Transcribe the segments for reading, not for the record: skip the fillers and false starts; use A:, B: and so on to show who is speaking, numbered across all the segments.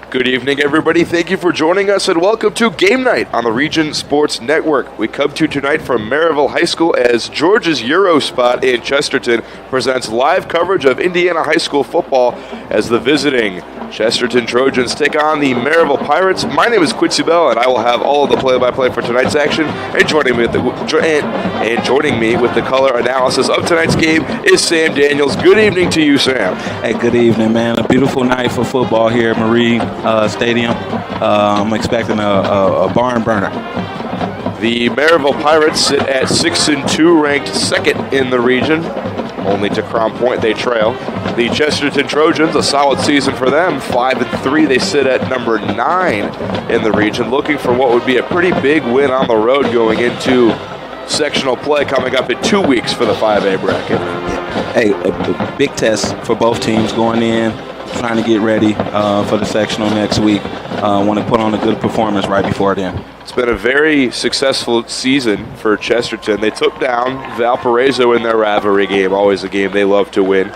A: Good evening, everybody. Thank you for joining us, and welcome to Game Night on the Region Sports Network. We come to you tonight from Merrillville High School as George's Euro Spot in Chesterton presents live coverage of Indiana high school football as the visiting Chesterton Trojans take on the Merrillville Pirates. My name is Quincy Bell, and I will have all of the play-by-play for tonight's action. And joining me with the color analysis of tonight's game is Sam Daniels. Good evening to you, Sam.
B: Hey, good evening, man. A beautiful night for football here at Marie Stadium. I'm expecting a barn burner.
A: The Merrillville Pirates sit at 6-2, ranked second in the region. Only to Crown Point they trail. The Chesterton Trojans, a solid season for them, 5-3. They sit at number 9 in the region, looking for what would be a pretty big win on the road going into sectional play coming up in 2 weeks for the 5A bracket.
B: Hey, a big test for both teams going in, trying to get ready for the sectional next week. Want to put on a good performance right before then.
A: It's been a very successful season for Chesterton. They took down Valparaiso in their rivalry game, always a game they love to win.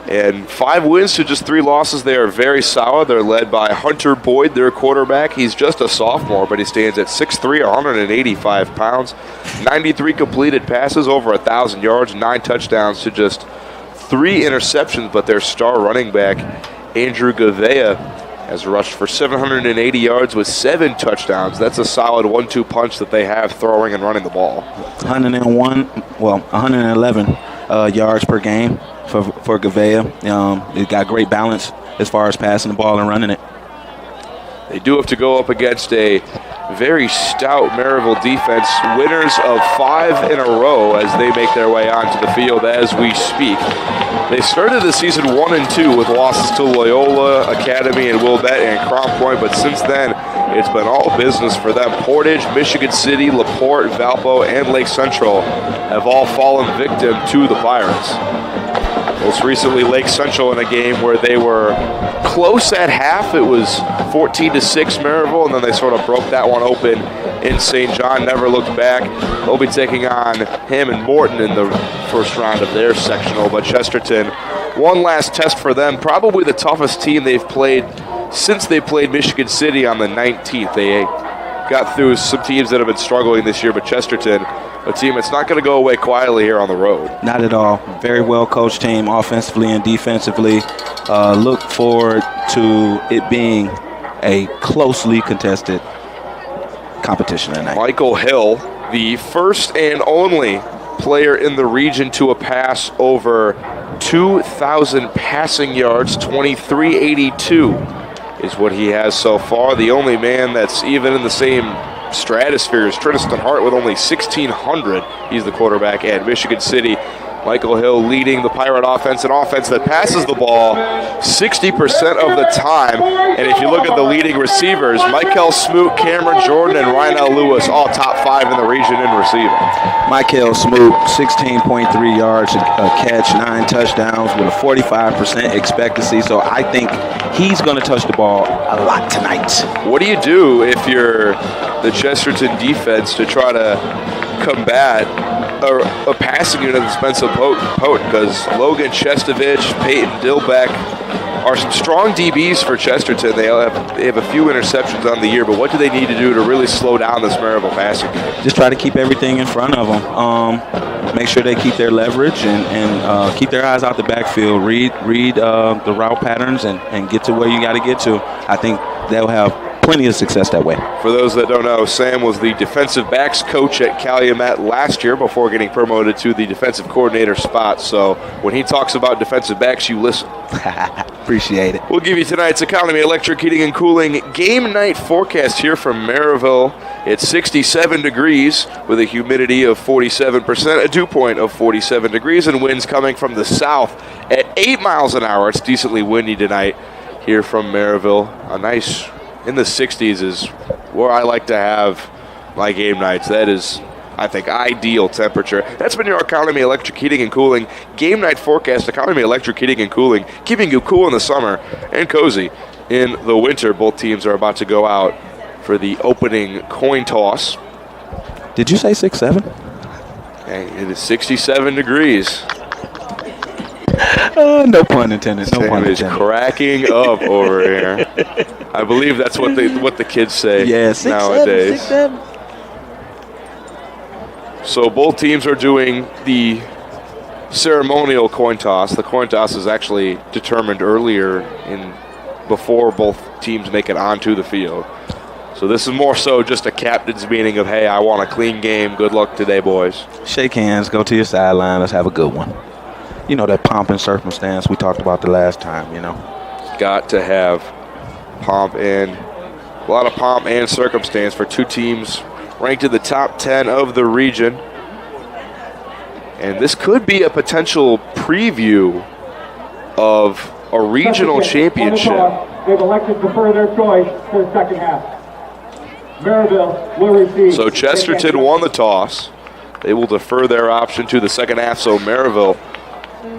A: And 5 wins to just 3 losses. They are very solid. They're led by Hunter Boyd, their quarterback. He's just a sophomore, but he stands at 6'3", 185 pounds. 93 completed passes, over 1,000 yards, 9 touchdowns to just 3 interceptions. But their star running back, Andrew Gavea, has rushed for 780 yards with 7 touchdowns. That's a solid 1-2 punch that they have throwing and running the ball.
B: 111 yards per game for Gavea. It got great balance as far as passing the ball and running it.
A: They do have to go up against a very stout Merrillville defense, winners of 5 in a row as they make their way onto the field as we speak. They started the season 1-2 with losses to Loyola, Academy, and Wilbette and Crown Point, but since then, it's been all business for them. Portage, Michigan City, LaPorte, Valpo, and Lake Central have all fallen victim to the Pirates. Most recently, Lake Central in a game where they were close at half. It was 14-6 Merrillville, and then they sort of broke that one open in St. John, never looked back. They'll be taking on Hammond Morton in the first round of their sectional, but Chesterton, one last test for them, probably the toughest team they've played since they played Michigan City on the 19th. They got through some teams that have been struggling this year, but Chesterton, a team that's not going to go away quietly here on the road.
B: Not at all. Very well coached team offensively and defensively. Look forward to it being a closely contested competition tonight.
A: Michael Hill, the first and only player in the region to pass over 2,000 passing yards, 2382 is what he has so far. The only man that's even in the same stratosphere is Tristan Hart with only 1,600. He's the quarterback at Michigan City. Michael Hill leading the Pirate offense, an offense that passes the ball 60% of the time. And if you look at the leading receivers, Michael Smoot, Cameron Jordan, and Rynell Lewis, all top 5 in the region in receiving.
B: Michael Smoot, 16.3 yards a catch, 9 touchdowns with a 45% expectancy. So I think he's going to touch the ball a lot tonight.
A: What do you do if you're the Chesterton defense to try to combat a passing unit that's been so potent? Because Logan Chestovich, Peyton Dilbeck are some strong DBs for Chesterton. They have a few interceptions on the year, but what do they need to do to really slow down this Merrillville passing game?
B: Just try to keep everything in front of them. Make sure they keep their leverage and keep their eyes out the backfield. Read the route patterns and get to where you got to get to. I think they'll have plenty of success that way.
A: For those that don't know, Sam was the defensive backs coach at Calumet last year before getting promoted to the defensive coordinator spot. So when he talks about defensive backs, you listen.
B: Appreciate it.
A: We'll give you tonight's Economy Electric Heating and Cooling game night forecast here from Merrillville. It's 67 degrees with a humidity of 47%, a dew point of 47 degrees, and winds coming from the south at 8 miles an hour. It's decently windy tonight here from Merrillville. A nice in the 60s is where I like to have my game nights. That is, I think, ideal temperature. That's been your Economy Electric Heating and Cooling game night forecast. Economy Electric Heating and Cooling, keeping you cool in the summer and cozy in the winter. Both teams are about to go out for the opening coin toss.
B: Did you say 6'7"?
A: And it is 67 degrees.
B: No pun intended. No pun
A: Sam is
B: intended.
A: cracking up over here. I believe that's what the kids say nowadays.
B: 6'7".
A: So both teams are doing the ceremonial coin toss. The coin toss is actually determined earlier before both teams make it onto the field. So this is more so just a captain's meeting of, hey, I want a clean game. Good luck today, boys.
B: Shake hands, go to your sideline. Let's have a good one. You know, that pomp and circumstance we talked about the last time, you know.
A: Got to have a lot of pomp and circumstance for two teams ranked in the top 10 of the region. And this could be a potential preview of a regional championship.
C: They've elected to defer their choice for the second half. Merrillville will receive.
A: So Chesterton won the toss. They will defer their option to the second half, so Merrillville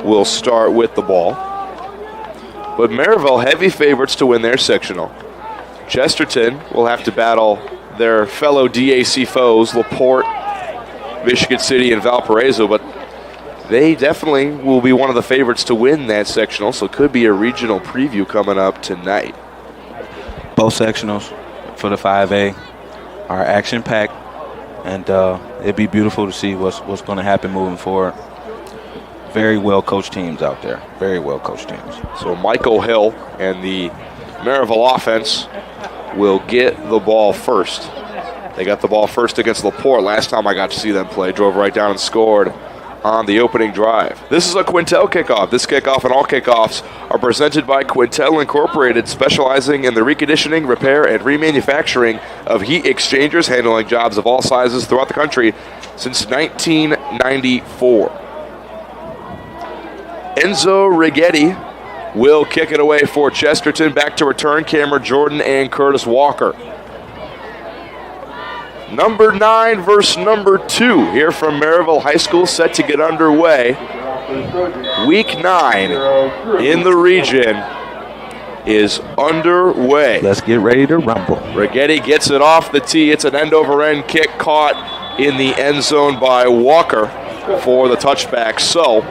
A: will start with the ball. But Merrillville, heavy favorites to win their sectional. Chesterton will have to battle their fellow DAC foes, LaPorte, Michigan City, and Valparaiso, but they definitely will be one of the favorites to win that sectional, so it could be a regional preview coming up tonight.
B: Both sectionals for the 5A are action-packed, and it'd be beautiful to see what's going to happen moving forward. Very well-coached teams out there. Very well-coached teams.
A: So Michael Hill and the Merrillville offense will get the ball first. They got the ball first against LaPorte. Last time I got to see them play, drove right down and scored on the opening drive. This is a Quintel kickoff. This kickoff and all kickoffs are presented by Quintel Incorporated, specializing in the reconditioning, repair, and remanufacturing of heat exchangers, handling jobs of all sizes throughout the country since 1994. Enzo Righetti will kick it away for Chesterton. Back to return, Cameron Jordan and Curtis Walker. Number 9 versus number 2 here from Merrillville High School, set to get underway. Week 9 in the region is underway.
B: Let's get ready to rumble.
A: Righetti gets it off the tee. It's an end-over-end kick caught in the end zone by Walker for the touchback. So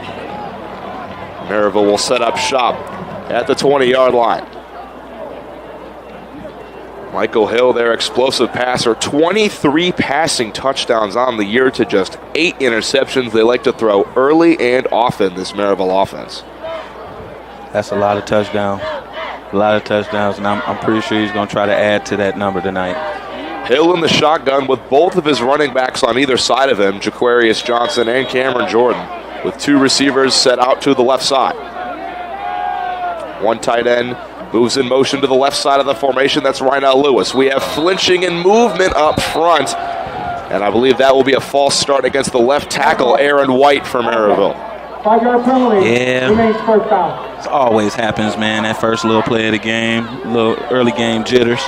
A: Merrillville will set up shop at the 20-yard line. Michael Hill, their explosive passer, 23 passing touchdowns on the year to just 8 interceptions. They like to throw early and often, this Merrillville offense.
B: That's a lot of touchdowns. And I'm pretty sure he's going to try to add to that number tonight.
A: Hill in the shotgun with both of his running backs on either side of him, Jaquarius Johnson and Cameron Jordan, with 2 receivers set out to the left side. One tight end moves in motion to the left side of the formation. That's Rynell Lewis. We have flinching and movement up front, and I believe that will be a false start against the left tackle, Aaron White from Merrillville.
C: 5-yard penalty.
B: Yeah.
C: Remains first down.
B: It always happens, man. That first little play of the game, little early game jitters.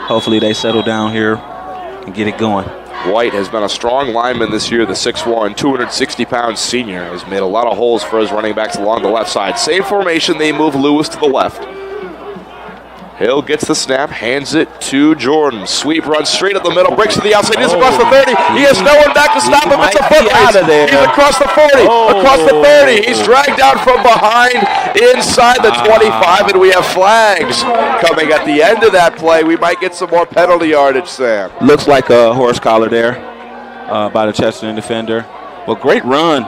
B: Hopefully they settle down here and get it going.
A: White has been a strong lineman this year. The 6'1", 260-pound senior has made a lot of holes for his running backs along the left side. Same formation, they move Lewis to the left. Hill gets the snap, hands it to Jordan. Sweep runs straight up the middle, breaks to the outside, he's across the 30. He has no one back to stop him. It's a foot race. He's across the 40, across the 30. He's dragged down from behind inside the 25, and we have flags coming at the end of that play. We might get some more penalty yardage, Sam.
B: Looks like a horse collar there by the Chesterton defender. Well, great run.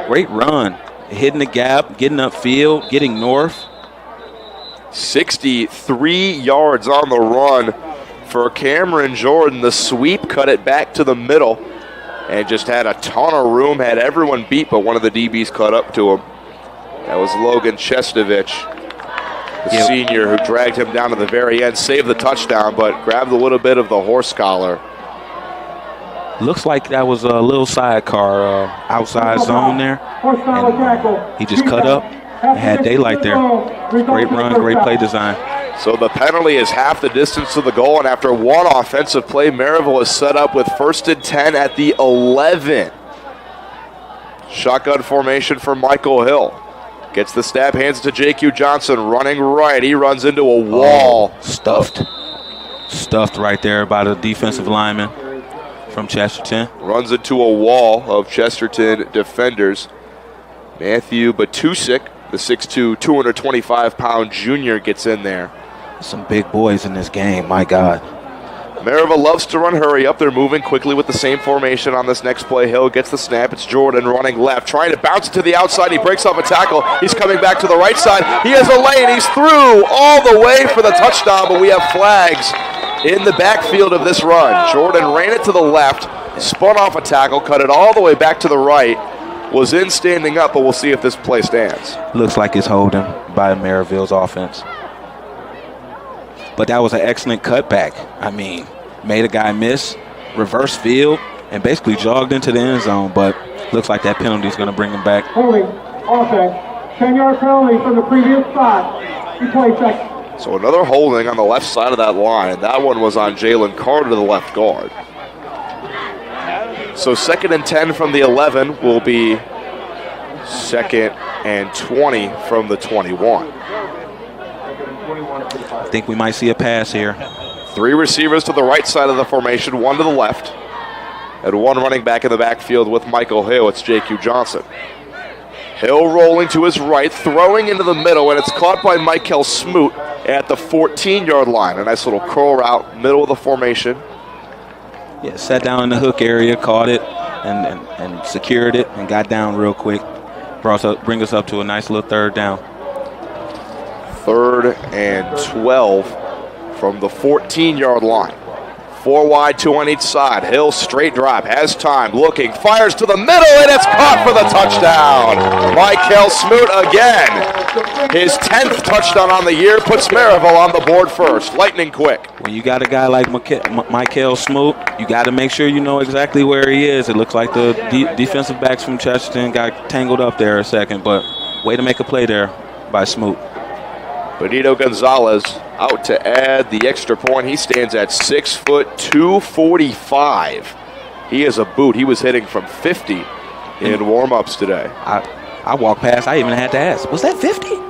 B: Great run. Hitting the gap, getting upfield, getting north.
A: 63 yards on the run for Cameron Jordan. The sweep cut it back to the middle and just had a ton of room, had everyone beat, but one of the DBs caught up to him. That was Logan Chestovich, the senior, who dragged him down to the very end, saved the touchdown, but grabbed a little bit of the horse collar.
B: Looks like that was a little sidecar outside zone there. And he just cut up and had daylight there. Great run, great play design.
A: So the penalty is half the distance to the goal, and after one offensive play, Merrillville is set up with 1st and 10 at the 11. Shotgun formation for Michael Hill. Gets the snap, hands it to J.Q. Johnson, running right. He runs into a wall.
B: Stuffed right there by the defensive lineman from Chesterton.
A: Runs into a wall of Chesterton defenders. Matthew Batusik, the 6'2", 225-pound junior, gets in there.
B: Some big boys in this game, my God.
A: Merrillville loves to run hurry up. They're moving quickly with the same formation on this next play. Hill gets the snap. It's Jordan running left, trying to bounce it to the outside. He breaks off a tackle. He's coming back to the right side. He has a lane. He's through all the way for the touchdown, but we have flags in the backfield of this run. Jordan ran it to the left, spun off a tackle, cut it all the way back to the right, was in standing up, but we'll see if this play stands.
B: Looks like it's holding by Merrillville's offense. But that was an excellent cutback. I mean, made a guy miss, reverse field, and basically jogged into the end zone, but looks like that penalty is going to bring him back.
C: Holding, offense, 10-yard penalty from the previous spot. You play second.
A: So another holding on the left side of that line. That one was on Jalen Carter, the left guard. So 2nd and 10 from the 11 will be 2nd and 20 from the 21.
B: I think we might see a pass here.
A: 3 receivers to the right side of the formation, 1 to the left, and 1 running back in the backfield with Michael Hill. It's J.Q. Johnson. Hill rolling to his right, throwing into the middle, and it's caught by Michael Smoot at the 14-yard line. A nice little curl route, middle of the formation.
B: Yeah, sat down in the hook area, caught it, and secured it, and got down real quick. Bring us up to a nice little 3rd down.
A: 3rd and 12 from the 14-yard line. 4 wide, 2 on each side. Hill straight drop, has time, looking, fires to the middle, and it's caught for the touchdown. Michael Smoot again. His 10th touchdown on the year puts Merrillville on the board first. Lightning quick.
B: When you got a guy like Michael Smoot, you got to make sure you know exactly where he is. It looks like the defensive backs from Chesterton got tangled up there a second, but way to make a play there by Smoot.
A: Benito Gonzalez out to add the extra point. He stands at 6 foot 245. He is a boot. He was hitting from 50 in warm-ups today.
B: I walked past. I even had to ask, was that 50?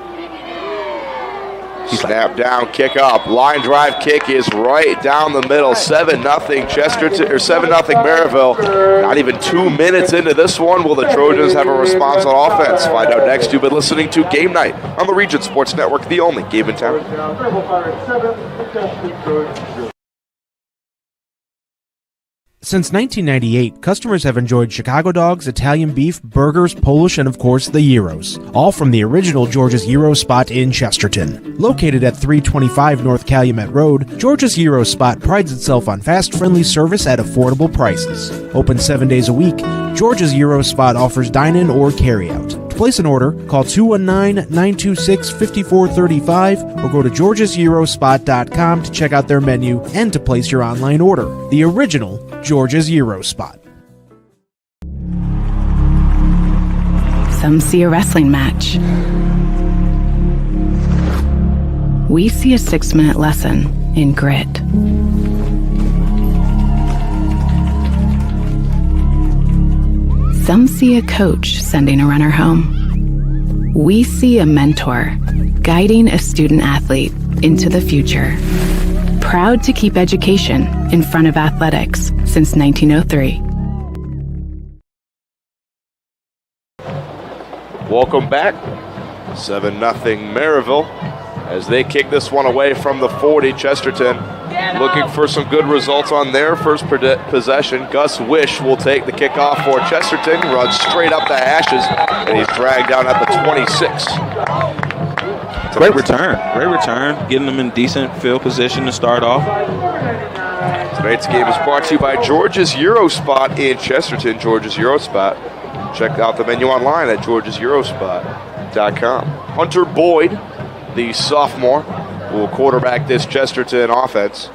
A: Snap down, kick up. Line drive kick is right down the middle. 7-0 Chesterton, or 7-0 Merrillville. Not even 2 minutes into this one. Will the Trojans have a response on offense? Find out next. You've been listening to Game Night on the Region Sports Network, the only game in town.
D: Since 1998, customers have enjoyed Chicago dogs, Italian beef, burgers, Polish, and of course the gyros. All from the original George's Gyro Spot in Chesterton. Located at 325 North Calumet Road, George's Gyro Spot prides itself on fast, friendly service at affordable prices. Open 7 days a week, George's Gyro Spot offers dine-in or carry-out. To place an order, call 219-926-5435 or go to georgesgyrospot.com to check out their menu and to place your online order. The original George's Gyro Spot.
E: Some see a wrestling match. We see a 6-minute lesson in grit. Some see a coach sending a runner home. We see a mentor guiding a student athlete into the future. Proud to keep education in front of athletics since 1903.
A: Welcome back. 7-0 Merrillville as they kick this one away from the 40. Chesterton looking for some good results on their first possession. Gus Wish will take the kickoff for Chesterton, runs straight up the hashes, and he's dragged down at the 26.
B: Great return, getting them in decent field position to start off.
A: Tonight's game is brought to you by George's Gyro Spot in Chesterton. George's Gyro Spot. Check out the menu online at georgesgyrospot.com. Hunter Boyd, the sophomore, will quarterback this Chesterton offense.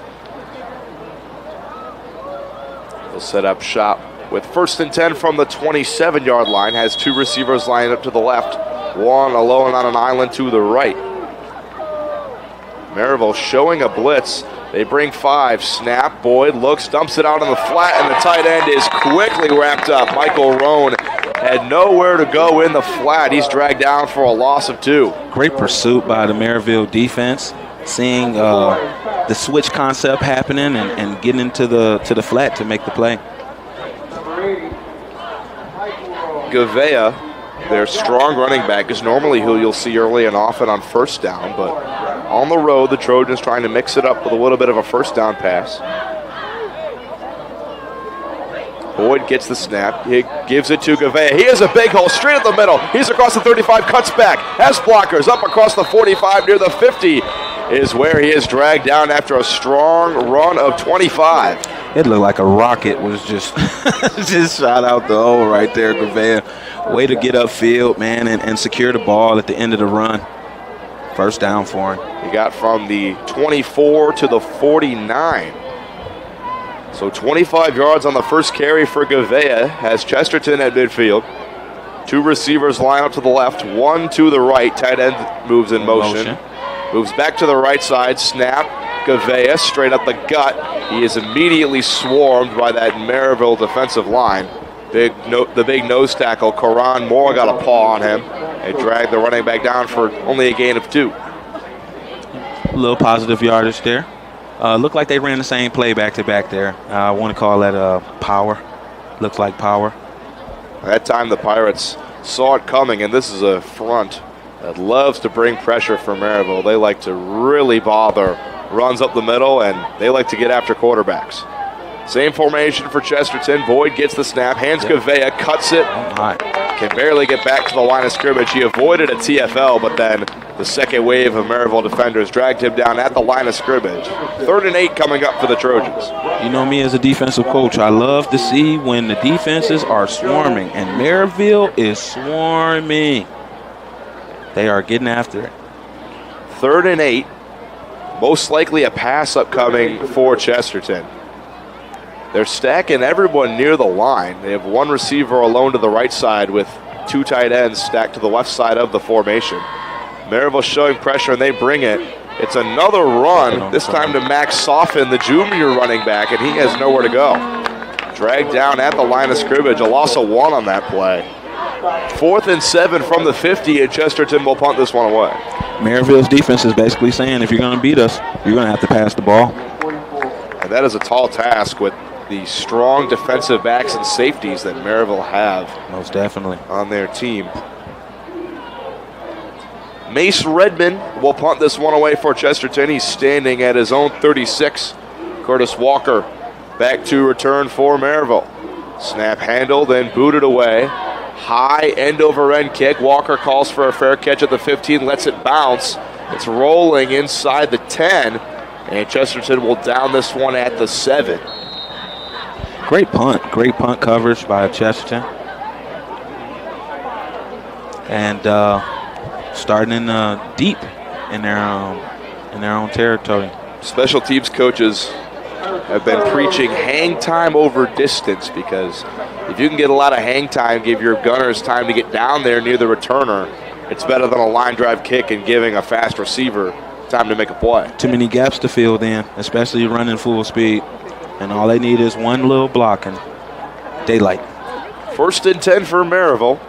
A: He'll set up shop with 1st and 10 from the 27-yard line. Has 2 receivers lined up to the left. One alone on an island to the right. Merrillville showing a blitz. They bring 5. Snap. Boyd looks, dumps it out on the flat, and the tight end is quickly wrapped up. Michael Roan had nowhere to go in the flat. He's dragged down for a loss of 2.
B: Great pursuit by the Merrillville defense, seeing the switch concept happening and getting into the flat to make the play.
A: Gavea their strong running back is normally who you'll see early and often on first down, but on the road, the Trojans trying to mix it up with a little bit of a first down pass. Boyd gets the snap. He gives it to Gavea. He has a big hole straight at the middle. He's across the 35, cuts back, has blockers up across the 45 near the 50 is where he is dragged down after a strong run of 25.
B: It looked like a rocket was just just shot out the hole right there, Gavea. Way to get upfield, man, and secure the ball at the end of the run. First down for him.
A: He got from the 24 to the 49. So 25 yards on the first carry for Gavea has Chesterton at midfield. Two receivers line up to the left, one to the right. Tight end moves in motion. Moves back to the right side, snap. Gavea straight up the gut. He is immediately swarmed by that Merrillville defensive line. The big nose tackle, Karan Moore, got a paw on him. They dragged the running back down for only a gain of 2.
B: A little positive yardage there. Looked like they ran the same play back-to-back there. I want to call that power. Looks like power.
A: That time the Pirates saw it coming, and this is a front that loves to bring pressure for Merrillville. They like to really bother runs up the middle, and they like to get after quarterbacks. Same formation for Chesterton. Boyd gets the snap, hands Gavea, cuts it. Can barely get back to the line of scrimmage. He avoided a TFL, but then the second wave of Merrillville defenders dragged him down at the line of scrimmage. 3rd and 8 coming up for the Trojans.
B: You know me as a defensive coach, I love to see when the defenses are swarming, and Merrillville is swarming. They are getting after it.
A: 3rd and 8. Most likely a pass upcoming for Chesterton. They're stacking everyone near the line. They have one receiver alone to the right side with 2 tight ends stacked to the left side of the formation. Merrillville showing pressure, and they bring it. It's another run, this time to Max Soffin, the junior running back, and he has nowhere to go. Dragged down at the line of scrimmage, a loss of 1 on that play. 4th and 7 from the 50, and Chesterton will punt this one away.
B: Merrillville's defense is basically saying if you're going to beat us, you're going to have to pass the ball.
A: And that is a tall task with the strong defensive backs and safeties that Merrillville have.
B: Most definitely.
A: On their team. Mace Redmond will punt this one away for Chesterton. He's standing at his own 36. Curtis Walker back to return for Merrillville. Snap handled and booted away. High end-over-end kick. Walker calls for a fair catch at the 15, lets it bounce. It's rolling inside the 10, and Chesterton will down this one at the 7.
B: Great punt coverage by Chesterton. And starting in deep in their own territory.
A: Special teams coaches have been preaching hang time over distance, because if you can get a lot of hang time, give your gunners time to get down there near the returner, it's better than a line drive kick and giving a fast receiver time to make a play.
B: Too many gaps to fill in, especially running full speed. And all they need is one little block and daylight. 1st and
A: 10 for Merrillville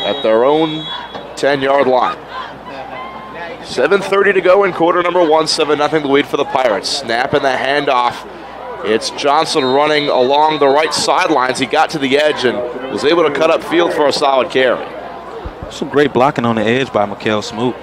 A: at their own 10-yard line. 7:30 to go in quarter number 1, 7-0 lead for the Pirates. Snap and the handoff. It's Johnson running along the right sidelines. He got to the edge and was able to cut up field for a solid carry.
B: Some great blocking on the edge by Mikael Smoot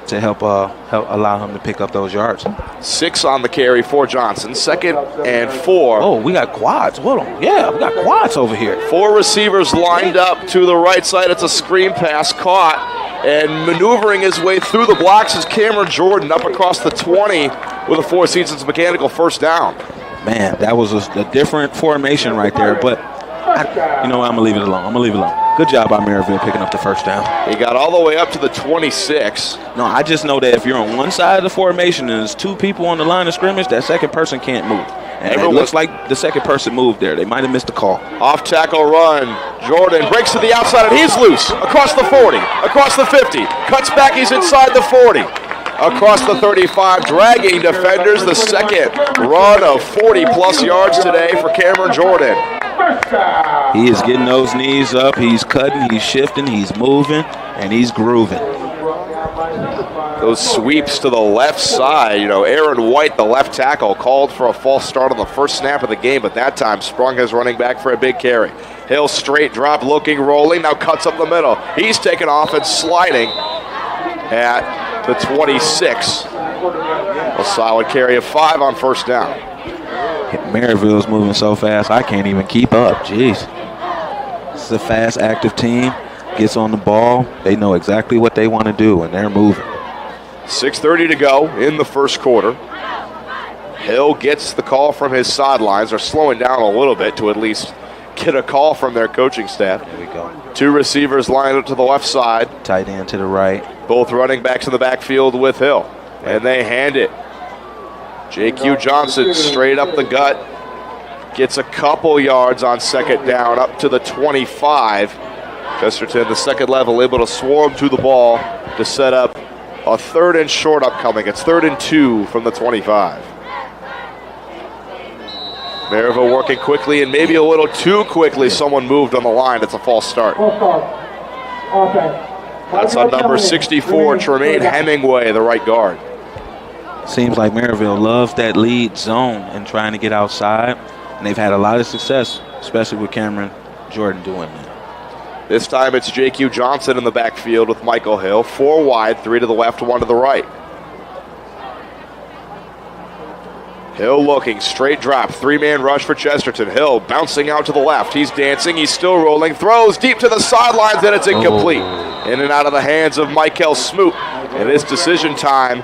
B: to help allow him to pick up those yards.
A: 6 on the carry for Johnson. 2nd and 4.
B: Oh, we got quads. Hold on. Yeah, we got quads over here.
A: 4 receivers lined up to the right side. It's a screen pass caught. And maneuvering his way through the blocks is Cameron Jordan up across the 20 with a Four Seasons mechanical first down.
B: Man, that was a different formation right there. But, I'm going to leave it alone. Good job by Merrillville picking up the first down.
A: He got all the way up to the 26.
B: No, I just know that if you're on one side of the formation and there's 2 people on the line of scrimmage, that second person can't move. And it looks like the second person moved there. They might have missed the call.
A: Off tackle run. Jordan breaks to the outside, and he's loose. Across the 40, across the 50. Cuts back, he's inside the 40. Across the 35, dragging defenders. The second run of 40-plus yards today for Cameron Jordan.
B: He is getting those knees up. He's cutting, he's shifting, he's moving, and he's grooving.
A: those sweeps to the left side. You know, Aaron White, the left tackle, called for a false start on the first snap of the game, but that time sprung his running back for a big carry. Hill straight drop, looking, rolling, now cuts up the middle. He's taking off and sliding at the 26. A solid carry of 5 on first down.
B: Merrillville's moving so fast, I can't even keep up. Jeez. This is a fast, active team. Gets on the ball. They know exactly what they want to do, and they're moving.
A: 6:30 to go in the first quarter. Hill gets the call from his sidelines. They're slowing down a little bit to at least get a call from their coaching staff.
B: There we go.
A: 2 receivers lined up to the left side.
B: Tight end to the right.
A: Both running backs in the backfield with Hill. And they hand it. J.Q. Johnson straight up the gut. Gets a couple yards on second down up to the 25. Chesterton, the second level, able to swarm to the ball to set up a 3rd and short upcoming. It's 3rd and 2 from the 25. Merrillville working quickly and maybe a little too quickly. Someone moved on the line. It's a false start. That's on number 64, Tremaine Hemingway, the right guard.
B: Seems like Merrillville loves that lead zone and trying to get outside, and they've had a lot of success, especially with Cameron Jordan doing that.
A: This time it's J.Q. Johnson in the backfield with Michael Hill. 4 wide, 3 to the left, 1 to the right. Hill looking, straight drop, 3-man rush for Chesterton. Hill bouncing out to the left. He's dancing, he's still rolling, throws deep to the sidelines, and it's incomplete. In and out of the hands of Michael Smoot. And it's decision time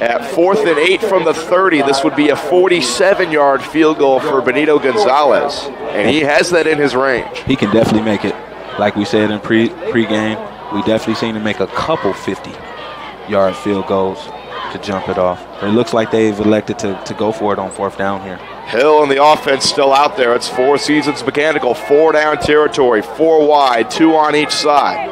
A: at 4th and 8 from the 30. This would be a 47-yard field goal for Benito Gonzalez. And he has that in his range.
B: He can definitely make it. Like we said in pregame, we definitely seen him make a couple 50-yard field goals to jump it off. But it looks like they've elected to go for it on 4th down here.
A: Hill and the offense still out there. It's Four Seasons Mechanical, 4 down territory, 4 wide, 2 on each side.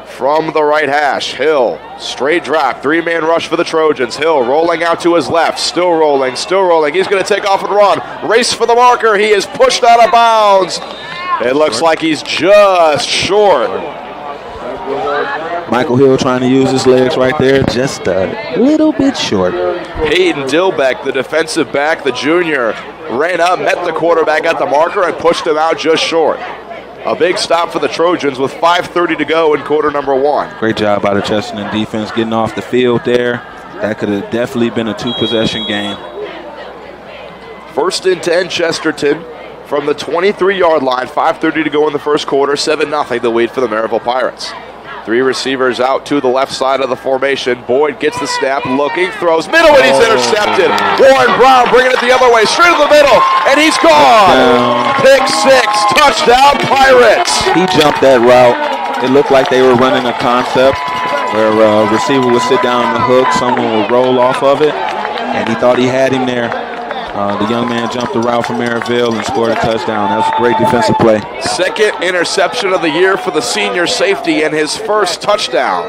A: From the right hash, Hill, straight drop, 3-man rush for the Trojans. Hill rolling out to his left, still rolling, still rolling. He's going to take off and run. Race for the marker. He is pushed out of bounds. It looks like he's just short.
B: Michael Hill trying to use his legs right there, just a little bit short.
A: Hayden Dilbeck, the defensive back, the junior, ran up, met the quarterback at the marker, and pushed him out just short. A big stop for the Trojans with 5:30 to go in quarter number 1.
B: Great job by the Chesterton defense getting off the field there. That could have definitely been a 2-possession game.
A: 1st and 10, Chesterton from the 23-yard line. 5:30 to go in the first quarter. 7-0 the lead for the Merrillville Pirates. 3 receivers out to the left side of the formation. Boyd gets the snap, looking, throws middle, and he's intercepted. Warren Brown bringing it the other way, straight to the middle, and he's gone. Pick 6, touchdown Pirates.
B: He jumped that route. It looked like they were running a concept where a receiver would sit down on the hook, someone would roll off of it, and he thought he had him there. The young man jumped the route from Merrillville and scored a touchdown. That was a great defensive play.
A: 2nd interception of the year for the senior safety and his first touchdown.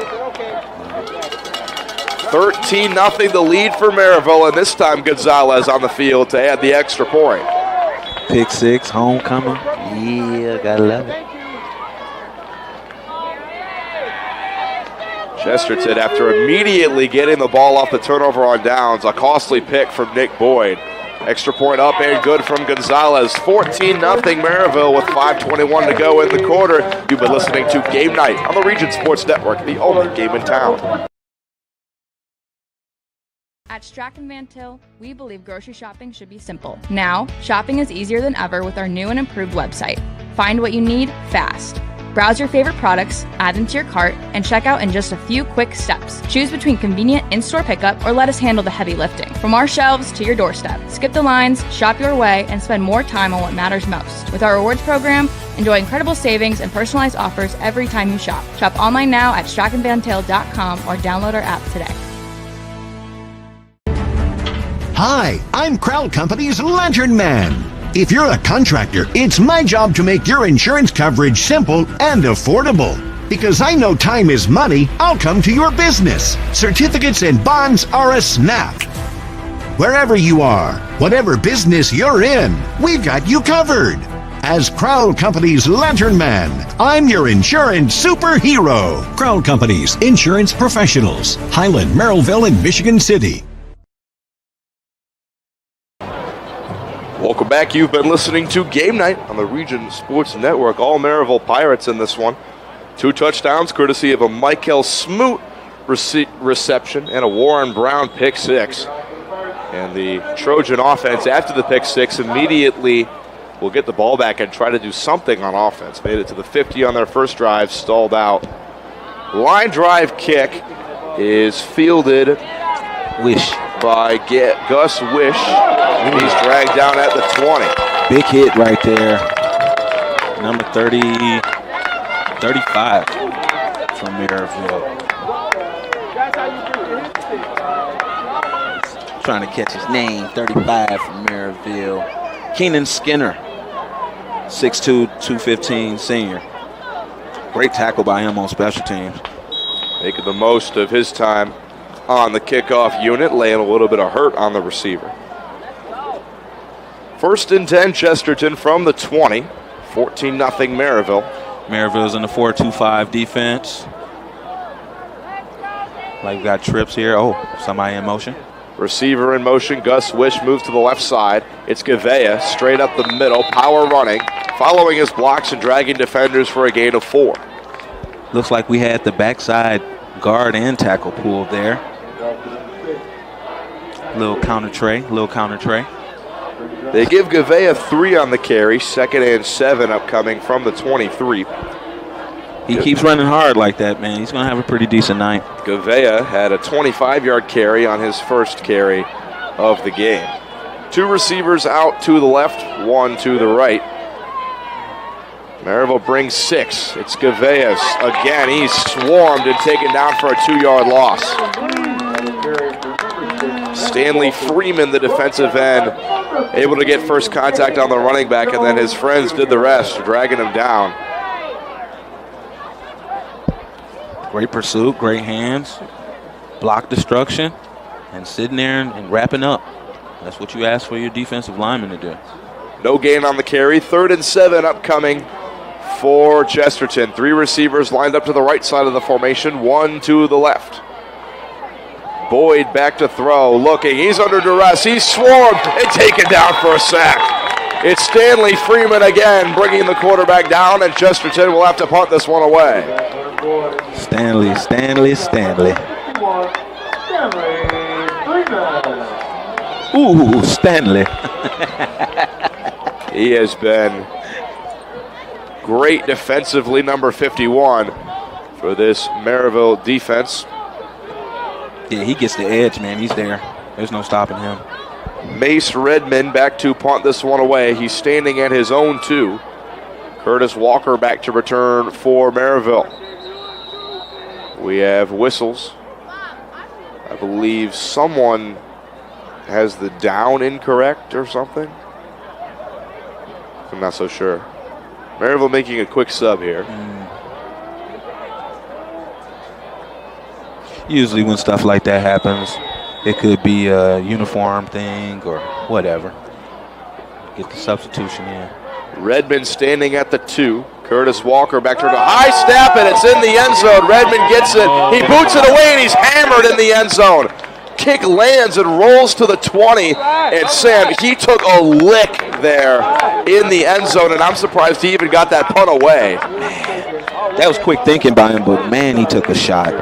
A: 13-0 the lead for Merrillville, and this time Gonzalez on the field to add the extra point.
B: Pick 6, homecoming. Yeah, gotta love it.
A: Chesterton, after immediately getting the ball off the turnover on downs, a costly pick from Nick Boyd. Extra point up and good from Gonzalez. 14-0 Merrillville with 5:21 to go in the quarter. You've been listening to Game Night on the Region Sports Network, the only game in town.
F: At Strachan Van Til, we believe grocery shopping should be simple. Now, shopping is easier than ever with our new and improved website. Find what you need fast. Browse your favorite products, add them to your cart, and check out in just a few quick steps. Choose between convenient in-store pickup or let us handle the heavy lifting. From our shelves to your doorstep, skip the lines, shop your way, and spend more time on what matters most. With our rewards program, enjoy incredible savings and personalized offers every time you shop. Shop online now at strachanvantil.com or download our app today.
G: Hi, I'm Crowd Company's Lantern Man. If you're a contractor, it's my job to make your insurance coverage simple and affordable. Because I know time is money, I'll come to your business. Certificates and bonds are a snap. Wherever you are, whatever business you're in, we've got you covered. as Crown Company's Lantern Man. I'm your insurance superhero. Crown Company's insurance professionals. Highland, Merrillville, and Michigan City.
A: Welcome back. You've been listening to Game Night on the Region Sports Network. All Merrillville Pirates in this one. 2 touchdowns courtesy of a Michael Smoot reception and a Warren Brown pick 6. And the Trojan offense after the pick 6 immediately will get the ball back and try to do something on offense. Made it to the 50 on their first drive, stalled out. Line drive kick is fielded by Gus Wish. He's dragged down at the 20.
B: Big hit right there. Number 35 from Merrillville. Trying to catch his name, 35 from Merrillville. Keenan Skinner, 6'2", 215 senior. Great tackle by him on special teams.
A: Making the most of his time on the kickoff unit, laying a little bit of hurt on the receiver. 1st and 10, Chesterton from the 20. 14-0 Merrillville.
B: Merrillville's in the 4-2-5 defense. Like we got trips here. Oh, somebody in motion.
A: Receiver in motion. Gus Wish moves to the left side. It's Gavea straight up the middle. Power running. Following his blocks and dragging defenders for a gain of 4.
B: Looks like we had the backside guard and tackle pulled there. Little counter tray. They
A: give Gavea 3 on the carry. 2nd and 7 upcoming from the 23.
B: He keeps running hard like that, man. He's going to have a pretty decent night.
A: Gavea had a 25-yard carry on his first carry of the game. 2 receivers out to the left, 1 to the right. Merrillville brings 6. It's Gavea's again. He's swarmed and taken down for a 2-yard loss. Stanley Freeman, the defensive end, able to get first contact on the running back, and then his friends did the rest, dragging him down.
B: Great pursuit, great hands, block destruction, and sitting there and wrapping up. That's what you ask for your defensive lineman to do.
A: No gain on the carry. 3rd and 7 upcoming for Chesterton. 3 receivers lined up to the right side of the formation, 1 to the left. Boyd back to throw, looking. He's under duress. He's swarmed and taken down for a sack. It's Stanley Freeman again bringing the quarterback down, and Chesterton will have to punt this one away.
B: Stanley. Ooh, Stanley.
A: He has been great defensively, number 51 for this Merrillville defense.
B: Yeah, he gets the edge, man. He's there. There's no stopping him.
A: Mace Redmond back to punt this one away. He's standing at his own 2. Curtis Walker back to return for Merrillville. We have whistles. I believe someone has the down incorrect or something. I'm not so sure. Merrillville making a quick sub here.
B: Usually when stuff like that happens, it could be a uniform thing or whatever. Get the substitution in.
A: Redmond standing at the 2. Curtis Walker back to the high snap, and it's in the end zone. Redmond gets it. He boots it away, and he's hammered in the end zone. Kick lands and rolls to the 20. And Sam, he took a lick there in the end zone, and I'm surprised he even got that punt away.
B: That was quick thinking by him, but man, he took a shot.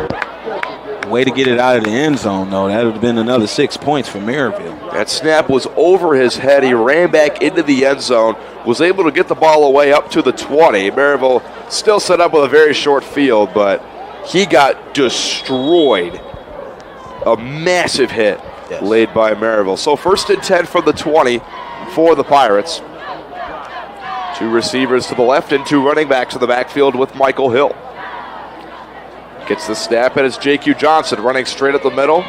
B: Way to get it out of the end zone, though. That would have been another 6 points for Merrillville.
A: That snap was over his head. He ran back into the end zone, was able to get the ball away up to the 20. Merrillville still set up with a very short field, but he got destroyed. A massive hit laid by Merrillville. So 1st and 10 from the 20 for the Pirates. 2 receivers to the left and 2 running backs in the backfield with Michael Hill. Gets the snap, and it's J.Q. Johnson running straight up the middle.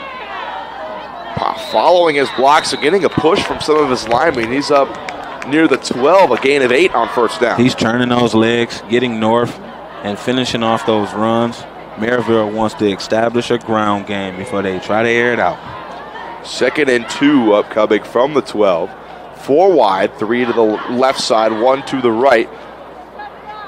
A: Following his blocks and getting a push from some of his linemen. He's up near the 12, a gain of 8 on first down.
B: He's turning those legs, getting north, and finishing off those runs. Merrillville wants to establish a ground game before they try to air it out.
A: 2nd and 2 upcoming from the 12. 4 wide, 3 to the left side, 1 to the right.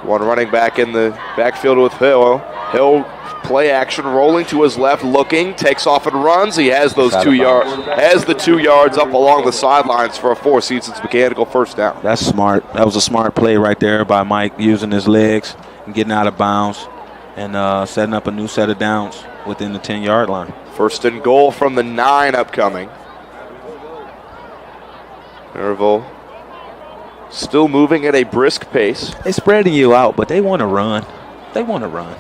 A: One running back in the backfield with Hill. Hill play action, rolling to his left, looking, takes off and runs. He has those 2 yards, has the 2 yards up along the sidelines for a 4 Seasons mechanical first down.
B: That's smart. That was a smart play right there by Mike, using his legs and getting out of bounds and setting up a new set of downs within the 10-yard line.
A: First and goal from the 9 upcoming. Merrillville still moving at a brisk pace.
B: They're spreading you out, but they want to run. They want to run.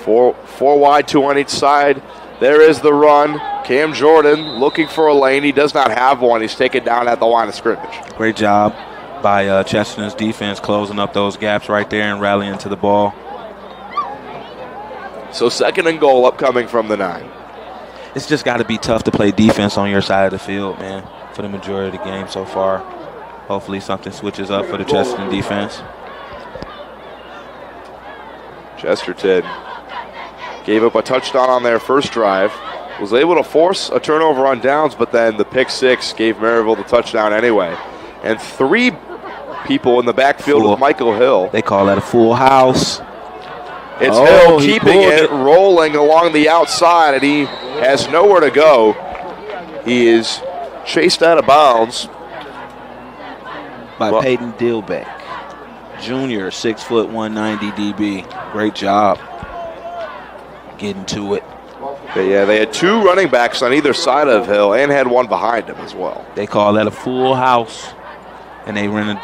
A: Four wide, 2 on each side. There is the run. Cam Jordan looking for a lane. He does not have one. He's taken down at the line of scrimmage.
B: Great job by Chesterton's defense closing up those gaps right there and rallying to the ball.
A: So second and goal upcoming from the 9.
B: It's just got to be tough to play defense on your side of the field, man, for the majority of the game so far. Hopefully something switches up for the Chesterton defense.
A: Chesterton gave up a touchdown on their first drive. Was able to force a turnover on downs, but then the pick 6 gave Merrillville the touchdown anyway. And 3 people in the backfield with Michael Hill.
B: They call that a full house.
A: It's Hill keeping it rolling along the outside, and he has nowhere to go. He is chased out of bounds
B: by Peyton Dillbeck, Jr., 6 foot 190 DB. Great job getting to it.
A: But yeah, they had 2 running backs on either side of Hill and had 1 behind him as well.
B: They call that a full house, and they ran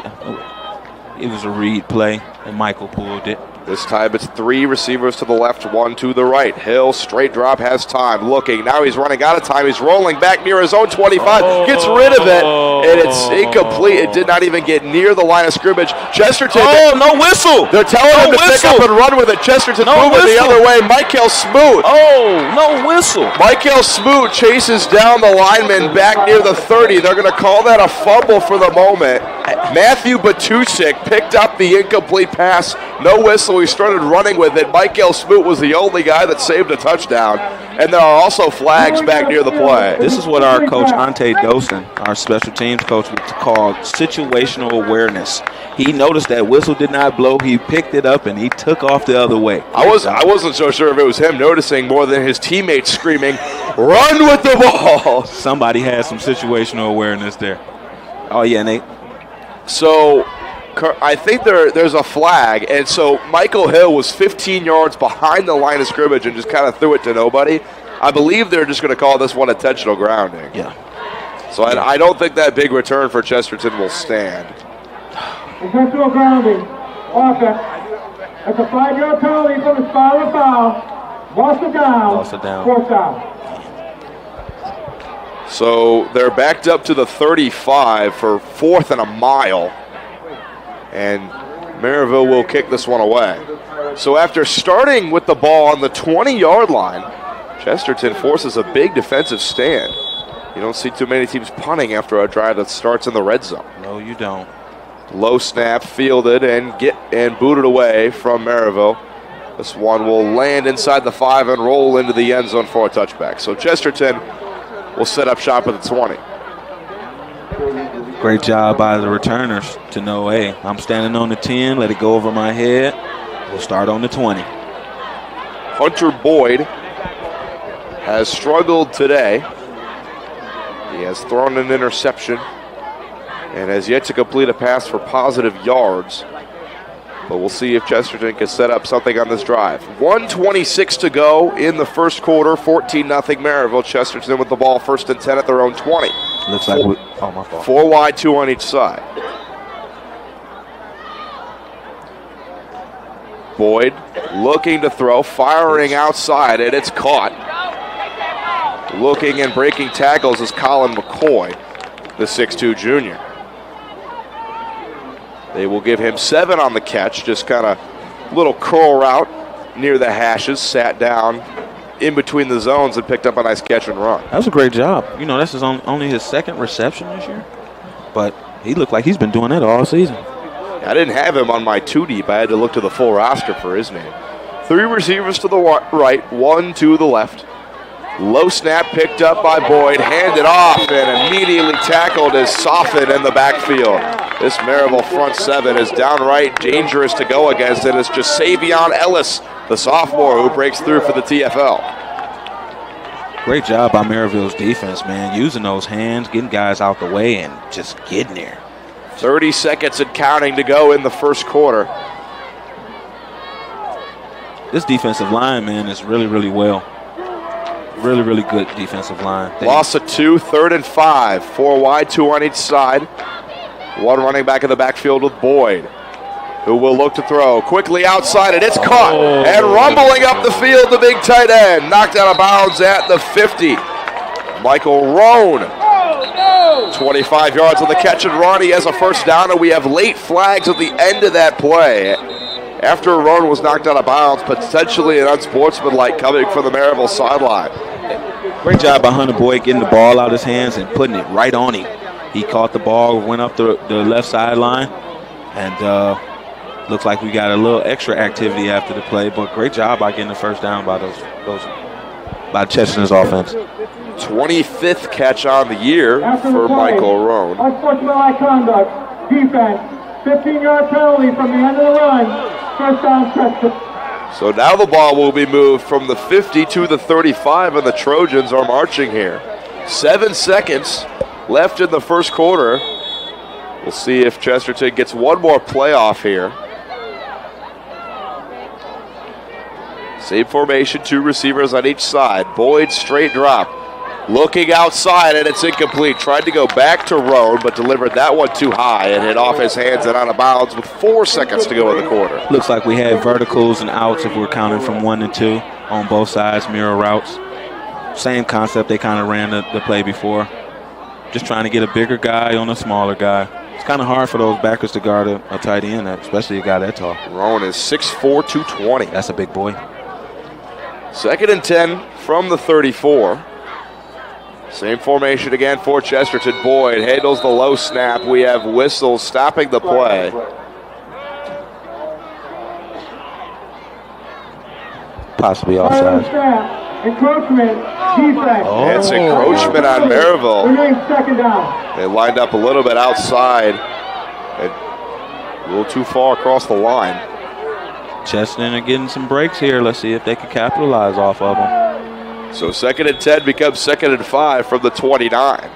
B: it was a read play, and Michael pulled it.
A: This time it's 3 receivers to the left, 1 to the right. Hill, straight drop, has time, looking. Now he's running out of time. He's rolling back near his own 25, gets rid of it, and it's incomplete. It did not even get near the line of scrimmage. Chesterton.
B: Oh, no whistle.
A: They're telling him to pick up and run with it. Chesterton moving the other way. Michael Smoot.
B: Oh, no whistle.
A: Michael Smoot chases down the lineman back near the 30. They're going to call that a fumble for the moment. Matthew Batusik picked up the incomplete pass. No whistle. He started running with it. Michael Smoot was the only guy that saved a touchdown. And there are also flags back near the play.
B: This is what our coach, Ante Dosen, our special teams coach, would call situational awareness. He noticed that whistle did not blow. He picked it up, and he took off the other way.
A: I wasn't so sure if it was him noticing more than his teammates screaming, "Run with the ball!"
B: Somebody had some situational awareness there. Oh, yeah, Nate.
A: So I think there's a flag, and so Michael Hill was 15 yards behind the line of scrimmage and just kind of threw it to nobody. I believe they're just going to call this one intentional grounding.
B: Yeah.
A: So I don't think that big return for Chesterton will stand.
C: Intentional grounding. Offense. That's a 5-yard penalty for the spot of foul. Loss of down.
B: Loss of down.
C: 4th down.
A: So they're backed up to the 35 for 4th and a mile. And Merrillville will kick this one away. So after starting with the ball on the 20-yard line, Chesterton forces a big defensive stand. You don't see too many teams punting after a drive that starts in the red zone.
B: No, you don't.
A: Low snap, fielded, and booted away from Merrillville. This one will land inside the 5 and roll into the end zone for a touchback. So Chesterton will set up shop at the 20.
B: Great job by the returners to know, hey, I'm standing on the 10, let it go over my head. We'll start on the 20.
A: Hunter Boyd has struggled today. He has thrown an interception and has yet to complete a pass for positive yards. But we'll see if Chesterton can set up something on this drive. 1:26 to go in the first quarter. 14-0 Merrillville. Chesterton with the ball, 1st and 10 at their own 20.
B: Looks like my fault.
A: 4 wide, 2 on each side. Boyd looking to throw, firing outside, and it's caught. Looking and breaking tackles is Colin McCoy, the 6'2 junior. They will give him 7 on the catch, just kind of little curl route near the hashes, sat down in between the zones and picked up a nice catch and run.
B: That was a great job. You know, this is only his 2nd reception this year, but he looked like he's been doing that all season.
A: I didn't have him on my 2 deep. I had to look to the full roster for his name. 3 receivers to the right, 1 to the left. Low snap picked up by Boyd, handed off, and immediately tackled is Soffin in the backfield. This Merrillville front seven is downright dangerous to go against, and it's just Savion Ellis, the sophomore, who breaks through for the TFL.
B: Great job by Merrillville's defense, man, using those hands, getting guys out the way, and just getting there.
A: 30 seconds and counting to go in the first quarter.
B: This defensive line, man, is really, really well. Really, really good defensive line.
A: Loss of 2, 3rd and 5. 4 wide, 2 on each side. One running back in the backfield with Boyd, who will look to throw. Quickly outside, and it's caught. And rumbling up the field, the big tight end. Knocked out of bounds at the 50. Michael Roan. 25 yards on the catch and run. He has a first down, and we have late flags at the end of that play. After Roan was knocked out of bounds, potentially an unsportsmanlike coming from the Merrillville sideline.
B: Great job by Hunter Boyd getting the ball out of his hands and putting it right on him. He caught the ball, went up the left sideline, and looks like we got a little extra activity after the play, but great job by getting the first down by by Chesterton's offense.
A: 25th catch on the year for Michael Roan.
C: Unsportsmanlike conduct, defense, 15-yard penalty from the end of the run. First down, Chesterton.
A: So now the ball will be moved from the 50 to the 35, and the Trojans are marching here. 7 seconds left in the first quarter. We'll see if Chesterton gets one more playoff here. Same formation, 2 receivers on each side. Boyd straight drop. Looking outside, and it's incomplete. Tried to go back to Roan, but delivered that one too high and hit off his hands and out of bounds with 4 seconds to go in the quarter.
B: Looks like we had verticals and outs if we're counting from 1 and 2 on both sides, mirror routes. Same concept they kind of ran the play before. Just trying to get a bigger guy on a smaller guy. It's kind of hard for those backers to guard a tight end, especially a guy that tall.
A: Roan is 6'4", 220.
B: That's a big boy.
A: 2nd and 10 from the 34. Same formation again for Chesterton. Boyd handles the low snap. We have whistles stopping the play.
B: Possibly offside.
C: Encroachment, defense.
A: It's encroachment on Merrillville.
C: Second down.
A: They lined up a little bit outside and a little too far across the line.
B: Chesterton are getting some breaks here. Let's see if they can capitalize off of them.
A: So 2nd and 10 becomes 2nd and 5 from the 29.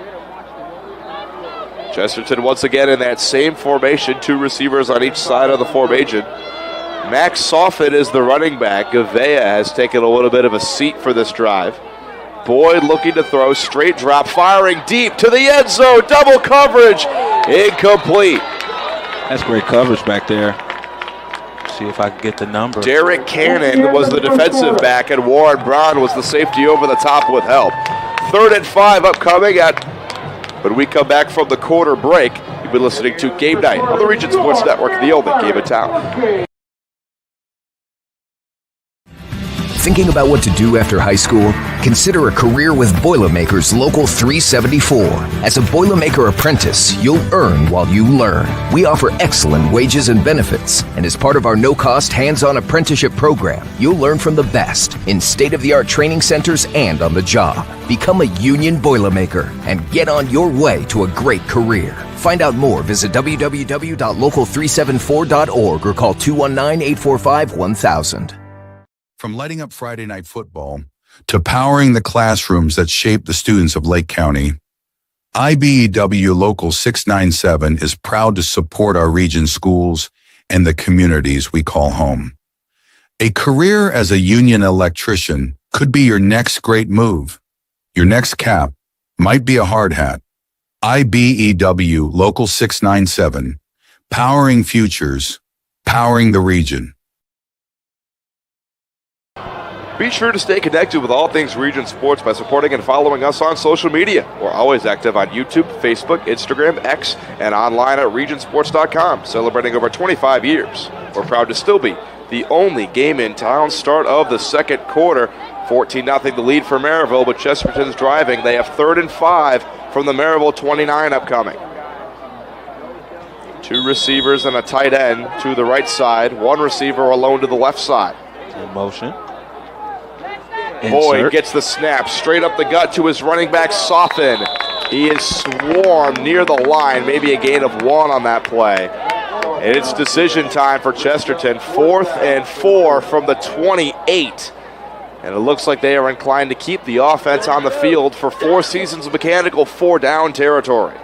A: Chesterton once again in that same formation, 2 receivers on each side of the formation. Max Soffit is the running back. Gavea has taken a little bit of a seat for this drive. Boyd looking to throw, straight drop, firing deep to the end zone, double coverage, incomplete.
B: That's great coverage back there. See if I can get the number.
A: Derek Cannon was the defensive back, and Warren Brown was the safety over the top with help. 3rd and 5 upcoming when we come back from the quarter break. You've been listening to Game Night on the Region Sports Network, the only game in town.
H: Thinking about what to do after high school? Consider a career with Boilermakers Local 374. As a Boilermaker apprentice, you'll earn while you learn. We offer excellent wages and benefits, and as part of our no-cost hands-on apprenticeship program, you'll learn from the best in state-of-the-art training centers and on the job. Become a union Boilermaker and get on your way to a great career. Find out more, visit www.local374.org or call 219-845-1000.
I: From lighting up Friday night football to powering the classrooms that shape the students of Lake County, IBEW Local 697 is proud to support our region schools and the communities we call home. A career as a union electrician could be your next great move. Your next cap might be a hard hat. IBEW Local 697, powering futures, powering the region.
A: Be sure to stay connected with all things Region Sports by supporting and following us on social media. We're always active on YouTube, Facebook, Instagram, X, and online at regionsports.com, celebrating over 25 years. We're proud to still be the only game in town. Start of the second quarter, 14-0 the lead for Merrillville, but Chesterton's driving. They have 3rd and 5 from the Merrillville 29 upcoming. 2 receivers and a tight end to the right side, 1 receiver alone to the left side.
B: In motion.
A: Boyd gets the snap straight up the gut to his running back, Soften. He is swarmed near the line, maybe a gain of 1 on that play. And it's decision time for Chesterton. 4th and 4 from the 28. And it looks like they are inclined to keep the offense on the field for 4 seasons of mechanical 4-down territory.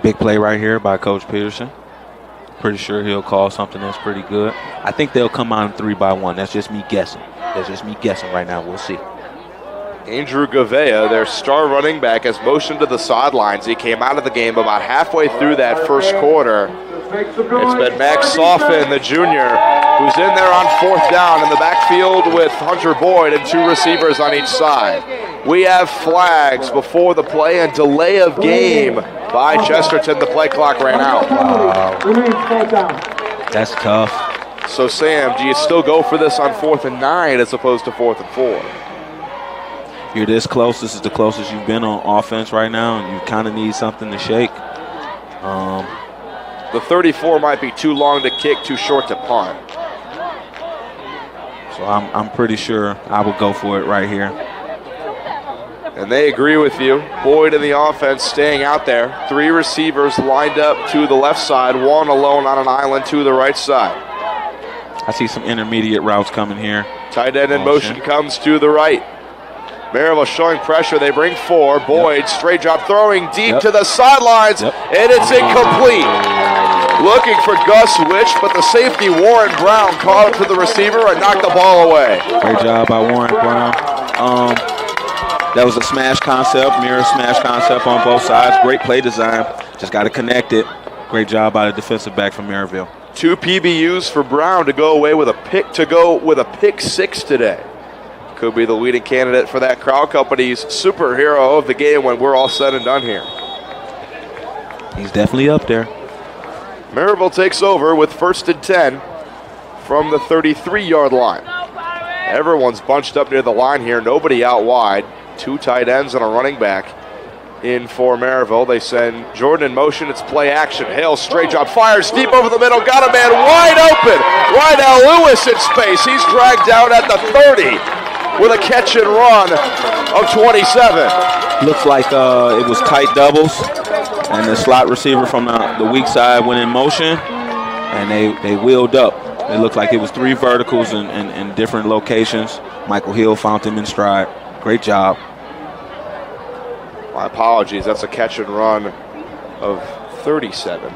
B: Big play right here by Coach Peterson. Pretty sure he'll call something that's pretty good. I think they'll come on 3-by-1. That's just me guessing. That's just me guessing right now. We'll see.
A: Andrew Gavea, their star running back, has motioned to the sidelines. He came out of the game about halfway through that first quarter. It's been Max Soften, the junior, who's in there on 4th down in the backfield with Hunter Boyd and 2 receivers on each side. We have flags before the play and delay of game by Chesterton. The play clock ran out.
B: Wow. That's tough.
A: So, Sam, do you still go for this on 4th and 9 as opposed to 4th and 4?
B: You're this close. This is the closest you've been on offense right now, and you kind of need something to shake.
A: The 34 might be too long to kick, too short to punt.
B: So I'm pretty sure I would go for it right here.
A: And they agree with you. Boyd in the offense staying out there. 3 receivers lined up to the left side, 1 alone on an island to the right side.
B: I see some intermediate routes coming here.
A: Tight end in motion comes to the right. Merrillville showing pressure. They bring 4. Boyd, straight drop, throwing deep to the sidelines, and it's incomplete. Looking for Gus Witch, but the safety, Warren Brown, caught up to the receiver and knocked the ball away.
B: Great job by Warren Brown. That was a smash concept, mirror smash concept on both sides. Great play design. Just got to connect it. Great job by the defensive back from Merrillville.
A: 2 PBUs for Brown to go away with a pick 6 today. Could be the leading candidate for that Crowd Company's superhero of the game when we're all said and done here.
B: He's definitely up there.
A: Merrillville takes over with 1st and 10 from the 33-yard line. Everyone's bunched up near the line here. Nobody out wide. 2 tight ends and a running back in for Merrillville. They send Jordan in motion. It's play action. Hale straight drop. Fires deep over the middle. Got a man wide open. Rydell Lewis in space. He's dragged down at the 30. With a catch and run of 27.
B: Looks like it was tight doubles, and the slot receiver from the weak side went in motion, and they wheeled up. It looked like it was 3 verticals in different locations. Michael Hill found him in stride. Great job.
A: My apologies. That's a catch and run of 37.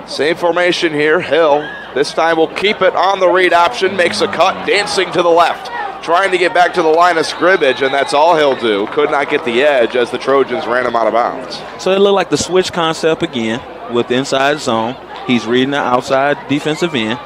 A: Same formation here. Hill this time will keep it on the read option. Makes a cut, dancing to the left. Trying to get back to the line of scrimmage, and that's all he'll do. Could not get the edge as the Trojans ran him out of bounds.
B: So it looked like the switch concept again with the inside zone. He's reading the outside defensive end,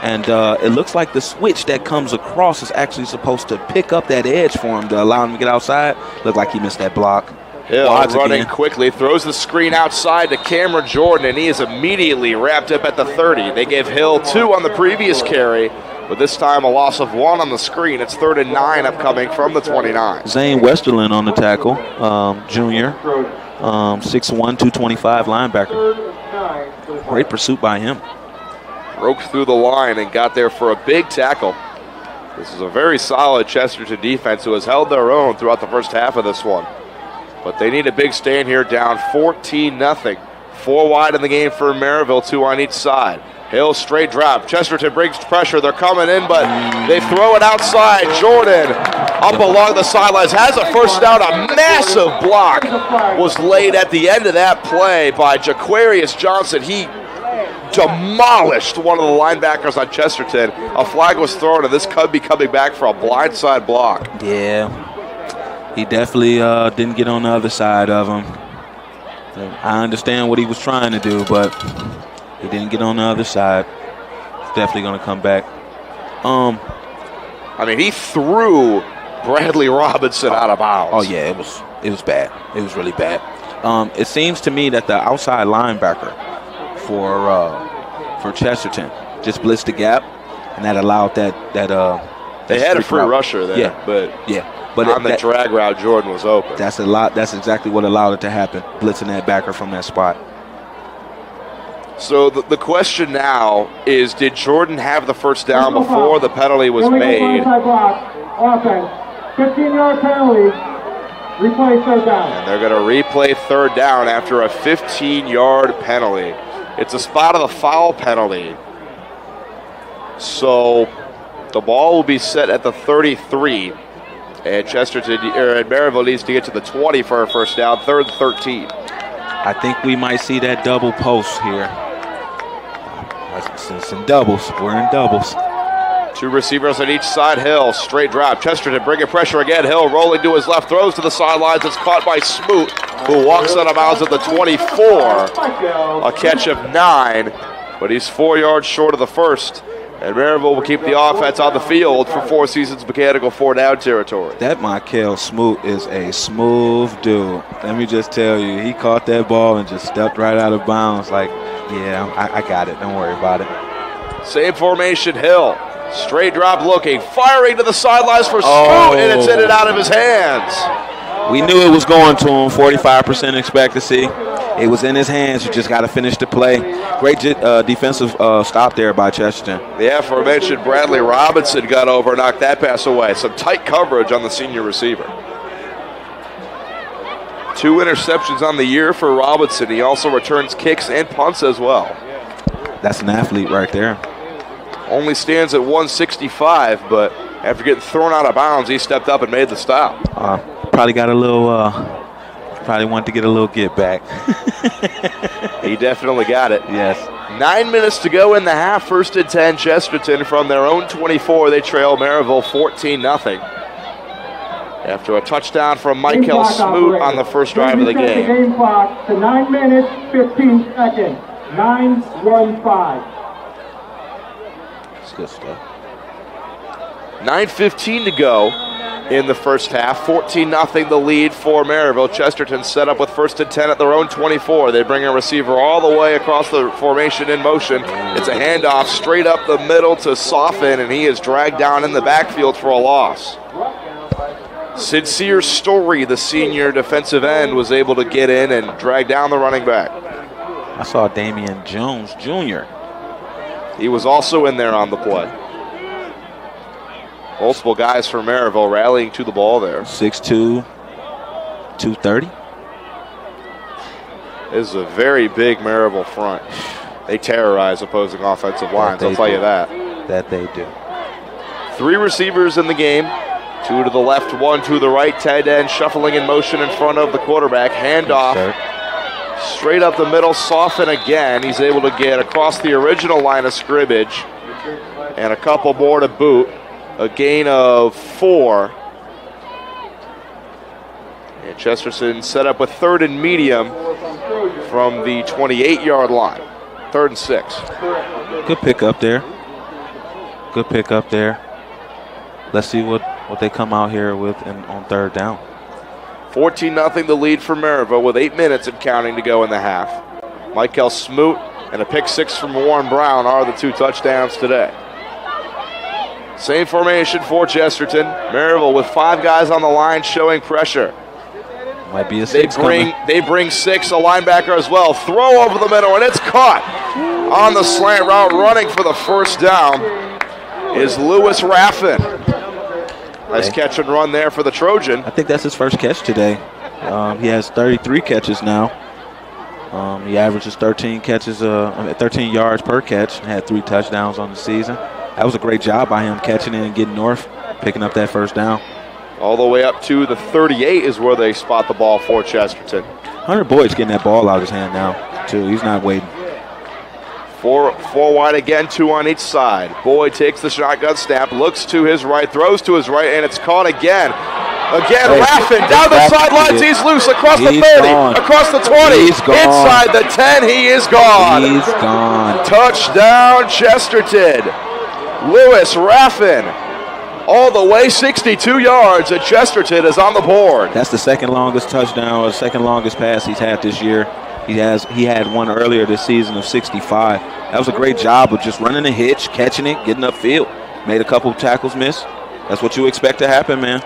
B: and it looks like the switch that comes across is actually supposed to pick up that edge for him to allow him to get outside. Looked like he missed that block.
A: Hill running quickly, throws the screen outside to Cameron Jordan, and he is immediately wrapped up at the 30. They gave Hill 2 on the previous carry, but this time a loss of 1 on the screen. It's 3rd and 9 upcoming from the 29.
B: Zane Westerland on the tackle, junior, 6'1", 225 linebacker. Great pursuit by him.
A: Broke through the line and got there for a big tackle. This is a very solid Chesterton defense who has held their own throughout the first half of this one. But they need a big stand here, down 14-0. 4 wide in the game for Merrillville, 2 on each side. Hill straight drop. Chesterton brings pressure. They're coming in, but they throw it outside. Jordan up along the sidelines has a first down. A massive block was laid at the end of that play by Jaquarius Johnson. He demolished one of the linebackers on Chesterton. A flag was thrown, and this could be coming back for a blindside block.
B: Yeah, he definitely didn't get on the other side of him. I understand what he was trying to do, but he didn't get on the other side. He's definitely going to come back.
A: I mean, he threw Bradley Robinson out of bounds.
B: Oh, yeah, it was bad. It was really bad. It seems to me that the outside linebacker for Chesterton just blitzed the gap, and that allowed that
A: they had a free rusher there, but on the drag route, Jordan was open.
B: That's exactly what allowed it to happen, blitzing that backer from that spot.
A: So the question now is, did Jordan have the first down before the penalty was made?
C: Offense, 15-yard penalty, replay third down.
A: And they're going to replay third down after a 15-yard penalty. It's a spot of the foul penalty. So the ball will be set at the 33. And Merrillville needs to get to the 20 for a first down, 3rd and 13.
B: I think we might see that double post here. It's in doubles. We're in doubles.
A: 2 receivers on each side. Hill, straight drop. Chesterton bringing pressure again. Hill rolling to his left, throws to the sidelines. It's caught by Smoot, who walks out of bounds at the 24. A catch of 9, but he's 4 yards short of the first. And Merrillville will keep the offense on the field for Four Seasons Mechanical 4-down territory.
B: That Michael Smoot is a smooth dude. Let me just tell you, he caught that ball and just stepped right out of bounds like, yeah, I got it. Don't worry about it.
A: Same formation, Hill. Straight drop looking, firing to the sidelines for Smoot, and it's in and out of his hands.
B: We knew it was going to him, 45% expectancy. It was in his hands. You just got to finish the play. Great defensive stop there by Chesterton.
A: The aforementioned Bradley Robinson got over and knocked that pass away. Some tight coverage on the senior receiver. 2 interceptions on the year for Robinson. He also returns kicks and punts as well.
B: That's an athlete right there.
A: Only stands at 165, but after getting thrown out of bounds, he stepped up and made the stop.
B: Probably got a little, probably wanted to get a little get back.
A: He definitely got it.
B: Yes.
A: 9 minutes to go in the half. 1st and 10, Chesterton from their own 24. They trail Merrillville 14-0. After a touchdown from Michael Smoot on the first drive of the game.
C: Game clock to 9 minutes, 15 seconds. 9-1-5.
B: That's good stuff.
A: 9:15 to go in the first half. 14-0 the lead for Merrillville. Chesterton set up with 1st and 10 at their own 24. They bring a receiver all the way across the formation in motion. It's a handoff straight up the middle to Soften, and he is dragged down in the backfield for a loss. Sincere Story, the senior defensive end, was able to get in and drag down the running back.
B: I saw Damian Jones Jr.
A: He was also in there on the play. Multiple guys from Merrillville rallying to the ball there.
B: 6'2", 230.
A: This is a very big Merrillville front. They terrorize opposing offensive lines, I'll tell you that.
B: That they do.
A: 3 receivers in the game. 2 to the left, 1 to the right. Tight end shuffling in motion in front of the quarterback. Handoff. Straight up the middle, Soften again. He's able to get across the original line of scrimmage. And a couple more to boot. A gain of 4. And Chesterton set up with 3rd and medium from the 28-yard line. 3rd and 6.
B: Good pick up there. Good pick up there. Let's see what they come out here with on 3rd down.
A: 14-0 the lead for Merrillville with 8 minutes and counting to go in the half. Michael Smoot and a pick 6 from Warren Brown are the 2 touchdowns today. Same formation for Chesterton. Merrillville with 5 guys on the line showing pressure.
B: Might be a 6
A: They bring 6, a linebacker as well. Throw over the middle, and it's caught on the slant route. Running for the first down is Lewis Raffin. Nice catch and run there for the Trojan.
B: I think that's his first catch today. He has 33 catches now. He averages 13 yards per catch. Had 3 touchdowns on the season. That was a great job by him catching it and getting north, picking up that first down.
A: All the way up to the 38 is where they spot the ball for Chesterton.
B: Hunter Boyd's getting that ball out of his hand now, too. He's not waiting.
A: 4 wide again, 2 on each side. Boyd takes the shotgun snap, looks to his right, throws to his right, and it's caught again. Raffin down the sidelines. He's loose across the 30, across the 20, inside the 10. He is gone.
B: He's gone.
A: Touchdown, Chesterton. Lewis Raffin all the way 62 yards, and Chesterton is on the board.
B: That's the second longest touchdown or second longest pass he's had this year. He had one earlier this season of 65. That was a great job of just running a hitch, catching it, getting upfield. Made a couple of tackles miss. That's what you expect to happen, man.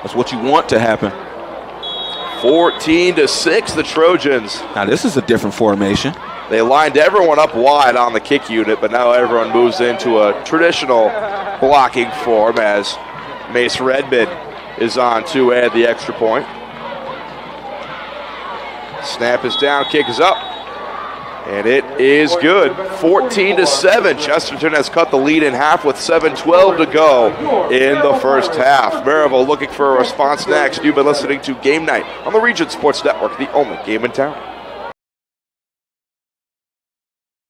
B: That's what you want to happen.
A: 14-6, the Trojans.
B: Now this is a different formation.
A: They lined everyone up wide on the kick unit, but now everyone moves into a traditional blocking form as Mace Redmond is on to add the extra point. Snap is down, kick is up, and it is good. 14-7. Chesterton has cut the lead in half with 7:12 to go in the first half. Merrillville looking for a response next. You've been listening to Game Night on the Region Sports Network, the only game in town.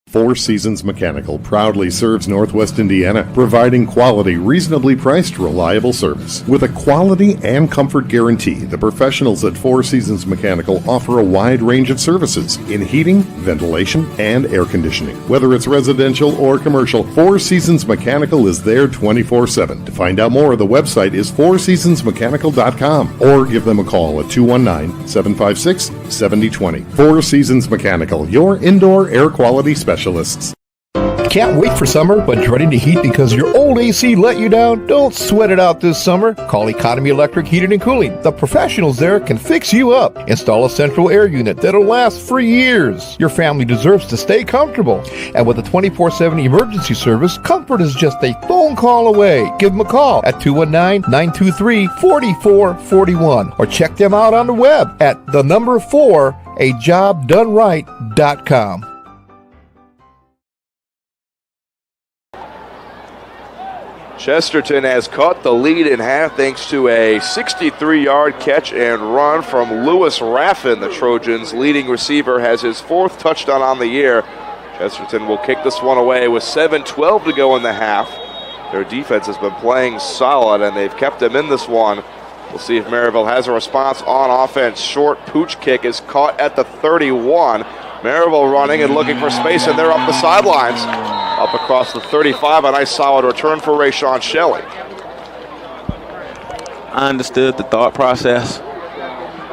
J: Four Seasons Mechanical proudly serves Northwest Indiana, providing quality, reasonably priced, reliable service. With a quality and comfort guarantee, the professionals at Four Seasons Mechanical offer a wide range of services in heating, ventilation, and air conditioning. Whether it's residential or commercial, Four Seasons Mechanical is there 24/7. To find out more, the website is fourseasonsmechanical.com or give them a call at 219-756-7020. Four Seasons Mechanical, your indoor air quality specialist.
K: Can't wait for summer, but dreading the heat because your old AC let you down? Don't sweat it out this summer. Call Economy Electric Heating and Cooling. The professionals there can fix you up. Install a central air unit that'll last for years. Your family deserves to stay comfortable. And with a 24/7 emergency service, comfort is just a phone call away. Give them a call at 219-923-4441 or check them out on the web at 4ajobdoneright.com.
A: Chesterton has caught the lead in half thanks to a 63-yard catch and run from Lewis Raffin. The Trojans' leading receiver has his fourth touchdown on the year. Chesterton will kick this one away with 7:12 to go in the half. Their defense has been playing solid, and they've kept them in this one. We'll see if Merrillville has a response on offense. Short pooch kick is caught at the 31. Merrillville running and looking for space, and they're up the sidelines. Up across the 35, a nice solid return for Rayshawn Shelley.
B: I understood the thought process,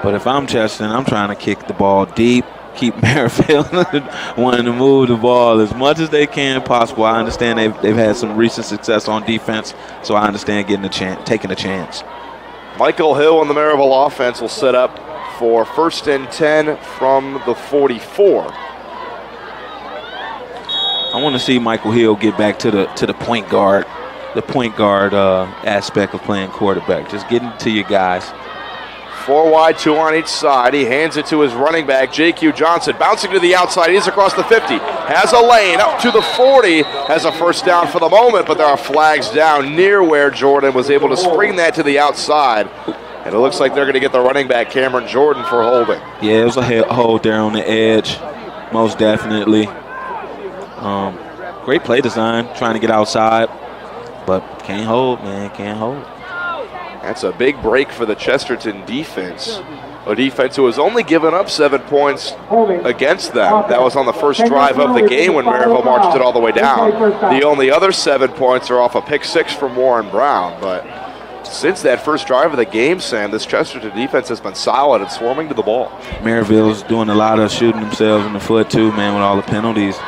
B: but if I'm Chesterton, I'm trying to kick the ball deep, keep Merrillville wanting to move the ball as much as they can possible. I understand they've had some recent success on defense, so I understand taking a chance.
A: Michael Hill and the Merrillville offense will set up for 1st and 10 from the 44.
B: I want to see Michael Hill get back to the point guard, aspect of playing quarterback. Just getting to your guys.
A: 4 wide, 2 on each side. He hands it to his running back, J.Q. Johnson, bouncing to the outside. He's across the 50. Has a lane up to the 40. Has a first down for the moment, but there are flags down near where Jordan was able to spring that to the outside. And it looks like they're going to get the running back, Cameron Jordan, for holding.
B: Yeah, it was a hold there on the edge, most definitely. Great play design, trying to get outside, but can't hold, man, can't hold.
A: That's a big break for the Chesterton defense. A defense who has only given up 7 points against them. That was on the first drive of the game when Merrillville marched it all the way down. The only other 7 points are off a pick 6 from Warren Brown, but since that first drive of the game, Sam, this Chesterton defense has been solid and swarming to the ball.
B: Merrillville's doing a lot of shooting themselves in the foot too, man, with all the penalties.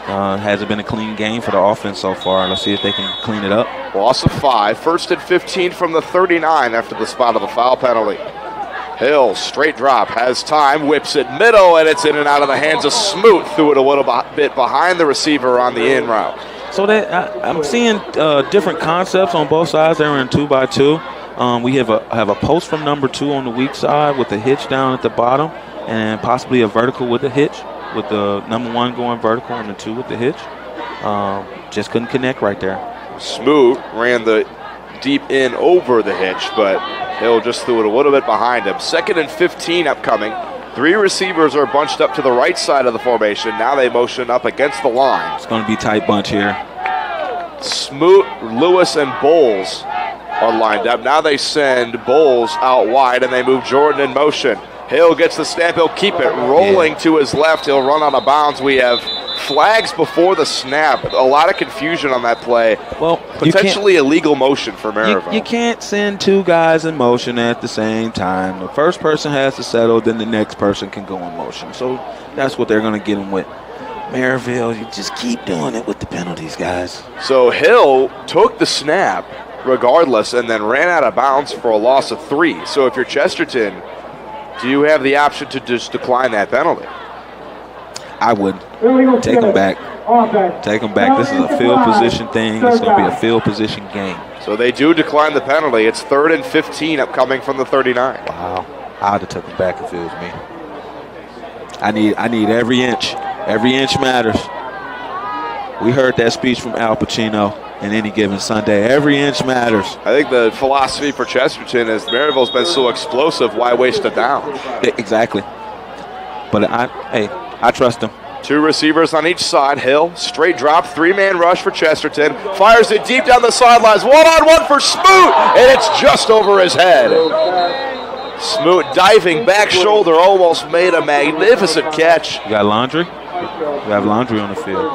B: Hasn't been a clean game for the offense so far. Let's see if they can clean it up.
A: Loss of 5. 1st and 15 from the 39 after the spot of the foul penalty. Hill, straight drop, has time, whips it middle, and it's in and out of the hands of Smoot. Threw it a little bit behind the receiver on the in route.
B: So I'm seeing different concepts on both sides. They're in 2x2. We have a post from number 2 on the weak side with a hitch down at the bottom, and possibly a vertical with a hitch, with the number 1 going vertical and the 2 with the hitch. Just couldn't connect right there.
A: Smoot ran the deep in over the hitch, but Hill just threw it a little bit behind him. 2nd and 15 upcoming. 3 receivers are bunched up to the right side of the formation. Now they motion up against the line.
B: It's going to be a tight bunch here.
A: Smoot, Lewis, and Bowles are lined up. Now they send Bowles out wide, and they move Jordan in motion. Hill gets the snap. He'll keep it rolling to his left. He'll run out of bounds. We have flags before the snap. A lot of confusion on that play.
B: Well,
A: potentially illegal motion for Merrillville.
B: You can't send 2 guys in motion at the same time. The first person has to settle, then the next person can go in motion. So that's what they're going to get him with. Merrillville, you just keep doing it with the penalties, guys.
A: So Hill took the snap regardless and then ran out of bounds for a loss of 3. So if you're Chesterton, do you have the option to just decline that penalty?
B: I wouldn't. Take them back. Take them back. This is a field position thing. It's going to be a field position game.
A: So they do decline the penalty. It's 3rd and 15 upcoming from the 39.
B: Wow. I'd have took them back if it was me. I need every inch. Every inch matters. We heard that speech from Al Pacino in Any Given Sunday. Every inch matters.
A: I think the philosophy for Chesterton is Merrillville's been so explosive, why waste a down?
B: Exactly. But I trust him.
A: 2 receivers on each side. Hill, straight drop, 3-man rush for Chesterton. Fires it deep down the sidelines. 1-on-1 for Smoot, and it's just over his head. Smoot diving back shoulder, almost made a magnificent catch.
B: You got Laundry? We have Laundry on the field.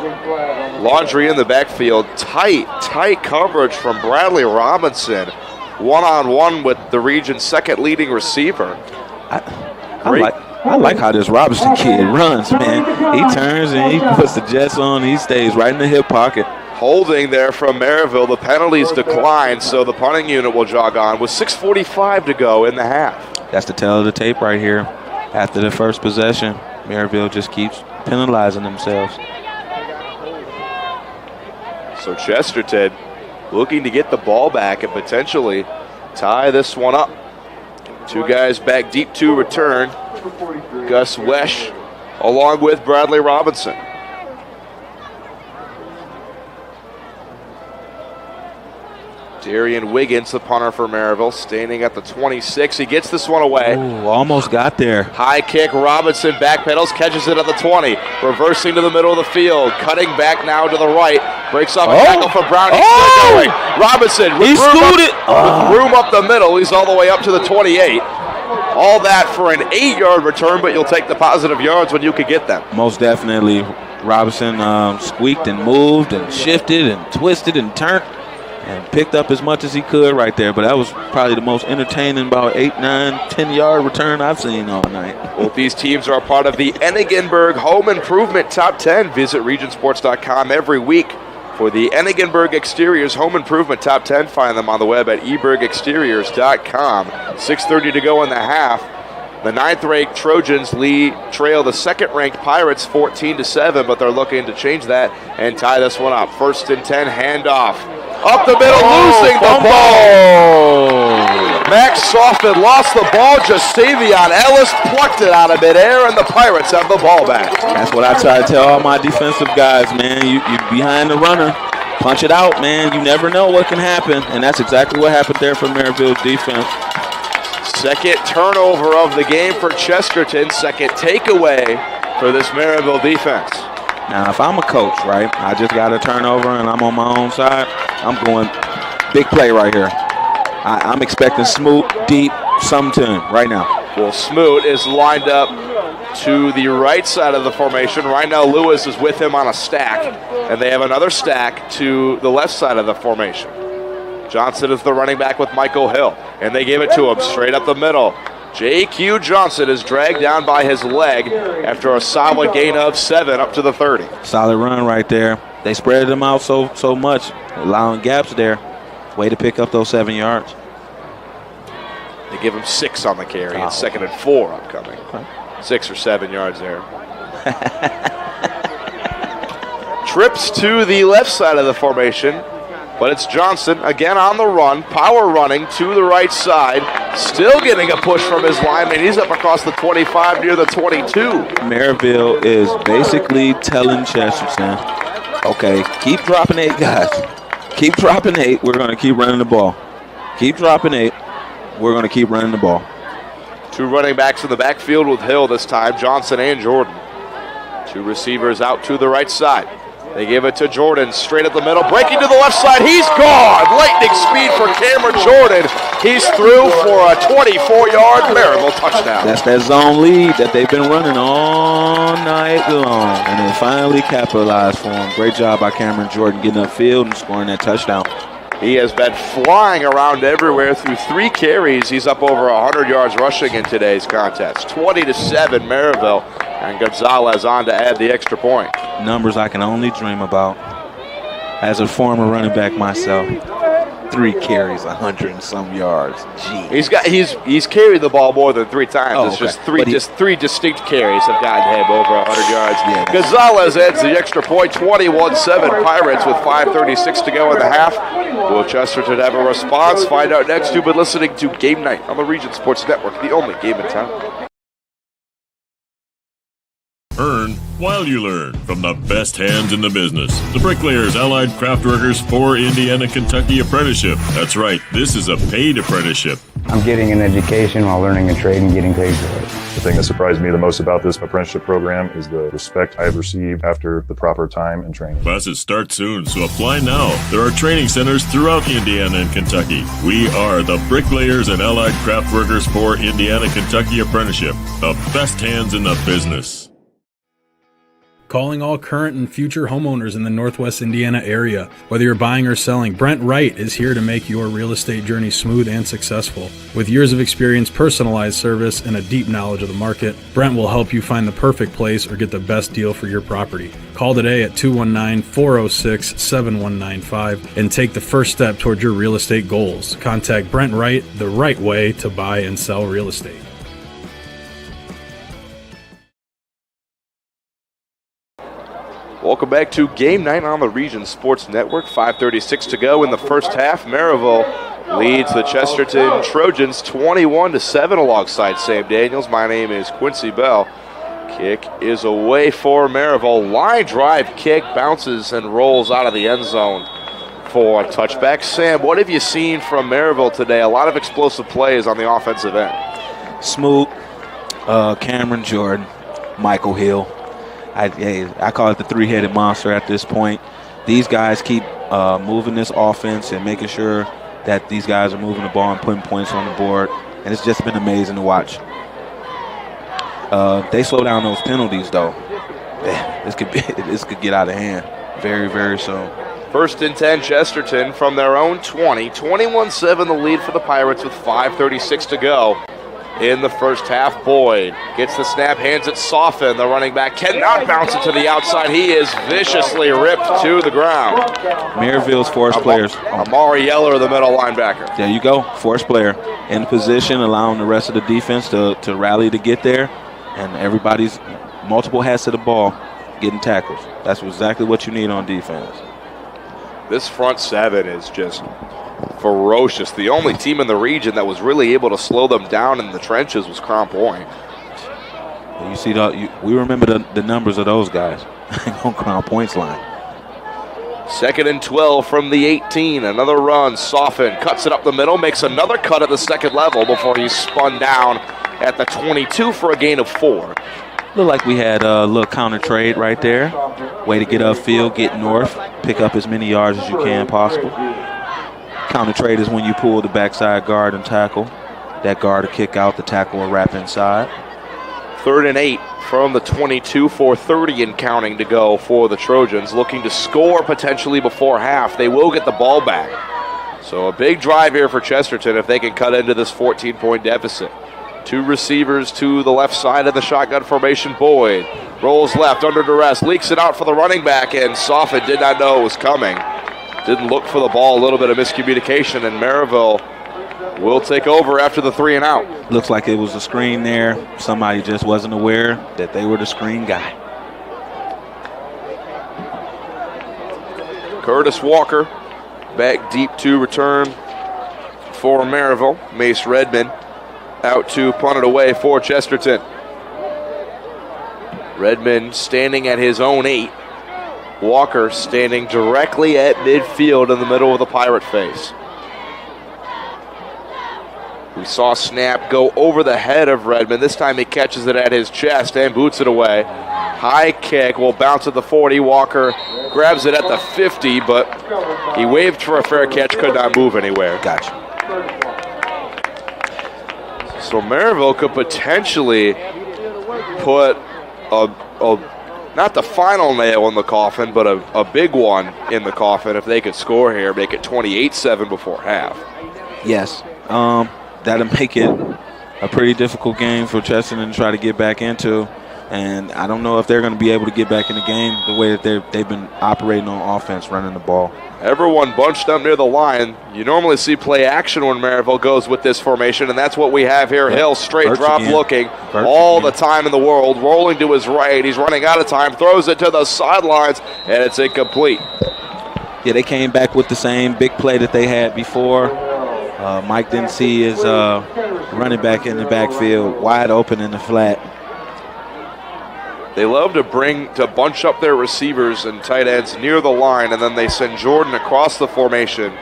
A: Laundry in the backfield. Tight coverage from Bradley Robinson. 1-on-1 with the region's 2nd leading receiver.
B: I like how this Robinson kid runs, man. He turns and he puts the jets on. He stays right in the hip pocket.
A: Holding there from Merrillville. The penalties decline, so the punting unit will jog on with 6:45 to go in the half.
B: That's the tail of the tape right here. After the first possession, Merrillville just keeps penalizing themselves.
A: So Chesterton looking to get the ball back and potentially tie this one up. 2 guys back deep to return. Gus Wesh along with Bradley Robinson. Darian Wiggins, the punter for Merrillville, standing at the 26. He gets this one away.
B: Ooh, almost got there.
A: High kick, Robinson backpedals, catches it at the 20. Reversing to the middle of the field, cutting back now to the right. Breaks off a tackle for Brown. He's still going. Robinson with room up the middle. He's all the way up to the 28. All that for an 8-yard return, but you'll take the positive yards when you could get them.
B: Most definitely. Robinson squeaked and moved and shifted and twisted and turned and picked up as much as he could right there. But that was probably the most entertaining about 8, 9, 10-yard return I've seen all night.
A: Both these teams are a part of the Enigenberg Home Improvement Top 10. Visit regionsports.com every week for the Enigenberg Exteriors Home Improvement Top 10. Find them on the web at ebergexteriors.com. 6:30 to go in the half. The 9th-ranked Trojans trail the 2nd-ranked Pirates 14-7, but they're looking to change that and tie this one up. 1st and 10, handoff. Up the middle, losing the ball. Max Softon lost the ball. Jastavion Ellis plucked it out of midair, and the Pirates have the ball back.
B: That's what I try to tell all my defensive guys, man. You behind the runner. Punch it out, man. You never know what can happen, and that's exactly what happened there for Merrillville's defense.
A: 2nd turnover of the game for Chesterton. 2nd takeaway for this Merrillville defense.
B: Now, if I'm a coach, right, I just got a turnover and I'm on my own side, I'm going big play right here. I'm expecting Smoot deep something to him right now.
A: Well, Smoot is lined up to the right side of the formation. Right now, Lewis is with him on a stack, and they have another stack to the left side of the formation. Johnson is the running back with Michael Hill, and they give it to him straight up the middle. J.Q. Johnson is dragged down by his leg after a solid gain of 7 up to the 30.
B: Solid run right there. They spread them out so much, allowing gaps there. Way to pick up those 7 yards.
A: They give him 6 on the carry, and 2nd and 4 upcoming. 6 or 7 yards there. Trips to the left side of the formation. But it's Johnson again on the run, power running to the right side, still getting a push from his lineman. He's up across the 25 near the 22.
B: Merrillville is basically telling Chesterton, okay, keep dropping 8 guys. Keep dropping 8. We're going to keep running the ball. Keep dropping 8. We're going to keep running the ball.
A: 2 running backs in the backfield with Hill this time, Johnson and Jordan. 2 receivers out to the right side. They give it to Jordan, straight up the middle, breaking to the left side. He's gone. Lightning speed for Cameron Jordan. He's through for a 24-yard Merrillville touchdown.
B: That's that zone lead that they've been running all night long, and they finally capitalized for him. Great job by Cameron Jordan getting upfield and scoring that touchdown.
A: He has been flying around everywhere through 3 carries. He's up over 100 yards rushing in today's contest. 20-7 Merrillville, and Gonzalez on to add the extra point.
B: Numbers I can only dream about as a former running back myself. 3 carries, 100 and some yards. Gee.
A: He's carried the ball more than 3 times.
B: Oh,
A: it's
B: okay.
A: just three distinct carries have gotten him over 100 yards.
B: Yeah.
A: Gonzalez adds the extra point, 21-7 Pirates with 5:36 to go in the half. Will Chesterton have a response? Find out next. You've been listening to Game Night on the Region Sports Network, the only game in town.
L: Earn while you learn from the best hands in the business. The Bricklayers Allied Craftworkers for Indiana Kentucky Apprenticeship. That's right, this is a paid apprenticeship.
M: I'm getting an education while learning a trade and getting paid for it.
N: The thing that surprised me the most about this apprenticeship program is the respect I've received after the proper time and training.
L: Classes start soon, so apply now. There are training centers throughout Indiana and Kentucky. We are the Bricklayers and Allied Craftworkers for Indiana Kentucky Apprenticeship. The best hands in the business.
O: Calling all current and future homeowners in the Northwest Indiana area. Whether you're buying or selling, Brent Wright is here to make your real estate journey smooth and successful. With years of experience, personalized service, and a deep knowledge of the market, Brent will help you find the perfect place or get the best deal for your property. Call today at 219-406-7195 and take the first step toward your real estate goals. Contact Brent Wright, the right way to buy and sell real estate.
A: Welcome back to Game Night on the Region Sports Network. 5:36 to go in the first half. Merrillville leads the Chesterton Trojans 21-7 alongside Sam Daniels. My name is Quincy Bell. Kick is away for Merrillville. Line drive kick bounces and rolls out of the end zone for a touchback. Sam, what have you seen from Merrillville today? A lot of explosive plays on the offensive end.
B: Smoot, Cameron Jordan, Michael Hill. I call it the 3-headed monster at this point. These guys keep moving this offense and making sure that these guys are moving the ball and putting points on the board. And it's just been amazing to watch. They slow down those penalties, though. This could get out of hand very, very soon.
A: 1st and 10, Chesterton from their own 20. 21-7 the lead for the Pirates with 5:36 to go in the first half. Boyd gets the snap, hands it Soffin. The running back cannot bounce it to the outside. He is viciously ripped to the ground.
B: Merrillville's force players.
A: Amari Yeller, the middle linebacker.
B: There you go, force player. In position, allowing the rest of the defense to rally to get there. And everybody's multiple hats to the ball, getting tackles. That's exactly what you need on defense.
A: This front seven is just ferocious. The only team in the region that was really able to slow them down in the trenches was Crown Point.
B: You see, we remember the numbers of those guys on Crown Point's line.
A: 2nd and 12 from the 18. Another run. Soffin cuts it up the middle, makes another cut at the second level before he's spun down at the 22 for a gain of 4.
B: Looked like we had a little counter trade right there. Way to get upfield, get north, pick up as many yards as you can possible. Counter trade is when you pull the backside guard and tackle. That guard will kick out, the tackle will wrap inside.
A: 3rd and 8 from the 22, 4:30 and counting to go for the Trojans, looking to score potentially before half. They will get the ball back. So a big drive here for Chesterton if they can cut into this 14-point deficit. 2 receivers to the left side of the shotgun formation. Boyd rolls left under duress, leaks it out for the running back, and Soffin did not know it was coming. Didn't look for the ball, a little bit of miscommunication, and Merrillville will take over after the 3 and out.
B: Looks like it was a screen there. Somebody just wasn't aware that they were the screen guy.
A: Curtis Walker back deep to return for Merrillville. Mace Redmond out to punt it away for Chesterton. Redmond standing at his own 8. Walker standing directly at midfield in the middle of the Pirate face. We saw snap go over the head of Redmond. This time he catches it at his chest and boots it away. High kick will bounce at the 40. Walker grabs it at the 50, but he waved for a fair catch, could not move anywhere.
B: Gotcha.
A: So Merrillville could potentially put not the final nail in the coffin, but a big one in the coffin if they could score here, make it 28-7 before half.
B: Yes. That'll make it a pretty difficult game for Chesterton to try to get back into. And I don't know if they're going to be able to get back in the game the way that they've been operating on offense, running the ball.
A: Everyone bunched up near the line. You normally see play action when Merrillville goes with this formation, and that's what we have here. Yep. Hill straight drop looking all the time in the world, rolling to his right. He's running out of time, throws it to the sidelines, and it's incomplete.
B: Yeah, they came back with the same big play that they had before. Mike didn't see his running back in the backfield, wide open in the flat.
A: They love to bunch up their receivers and tight ends near the line, and then they send Jordan across the formation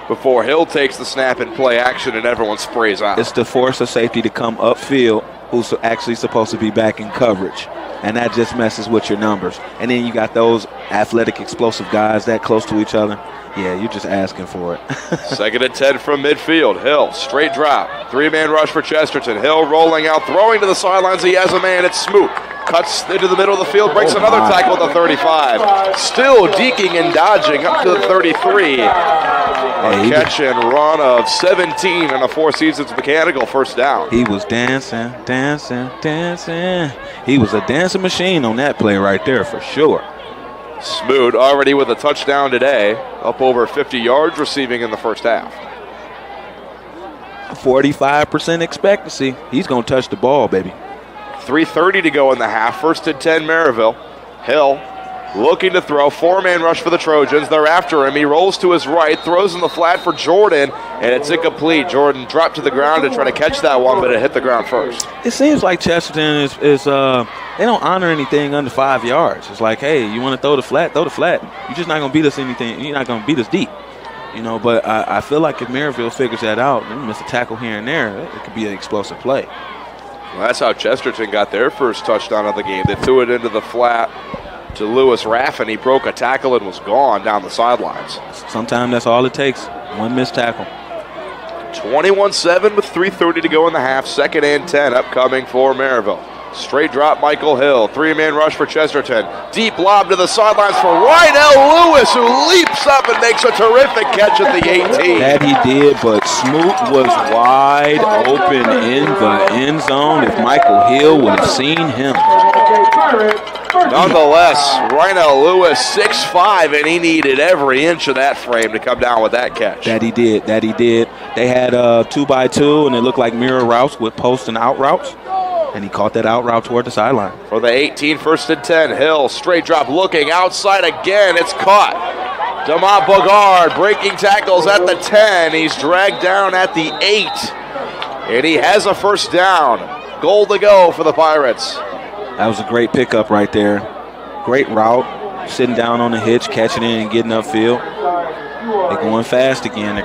A: before Hill takes the snap and play action, and everyone sprays out.
B: It's to force a safety to come upfield who's actually supposed to be back in coverage, and that just messes with your numbers. And then you got those athletic, explosive guys that close to each other. Yeah, you're just asking for it.
A: 2nd and 10 from midfield. Hill, straight drop. 3-man rush for Chesterton. Hill rolling out, throwing to the sidelines. He has a man. It's Smoot. Cuts into the middle of the field, breaks another tackle at the 35. Still deking and dodging up to the 33. A catch and run of 17 on a Four Seasons Mechanical first down.
B: He was dancing, dancing, dancing. He was a dancing machine on that play right there for sure.
A: Smoot already with a touchdown today, up over 50 yards receiving in the first half.
B: 45% expectancy. He's going to touch the ball, baby.
A: 3:30 to go in the half. 1st and 10 Merrillville. Hill looking to throw. 4-man rush for the Trojans. They're after him. He rolls to his right, throws in the flat for Jordan, and it's incomplete. Jordan dropped to the ground to try to catch that one, but it hit the ground first.
B: It seems like Chesterton is they don't honor anything under 5 yards. It's like, hey, you want to throw the flat, throw the flat. You're just not going to beat us anything. You're not going to beat us deep. But I feel like if Merrillville figures that out, and miss a tackle here and there, it could be an explosive play.
A: Well, that's how Chesterton got their first touchdown of the game. They threw it into the flat to Lewis Raffin. He broke a tackle and was gone down the sidelines.
B: Sometimes that's all it takes, one missed tackle.
A: 21-7 with 3:30 to go in the half. 2nd and 10 upcoming for Merrillville. Straight drop Michael Hill. 3-man rush for Chesterton. Deep lob to the sidelines for Rydell Lewis, who leaps up and makes a terrific catch at the 18.
B: That he did, but Smoot was wide open in the end zone. If Michael Hill would have seen him.
A: Nonetheless, Rydell Lewis, 6'5", and he needed every inch of that frame to come down with that catch.
B: That he did. They had 2x2, and it looked like mirror routes with post and out routes. And he caught that out route toward the sideline.
A: For the 18, 1st and 10, Hill, straight drop, looking outside again. It's caught. Demont Bogard breaking tackles at the 10. He's dragged down at the 8. And he has a first down. Goal to go for the Pirates.
B: That was a great pickup right there. Great route. Sitting down on the hitch, catching it and getting upfield. They're going fast again.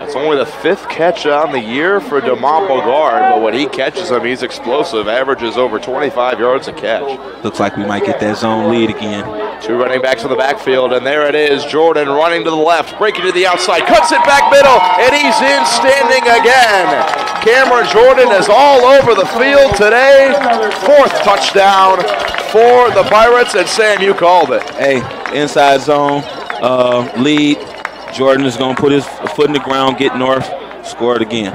A: It's only the 5th catch on the year for Demont Bogard, but when he catches him, he's explosive, averages over 25 yards a catch.
B: Looks like we might get that zone lead again.
A: 2 running backs in the backfield, and there it is. Jordan running to the left, breaking to the outside, cuts it back middle, and he's in standing again. Cameron Jordan is all over the field today. 4th touchdown for the Pirates, and Sam, you called it.
B: Hey, inside zone, lead. Jordan is going to put his foot in the ground, get north, score it again.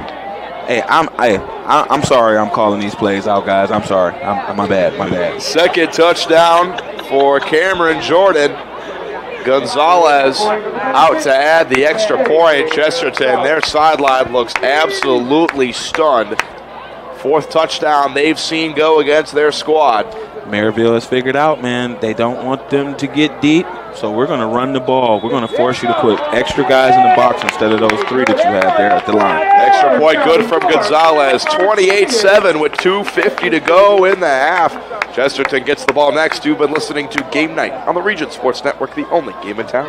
B: Hey, I'm sorry I'm calling these plays out, guys. I'm sorry. My bad.
A: 2nd touchdown for Cameron Jordan. Gonzalez out to add the extra point. Chesterton, their sideline looks absolutely stunned. 4th touchdown they've seen go against their squad.
B: Merrillville has figured out, man, they don't want them to get deep, so we're going to run the ball. We're going to force you to put extra guys in the box instead of those 3 that you have there at the line.
A: Extra point good from Gonzalez. 28-7 with 2:50 to go in the half. Chesterton gets the ball next. You've been listening to Game Night on the Region Sports Network, the only game in town.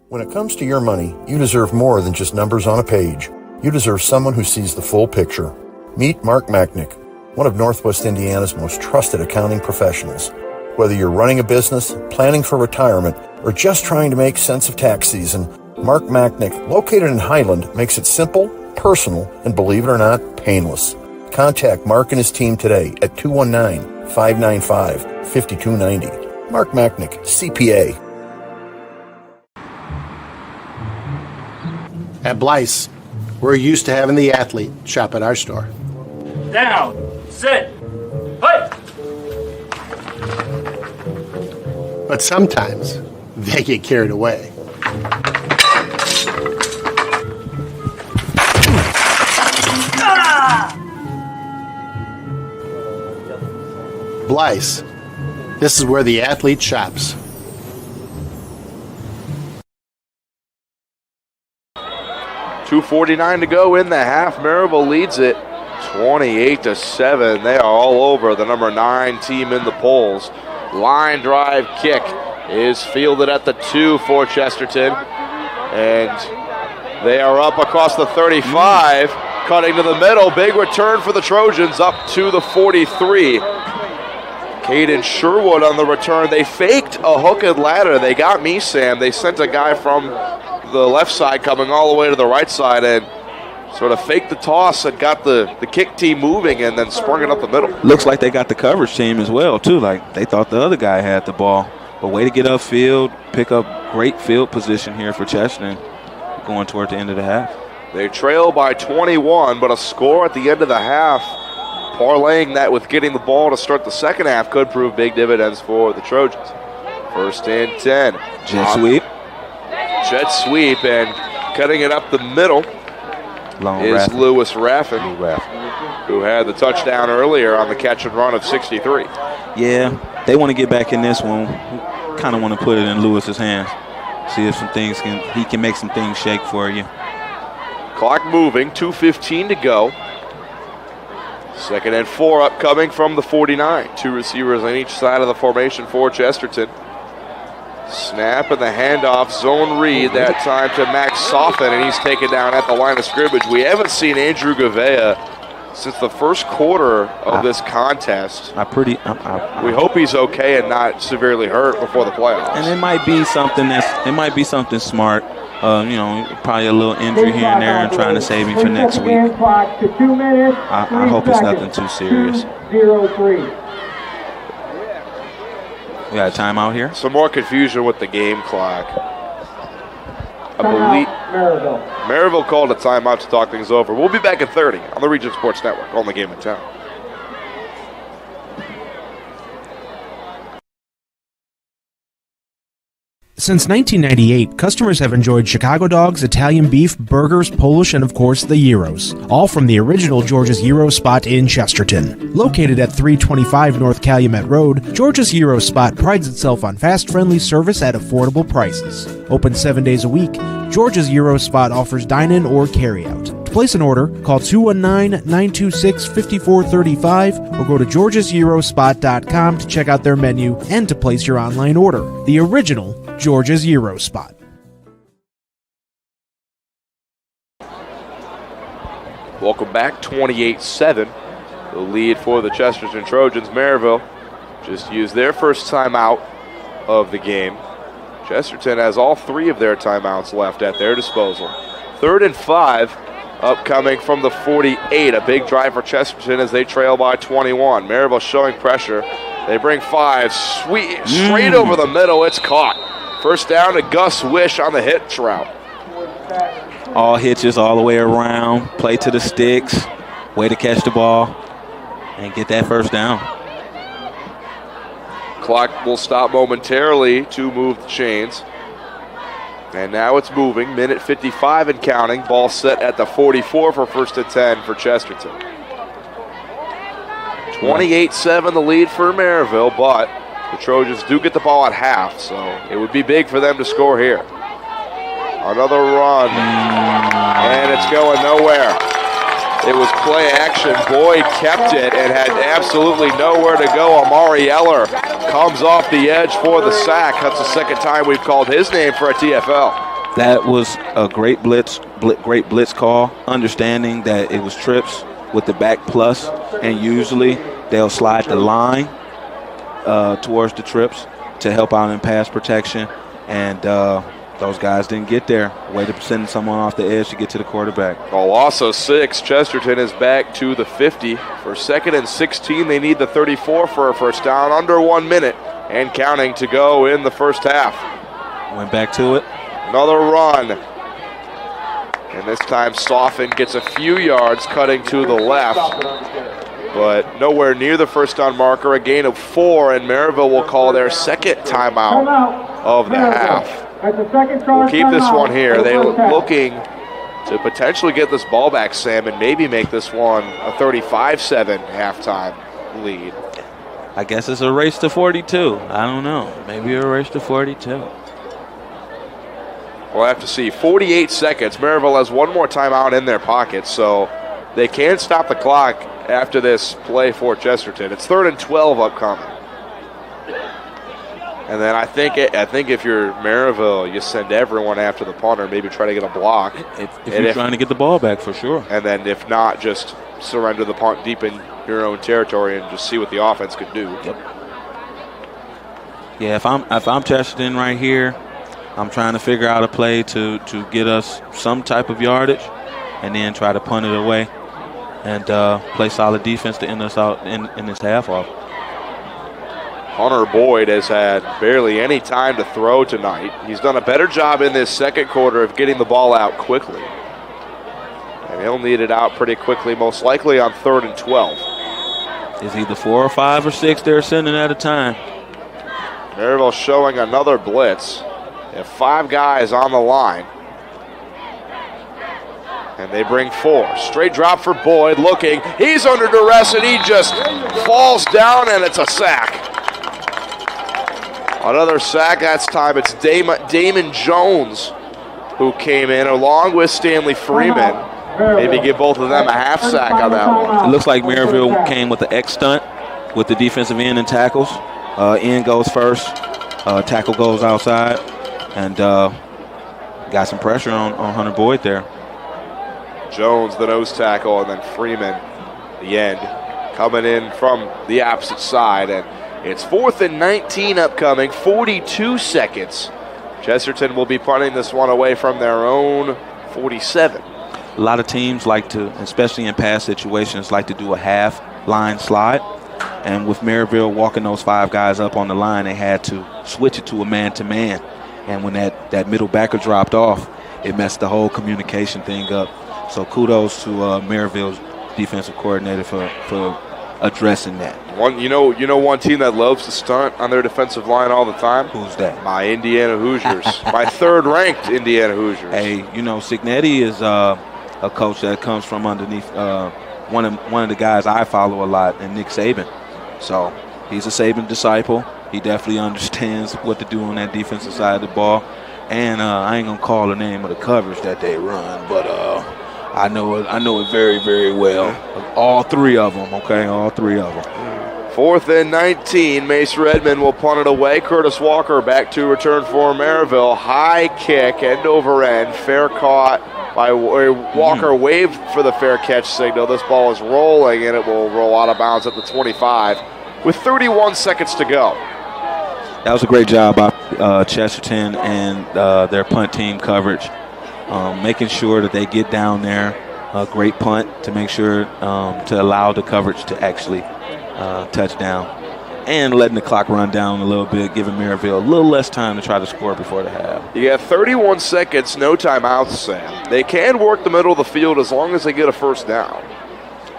P: When it comes to your money, you deserve more than just numbers on a page. You deserve someone who sees the full picture. Meet Mark Machnick, one of Northwest Indiana's most trusted accounting professionals. Whether you're running a business, planning for retirement, or just trying to make sense of tax season, Mark Machnick, located in Highland, makes it simple, personal, and believe it or not, painless. Contact Mark and his team today at 219-595-5290. Mark Machnick, CPA.
Q: At Blyce, We're used to having the athlete shop at our store.
C: Down, sit, put.
Q: But sometimes they get carried away. Blyce, this is where the athlete shops.
A: .249 to go in the half. Merrillville leads it 28-7. They are all over the number 9 team in the polls. Line drive kick is fielded at the 2 for Chesterton. And they are up across the 35, cutting to the middle. Big return for the Trojans up to the 43. Caden Sherwood on the return. They faked a hook and ladder. They got me, Sam. They sent a guy from the left side coming all the way to the right side and sort of faked the toss and got the kick team moving and then sprung it up the middle.
B: Looks like they got the coverage team as well, too. Like they thought the other guy had the ball. But way to get upfield, pick up great field position here for Chesterton going toward the end of the half.
A: They trail by 21, but a score at the end of the half, parlaying that with getting the ball to start the second half, could prove big dividends for the Trojans. First and 10.
B: Jet sweep.
A: Jet sweep, and cutting it up the middle is Lewis Raffin, who had the touchdown earlier on the catch and run of 63.
B: Yeah, they want to get back in this one. Kind of want to put it in Lewis's hands. See if he can make some things shake for you.
A: Clock moving, 2:15 to go. Second and 4 upcoming from the 49. 2 receivers on each side of the formation for Chesterton. Snap and the handoff, zone read that time to Max Soffin, and he's taken down at the line of scrimmage. We haven't seen Andrew Gavea since the first quarter of this contest. We hope he's okay and not severely hurt before the playoffs.
B: And it might be something smart. Probably a little injury here and there and trying to save him for next week. I hope it's nothing too serious.
C: 2:03.
B: We got a timeout here.
A: Some more confusion with the game clock. I believe Merrillville called a timeout to talk things over. We'll be back at 30 on the Region Sports Network, only game in town.
D: Since 1998, customers have enjoyed Chicago dogs, Italian beef, burgers, Polish, and of course the gyros, all from the original George's Gyro Spot in Chesterton. Located at 325 North Calumet Road, George's Gyro Spot prides itself on fast, friendly service at affordable prices. Open 7 days a week, George's Gyro Spot offers dine-in or carry-out. To place an order, call 219-926-5435 or go to georgesgyrospot.com to check out their menu and to place your online order. The original George's Gyro Spot.
A: Welcome back, 28-7. The lead for the Chesterton Trojans. Merrillville just used their first timeout of the game. Chesterton has all 3 of their timeouts left at their disposal. 3rd and 5 upcoming from the 48. A big drive for Chesterton as they trail by 21. Merrillville showing pressure. They bring 5, straight over the middle. It's caught. First down to Gus Wish on the hitch route.
B: All hitches all the way around. Play to the sticks. Way to catch the ball and get that first down.
A: Clock will stop momentarily to move the chains. And now it's moving. Minute 55 and counting. Ball set at the 44 for first and 10 for Chesterton. 28-7 the lead for Merrillville, but the Trojans do get the ball at half, so it would be big for them to score here. Another run, and it's going nowhere. It was play action. Boyd kept it and had absolutely nowhere to go. Amari Eller comes off the edge for the sack. That's the second time we've called his name for a TFL.
B: That was a great blitz call, understanding that it was trips with the back plus, and usually they'll slide the line towards the trips to help out in pass protection, and those guys didn't get there. Way to send someone off the edge to get to the quarterback.
A: A loss of 6. Chesterton is back to the 50. For 2nd and 16, they need the 34 for a first down. Under 1 minute and counting to go in the first half.
B: Went back to it.
A: Another run. And this time Soften gets a few yards cutting to the left, but nowhere near the first down marker. A gain of 4, and Merrillville will call their second timeout of the half. We'll keep this one here. They're looking to potentially get this ball back, Sam, and maybe make this one a 35-7 halftime lead.
B: I guess it's a race to 42. I don't know. Maybe a race to 42.
A: We'll have to see. 48 seconds. Merrillville has one more timeout in their pocket, so they can stop the clock after this play for Chesterton. It's 3rd and 12 upcoming. And then I think if you're Merrillville, you send everyone after the punter, maybe try to get a block.
B: If you're trying to get the ball back, for sure.
A: And then if not, just surrender the punt deep in your own territory and just see what the offense could do.
B: Yep. Yeah, if I'm Chesterton right here, I'm trying to figure out a play to get us some type of yardage and then try to punt it away and play solid defense to end us out in this half off.
A: Hunter Boyd has had barely any time to throw tonight. He's done a better job in this second quarter of getting the ball out quickly. And he'll need it out pretty quickly, most likely on 3rd and 12.
B: It's either 4 or 5 or 6 they're sending at a time.
A: Merrillville showing another blitz. They have 5 guys on the line. And they bring 4. Straight drop for Boyd, looking. He's under duress, and he just falls down, and it's a sack. Another sack. That's time. It's Damon Jones who came in along with Stanley Freeman. Maybe give both of them a half sack on that one.
B: It looks like Merrillville came with the X stunt with the defensive end and tackles. End goes first. Tackle goes outside. And got some pressure on Hunter Boyd there.
A: Jones, the nose tackle, and then Freeman, the end, coming in from the opposite side. And it's 4th and 19 upcoming, 42 seconds. Chesterton will be punting this one away from their own 47.
B: A lot of teams like to, especially in pass situations, like to do a half line slide. And with Merrillville walking those 5 guys up on the line, they had to switch it to a man-to-man. And when that middle backer dropped off, it messed the whole communication thing up. So kudos to Merrillville's defensive coordinator for addressing that.
A: One team that loves to stunt on their defensive line all the time?
B: Who's that?
A: My Indiana Hoosiers. My 3rd-ranked Indiana Hoosiers.
B: Hey, Signetti is a coach that comes from underneath one of the guys I follow a lot, and Nick Saban. So he's a Saban disciple. He definitely understands what to do on that defensive side of the ball. And I ain't going to call the name of the coverage that they run, but I know it very, very well. All 3 of them, okay? All 3 of them.
A: 4th and 19. Mace Redmond will punt it away. Curtis Walker back to return for Merrillville. High kick, end over end. Fair caught by Walker. Waved for the fair catch signal. This ball is rolling, and it will roll out of bounds at the 25 with 31 seconds to go.
B: That was a great job by Chesterton and their punt team coverage, making sure that they get down there. A great punt to make sure to allow the coverage to actually touch down, and letting the clock run down a little bit, giving Merrillville a little less time to try to score before the half.
A: You got 31 seconds, no timeouts, Sam. They can work the middle of the field as long as they get a first down.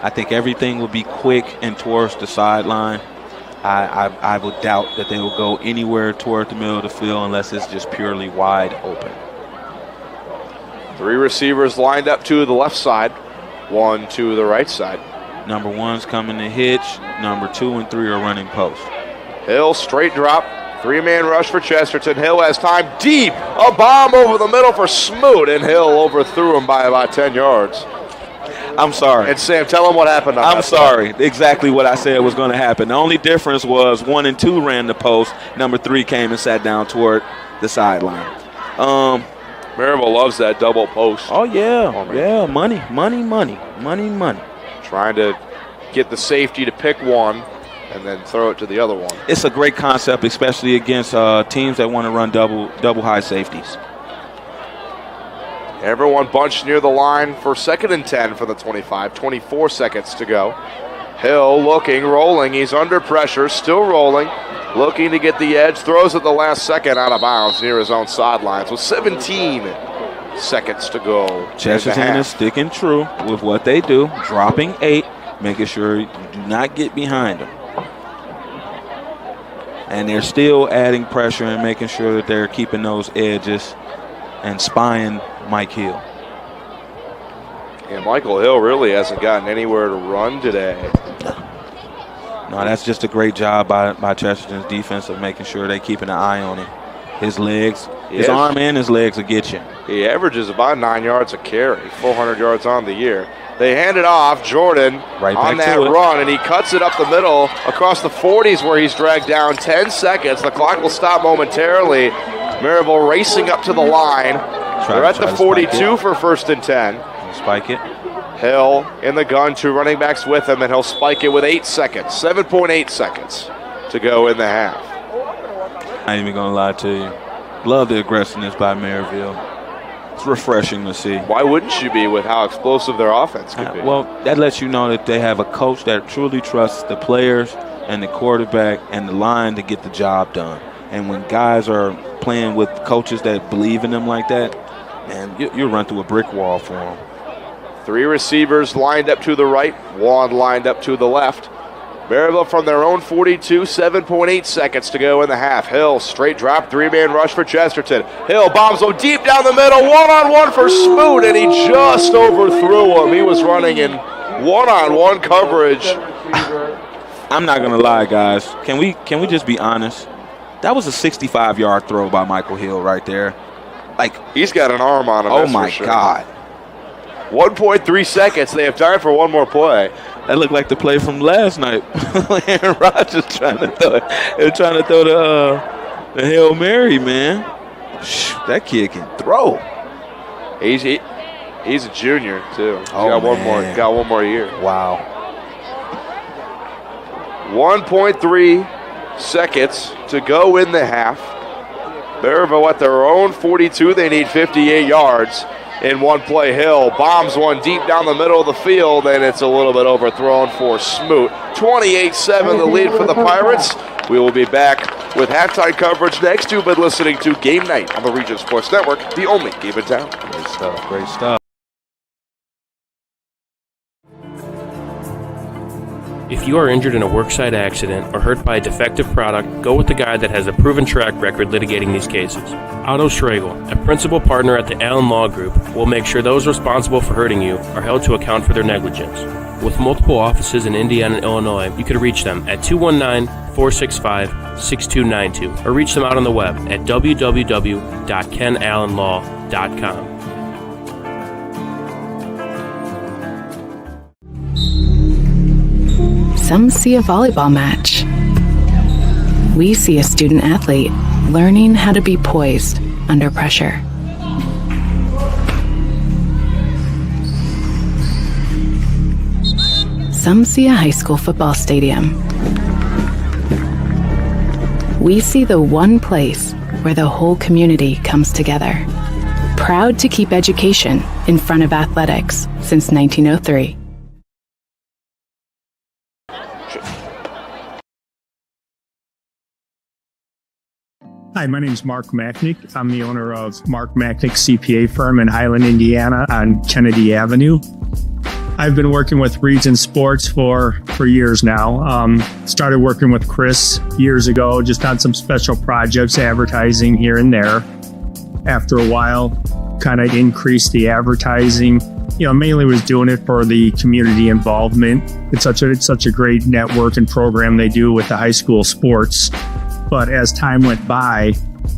B: I think everything will be quick and towards the sideline. I would doubt that they will go anywhere toward the middle of the field unless it's just purely wide open.
A: 3 receivers lined up to the left side, 1 to the right side.
B: Number 1's coming to hitch. Number 2 and 3 are running post.
A: Hill, straight drop. 3-man rush for Chesterton. Hill has time deep. A bomb over the middle for Smoot, and Hill overthrew him by about 10 yards.
B: I'm sorry.
A: And Sam, tell him what happened.
B: I'm sorry. Exactly what I said was going to happen. The only difference was 1 and 2 ran the post. Number 3 came and sat down toward the sideline.
A: Merrillville loves that double post.
B: Oh, yeah. Yeah, money.
A: Trying to get the safety to pick one and then throw it to the other one.
B: It's a great concept, especially against teams that want to run double high safeties.
A: Everyone bunched near the line for 2nd and 10 for the 25. 24 seconds to go. Hill looking, rolling. He's under pressure, still rolling. Looking to get the edge. Throws at the last second out of bounds near his own sidelines with 17 seconds to go.
B: Chesterton is sticking true with what they do, dropping 8, making sure you do not get behind them. And they're still adding pressure and making sure that they're keeping those edges and spying Mike Hill.
A: And Michael Hill really hasn't gotten anywhere to run today.
B: No, that's just a great job by Chesterton's defense of making sure they're keeping an eye on him. His legs, his arm and his legs will get you.
A: He averages about 9 yards a carry, 400 yards on the year. They hand it off, Jordan on that run, and he cuts it up the middle across the 40s where he's dragged down 10 seconds. The clock will stop momentarily. Merrillville racing up to the line. They're at the 42 for 1st and 10.
B: Spike it.
A: Hill in the gun, 2 running backs with him, and he'll spike it with 8 seconds, 7.8 seconds to go in the half.
B: I ain't even going to lie to you. Love the aggressiveness by Merrillville. It's refreshing to see.
A: Why wouldn't you be with how explosive their offense could be?
B: Well, that lets you know that they have a coach that truly trusts the players and the quarterback and the line to get the job done. And when guys are playing with coaches that believe in them like that, man, you run through a brick wall for them.
A: 3 receivers lined up to the right, 1 lined up to the left. Merrillville from their own 42, 7.8 seconds to go in the half. Hill, straight drop, 3-man rush for Chesterton. Hill bombs him deep down the middle, one-on-one for Smoot, and he just overthrew him. He was running in one-on-one coverage.
B: I'm not going to lie, guys. Can we just be honest? That was a 65-yard throw by Michael Hill right there. Like,
A: he's got an arm on him.
B: Oh, my God.
A: 1.3 seconds. They have time for one more play.
B: That looked like the play from last night. Aaron Rodgers trying to throw it. They're trying to throw the Hail Mary, man. That kid can throw.
A: He's a junior too. He's got one more year.
B: Wow.
A: 1.3 seconds to go in the half. Merrillville at their own 42. They need 58 yards. In one play, Hill bombs one deep down the middle of the field, and it's a little bit overthrown for Smoot. 28-7 the lead for the Pirates. We will be back with halftime coverage next. You've been listening to Game Night on the Region Sports Network, the only game in town.
B: Great stuff, great stuff.
R: If you are injured in a worksite accident or hurt by a defective product, go with the guy that has a proven track record litigating these cases. Otto Schragle, a principal partner at the Allen Law Group, will make sure those responsible for hurting you are held to account for their negligence. With multiple offices in Indiana and Illinois, you can reach them at 219-465-6292 or reach them out on the web at www.kenallenlaw.com.
E: Some see a volleyball match. We see a student athlete learning how to be poised under pressure. Some see a high school football stadium. We see the one place where the whole community comes together. Proud to keep education in front of athletics since 1903.
S: Hi, my name is Mark Machnick. I'm the owner of Mark Machnick CPA firm in Highland, Indiana on Kennedy Avenue. I've been working with Region Sports for years now. Started working with Chris years ago, just on some special projects, advertising here and there. After a while, kind of increased the advertising. Mainly was doing it for the community involvement. It's such a great network and program they do with the high school sports. But as time went by,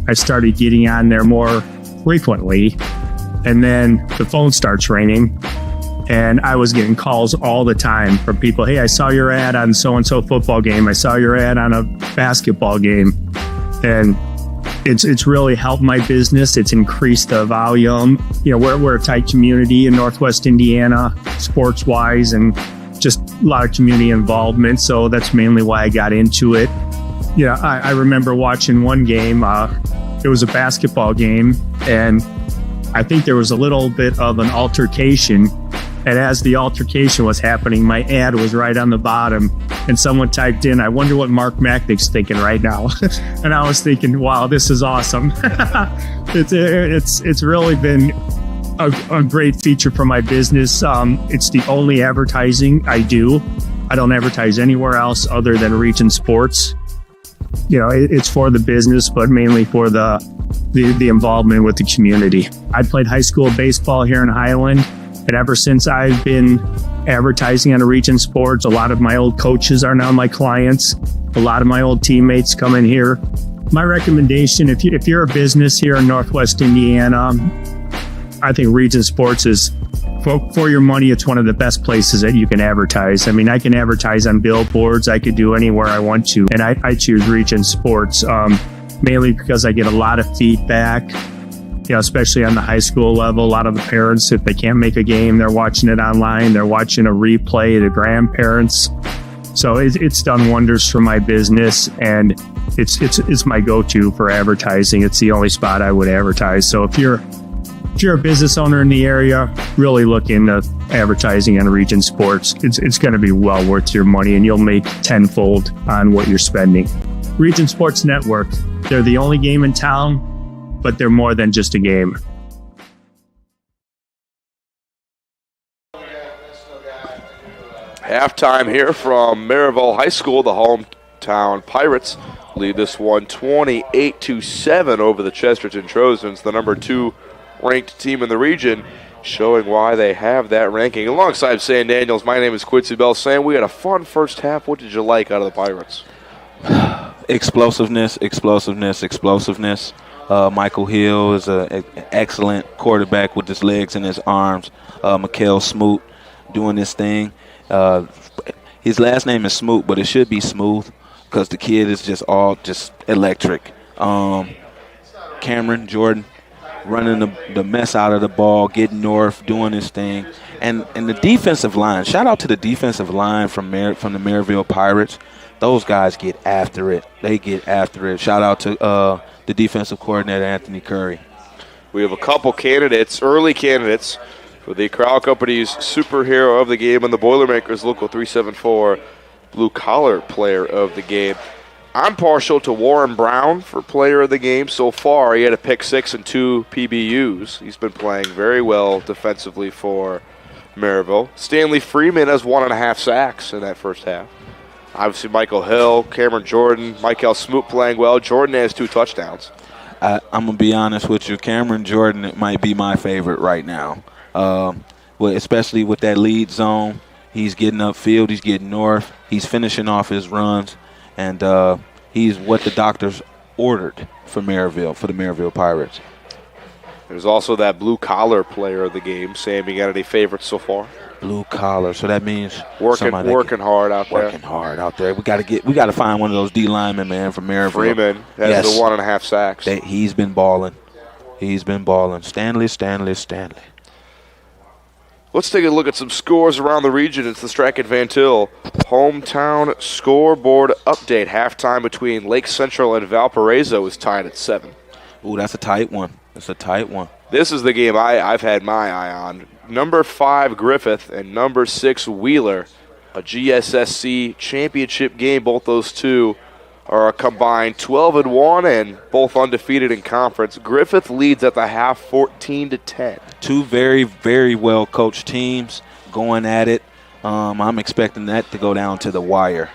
S: I started getting on there more frequently. And then the phone starts ringing. And I was getting calls all the time from people. Hey, I saw your ad on so-and-so football game. I saw your ad on a basketball game. And it's really helped my business. It's increased the volume. We're a tight community in Northwest Indiana, sports-wise, and just a lot of community involvement. So that's mainly why I got into it. I remember watching one game. It was a basketball game, and I think there was a little bit of an altercation. And as the altercation was happening, my ad was right on the bottom, and someone typed in, "I wonder what Mark Machnick's thinking right now." And I was thinking, "Wow, this is awesome." It's really been a great feature for my business. It's the only advertising I do. I don't advertise anywhere else other than Region Sports. It's for the business, but mainly for the involvement with the community. I played high school baseball here in Highland, and ever since I've been advertising on Region Sports, a lot of my old coaches are now my clients. A lot of my old teammates come in here. My recommendation, if you're a business here in Northwest Indiana, I think Region Sports is, for your money, it's one of the best places that you can advertise. I mean, I can advertise on billboards. I could do anywhere I want to. And I choose Region Sports, mainly because I get a lot of feedback, especially on the high school level. A lot of the parents, if they can't make a game, they're watching it online. They're watching a replay, the grandparents. So it's done wonders for my business, and it's my go-to for advertising. It's the only spot I would advertise. So if you're a business owner in the area, really look into advertising on Region Sports. It's going to be well worth your money, and you'll make tenfold on what you're spending. Region Sports Network, they're the only game in town, but they're more than just a game.
A: Halftime here from Merrillville High School. The hometown Pirates lead this one 28-7 over the Chesterton Trojans, the number 2 ranked team in the region, showing why they have that ranking. Alongside Sam Daniels, my name is Quincy Bell. Sam, we had a fun first half. What did you like out of the Pirates?
B: Explosiveness. Michael Hill is an excellent quarterback with his legs and his arms. Mikael Smoot doing this thing. His last name is Smoot, but it should be Smooth because the kid is just electric. Cameron Jordan running the mess out of the ball, getting north, doing his thing. And the defensive line, shout out to the defensive line from the Merrillville Pirates. Those guys get after it. They get after it. Shout out to the defensive coordinator, Anthony Curry.
A: We have a couple candidates, early candidates, for the Crowell Company's Superhero of the Game and the Boilermakers Local 374 Blue Collar Player of the Game. I'm partial to Warren Brown for Player of the Game so far. He had a pick 6 and 2 PBUs. He's been playing very well defensively for Merrillville. Stanley Freeman has 1.5 sacks in that first half. Obviously, Michael Hill, Cameron Jordan, Mikael Smoot playing well. Jordan has 2 touchdowns.
B: I'm going to be honest with you. Cameron Jordan might be my favorite right now. Especially with that lead zone. He's getting upfield. He's getting north. He's finishing off his runs. And he's what the doctors ordered for the Merrillville Pirates.
A: There's also that Blue Collar Player of the Game. Sam, you got any favorites so far?
B: Blue collar, so that means
A: working hard out there.
B: Working hard out there. We got to find one of those D linemen, man, from Merrillville.
A: Freeman has the 1.5 sacks.
B: He's been balling. Stanley.
A: Let's take a look at some scores around the region. It's the Stratton Van Til hometown scoreboard update. Halftime between Lake Central and Valparaiso is tied at 7.
B: Ooh, that's a tight one.
A: This is the game I've had my eye on. Number 5 Griffith and number 6 Wheeler, a GSSC championship game. Both those two are a combined 12-1 and both undefeated in conference. Griffith leads at the half 14-10.
B: Two very, very well coached teams going at it. I'm expecting that to go down to the wire.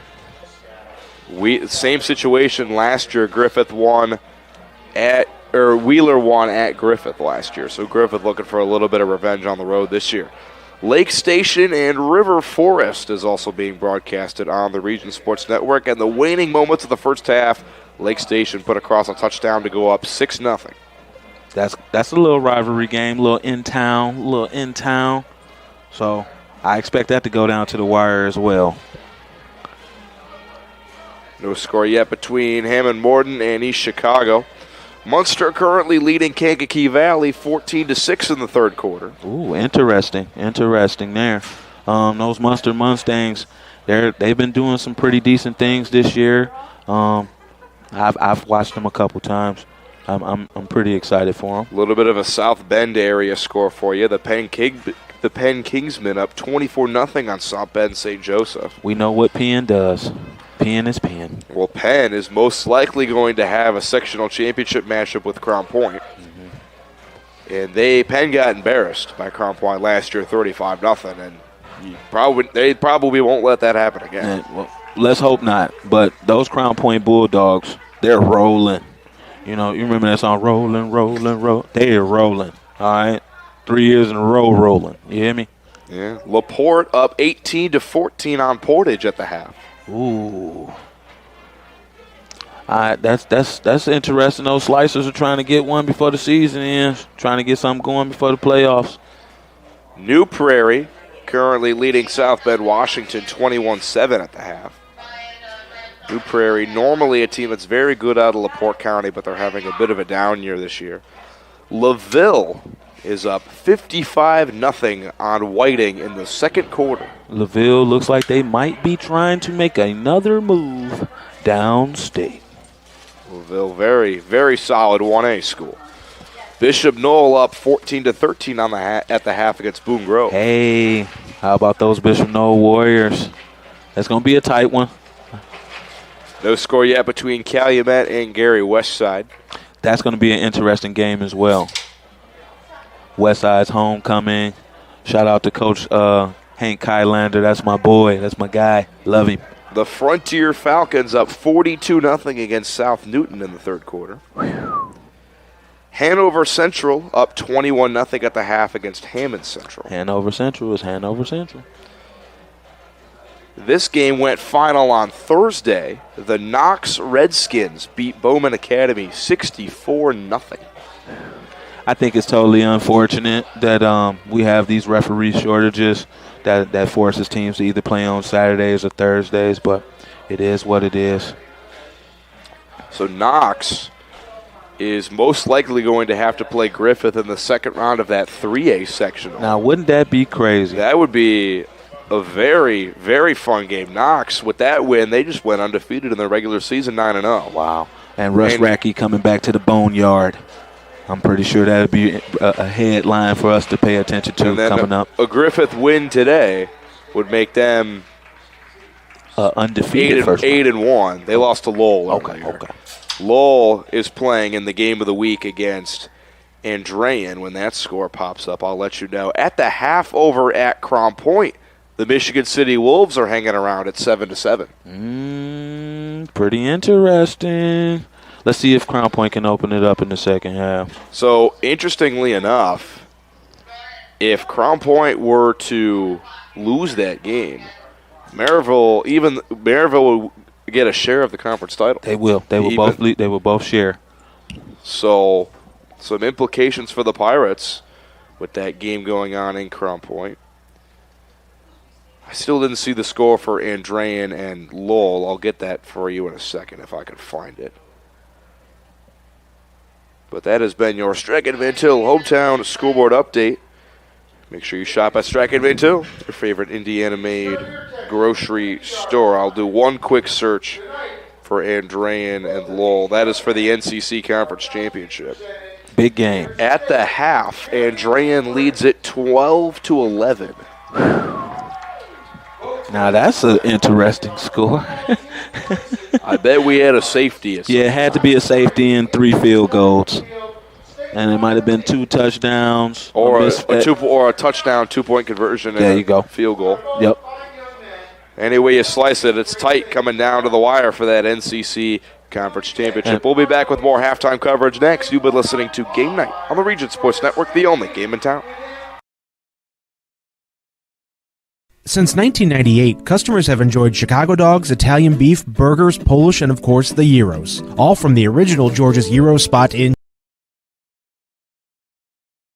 A: Same situation last year. Wheeler won at Griffith last year, so Griffith looking for a little bit of revenge on the road this year. Lake Station and River Forest is also being broadcasted on the Region Sports Network, and the waning moments of the first half, Lake Station put across a touchdown to go up 6-0.
B: That's a little rivalry game, a little in town. So I expect that to go down to the wire as well.
A: No score yet between Hammond Morton and East Chicago. Munster currently leading Kankakee Valley 14-6 in the third quarter.
B: Ooh, interesting there. Those Munster Mustangs, they've been doing some pretty decent things this year. I've watched them a couple times. I'm pretty excited for them.
A: A little bit of a South Bend area score for you. The Penn Kingsmen up 24-0 on South Bend St. Joseph.
B: We know what Penn does. Penn is Penn.
A: Well, Penn is most likely going to have a sectional championship matchup with Crown Point. And Penn got embarrassed by Crown Point last year, 35-0, and they probably won't let that happen again.
B: Well, let's hope not. But those Crown Point Bulldogs, they're rolling. You remember that song, Rolling, Rolling, Roll? They're rolling, all right? 3 years in a row rolling. You hear me?
A: Yeah. LaPorte up 18-14 on Portage at the half.
B: Ooh. All right, that's interesting. Those Slicers are trying to get one before the season ends, trying to get something going before the playoffs.
A: New Prairie currently leading South Bend, Washington 21-7 at the half. New Prairie, normally a team that's very good out of LaPorte County, but they're having a bit of a down year this year. LaVille is up 55-0 on Whiting in the second quarter.
B: LaVille looks like they might be trying to make another move downstate.
A: LaVille, very, very solid 1A school. Bishop Knoll up 14-13 on at the half against Boone Grove.
B: Hey, how about those Bishop Knoll Warriors? That's going to be a tight one.
A: No score yet between Calumet and Gary Westside.
B: That's going to be an interesting game as well. Westside's homecoming. Shout out to Coach Hank Kylander. That's my boy. That's my guy. Love him.
A: The Frontier Falcons up 42-0 against South Newton in the third quarter. Hanover Central up 21-0 at the half against Hammond Central.
B: Hanover Central is Hanover Central.
A: This game went final on Thursday. The Knox Redskins beat Bowman Academy 64-0.
B: I think it's totally unfortunate that we have these referee shortages that forces teams to either play on Saturdays or Thursdays, but it is what it is.
A: So Knox is most likely going to have to play Griffith in the second round of that 3A sectional.
B: Now, wouldn't that be crazy?
A: That would be a very, very fun game. Knox, with that win, they just went undefeated in their regular season, 9-0.
B: Wow. And Russ Rackey coming back to the Boneyard. I'm pretty sure that would be a headline for us to pay attention to coming up.
A: A Griffith win today would make them
B: undefeated
A: 8-1. They lost to Lowell.
B: Okay.
A: Lowell is playing in the game of the week against Andrean. When that score pops up, I'll let you know. At the half over at Crown Point, the Michigan City Wolves are hanging around at 7-7.
B: Pretty interesting. Let's see if Crown Point can open it up in the second half.
A: So, interestingly enough, if Crown Point were to lose that game, Merrillville will get a share of the conference title.
B: They will. They will both share.
A: So, some implications for the Pirates with that game going on in Crown Point. I still didn't see the score for Andrean and Lowell. I'll get that for you in a second if I can find it. But that has been your Strachan Van Til hometown school board update. Make sure you shop at Strachan Van Til, your favorite Indiana-made grocery store. I'll do one quick search for Andrean and Lowell. That is for the NCC Conference Championship.
B: Big game.
A: At the half, Andrean leads it 12-11.
B: Now that's an interesting score.
A: I bet we had a safety.
B: Yeah, it had to be a safety and 3 field goals. And it might have been 2 touchdowns.
A: Or a touchdown, 2-point conversion,
B: there you go.
A: Field goal.
B: Yep.
A: Any way you slice it, it's tight coming down to the wire for that NCC Conference Championship. We'll be back with more halftime coverage next. You've been listening to Game Night on the Region Sports Network, the only game in town.
D: Since 1998, customers have enjoyed Chicago dogs, Italian beef, burgers, Polish, and of course the gyros. All from the original George's Gyro spot in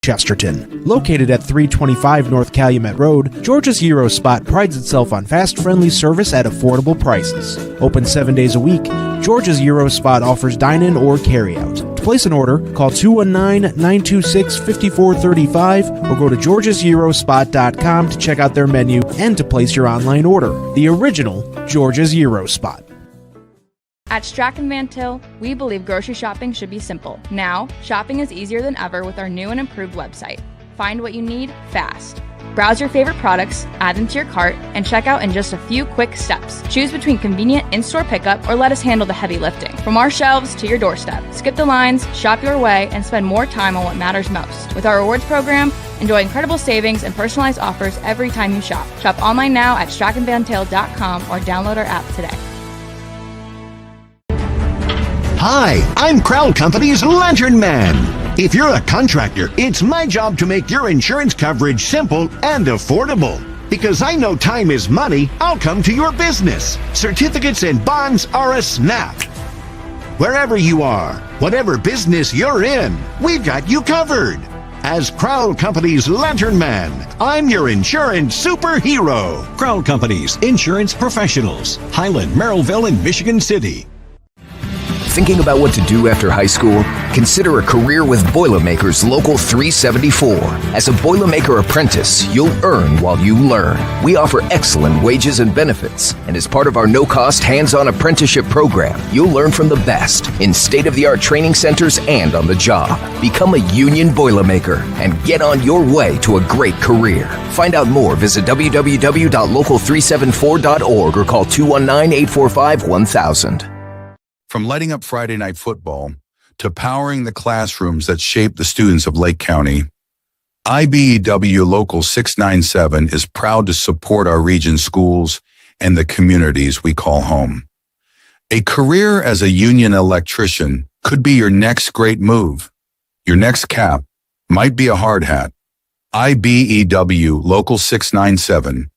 D: Chesterton. Located at 325 North Calumet Road, George's Gyro spot prides itself on fast, friendly service at affordable prices. Open 7 days a week, George's Gyro spot offers dine-in or carry-out. To place an order, call 219-926-5435 or go to georgesgyrospot.com to check out their menu and to place your online order. The original George's Gyro spot.
F: At Strachan Van Til, we believe grocery shopping should be simple. Now, shopping is easier than ever with our new and improved website. Find what you need fast. Browse your favorite products, add them to your cart, and check out in just a few quick steps. Choose between convenient in-store pickup or let us handle the heavy lifting. From our shelves to your doorstep, skip the lines, shop your way, and spend more time on what matters most. With our rewards program, enjoy incredible savings and personalized offers every time you shop. Shop online now at strachanvantail.com or download our app today.
G: Hi, I'm Crowd Company's Lantern Man. If you're a contractor, it's my job to make your insurance coverage simple and affordable. Because I know time is money, I'll come to your business. Certificates and bonds are a snap. Wherever you are, whatever business you're in, we've got you covered. As Crowd Company's Lantern Man, I'm your insurance superhero.
T: Crowd Company's insurance professionals. Highland, Merrillville, and Michigan City.
H: Thinking about what to do after high school? Consider a career with Boilermakers Local 374. As a Boilermaker apprentice, you'll earn while you learn. We offer excellent wages and benefits, and as part of our no-cost hands-on apprenticeship program, you'll learn from the best in state-of-the-art training centers and on the job. Become a union Boilermaker and get on your way to a great career. Find out more, visit www.local374.org or call 219-845-1000.
I: From lighting up Friday night football to powering the classrooms that shape the students of Lake County, IBEW Local 697 is proud to support our region's schools and the communities we call home. A career as a union electrician could be your next great move. Your next cap might be a hard hat. IBEW Local 697,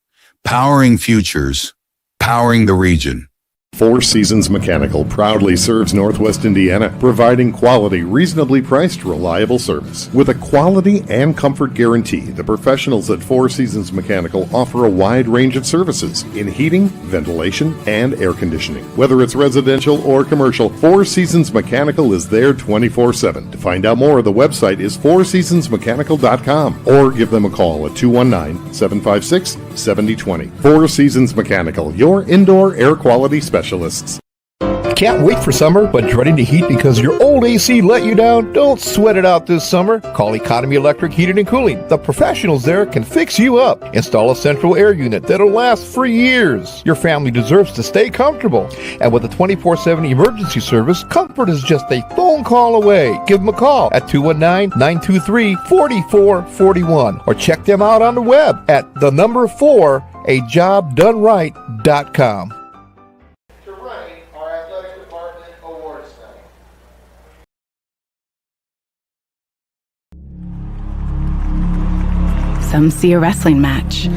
I: powering futures, powering the region.
J: Four Seasons Mechanical proudly serves Northwest Indiana, providing quality, reasonably priced, reliable service. With a quality and comfort guarantee, the professionals at Four Seasons Mechanical offer a wide range of services in heating, ventilation, and air conditioning. Whether it's residential or commercial, Four Seasons Mechanical is there 24/7. To find out more, the website is fourseasonsmechanical.com or give them a call at 219-756-7020. Four Seasons Mechanical, your indoor air quality specialist.
K: Can't wait for summer, but dreading the heat because your old AC let you down? Don't sweat it out this summer. Call Economy Electric Heating and Cooling. The professionals there can fix you up. Install a central air unit that'll last for years. Your family deserves to stay comfortable. And with a 24/7 emergency service, comfort is just a phone call away. Give them a call at 219-923-4441 or check them out on the web at 4ajobdoneright.com.
E: Some see a wrestling match.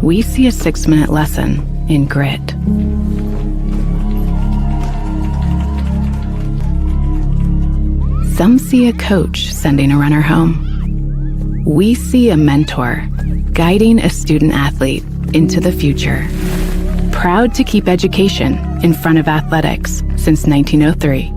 E: We see a 6-minute lesson in grit. Some see a coach sending a runner home. We see a mentor guiding a student athlete into the future. Proud to keep education in front of athletics since 1903.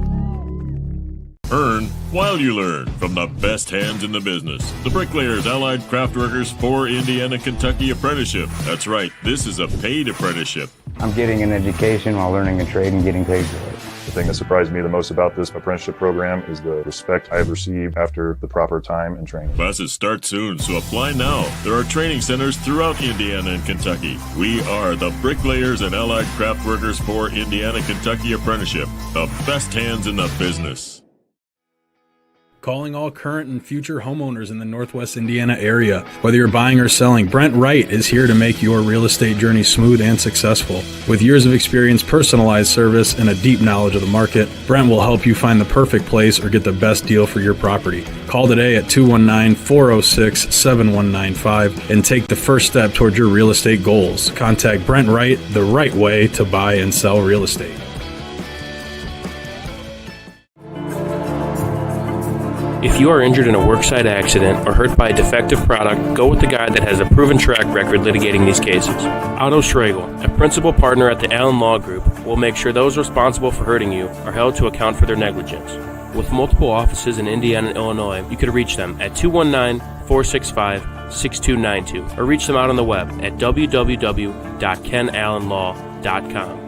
L: Earn while you learn from the best hands in the business. The Bricklayers Allied Craftworkers for Indiana Kentucky Apprenticeship. That's right, this is a paid apprenticeship.
M: I'm getting an education while learning a trade and getting paid for it.
N: The thing that surprised me the most about this apprenticeship program is the respect I've received after the proper time and training.
L: Classes start soon, so apply now. There are training centers throughout Indiana and Kentucky. We are the Bricklayers and Allied Craftworkers for Indiana Kentucky Apprenticeship. The best hands in the business.
O: Calling all current and future homeowners in the Northwest Indiana area. Whether you're buying or selling, Brent Wright is here to make your real estate journey smooth and successful. With years of experience, personalized service, and a deep knowledge of the market, Brent will help you find the perfect place or get the best deal for your property. Call today at 219-406-7195 and take the first step towards your real estate goals. Contact Brent Wright, the right way to buy and sell real estate.
R: If you are injured in a worksite accident or hurt by a defective product, go with the guy that has a proven track record litigating these cases. Otto Schragle, a principal partner at the Allen Law Group, will make sure those responsible for hurting you are held to account for their negligence. With multiple offices in Indiana and Illinois, you could reach them at 219-465-6292 or reach them out on the web at www.kenallenlaw.com.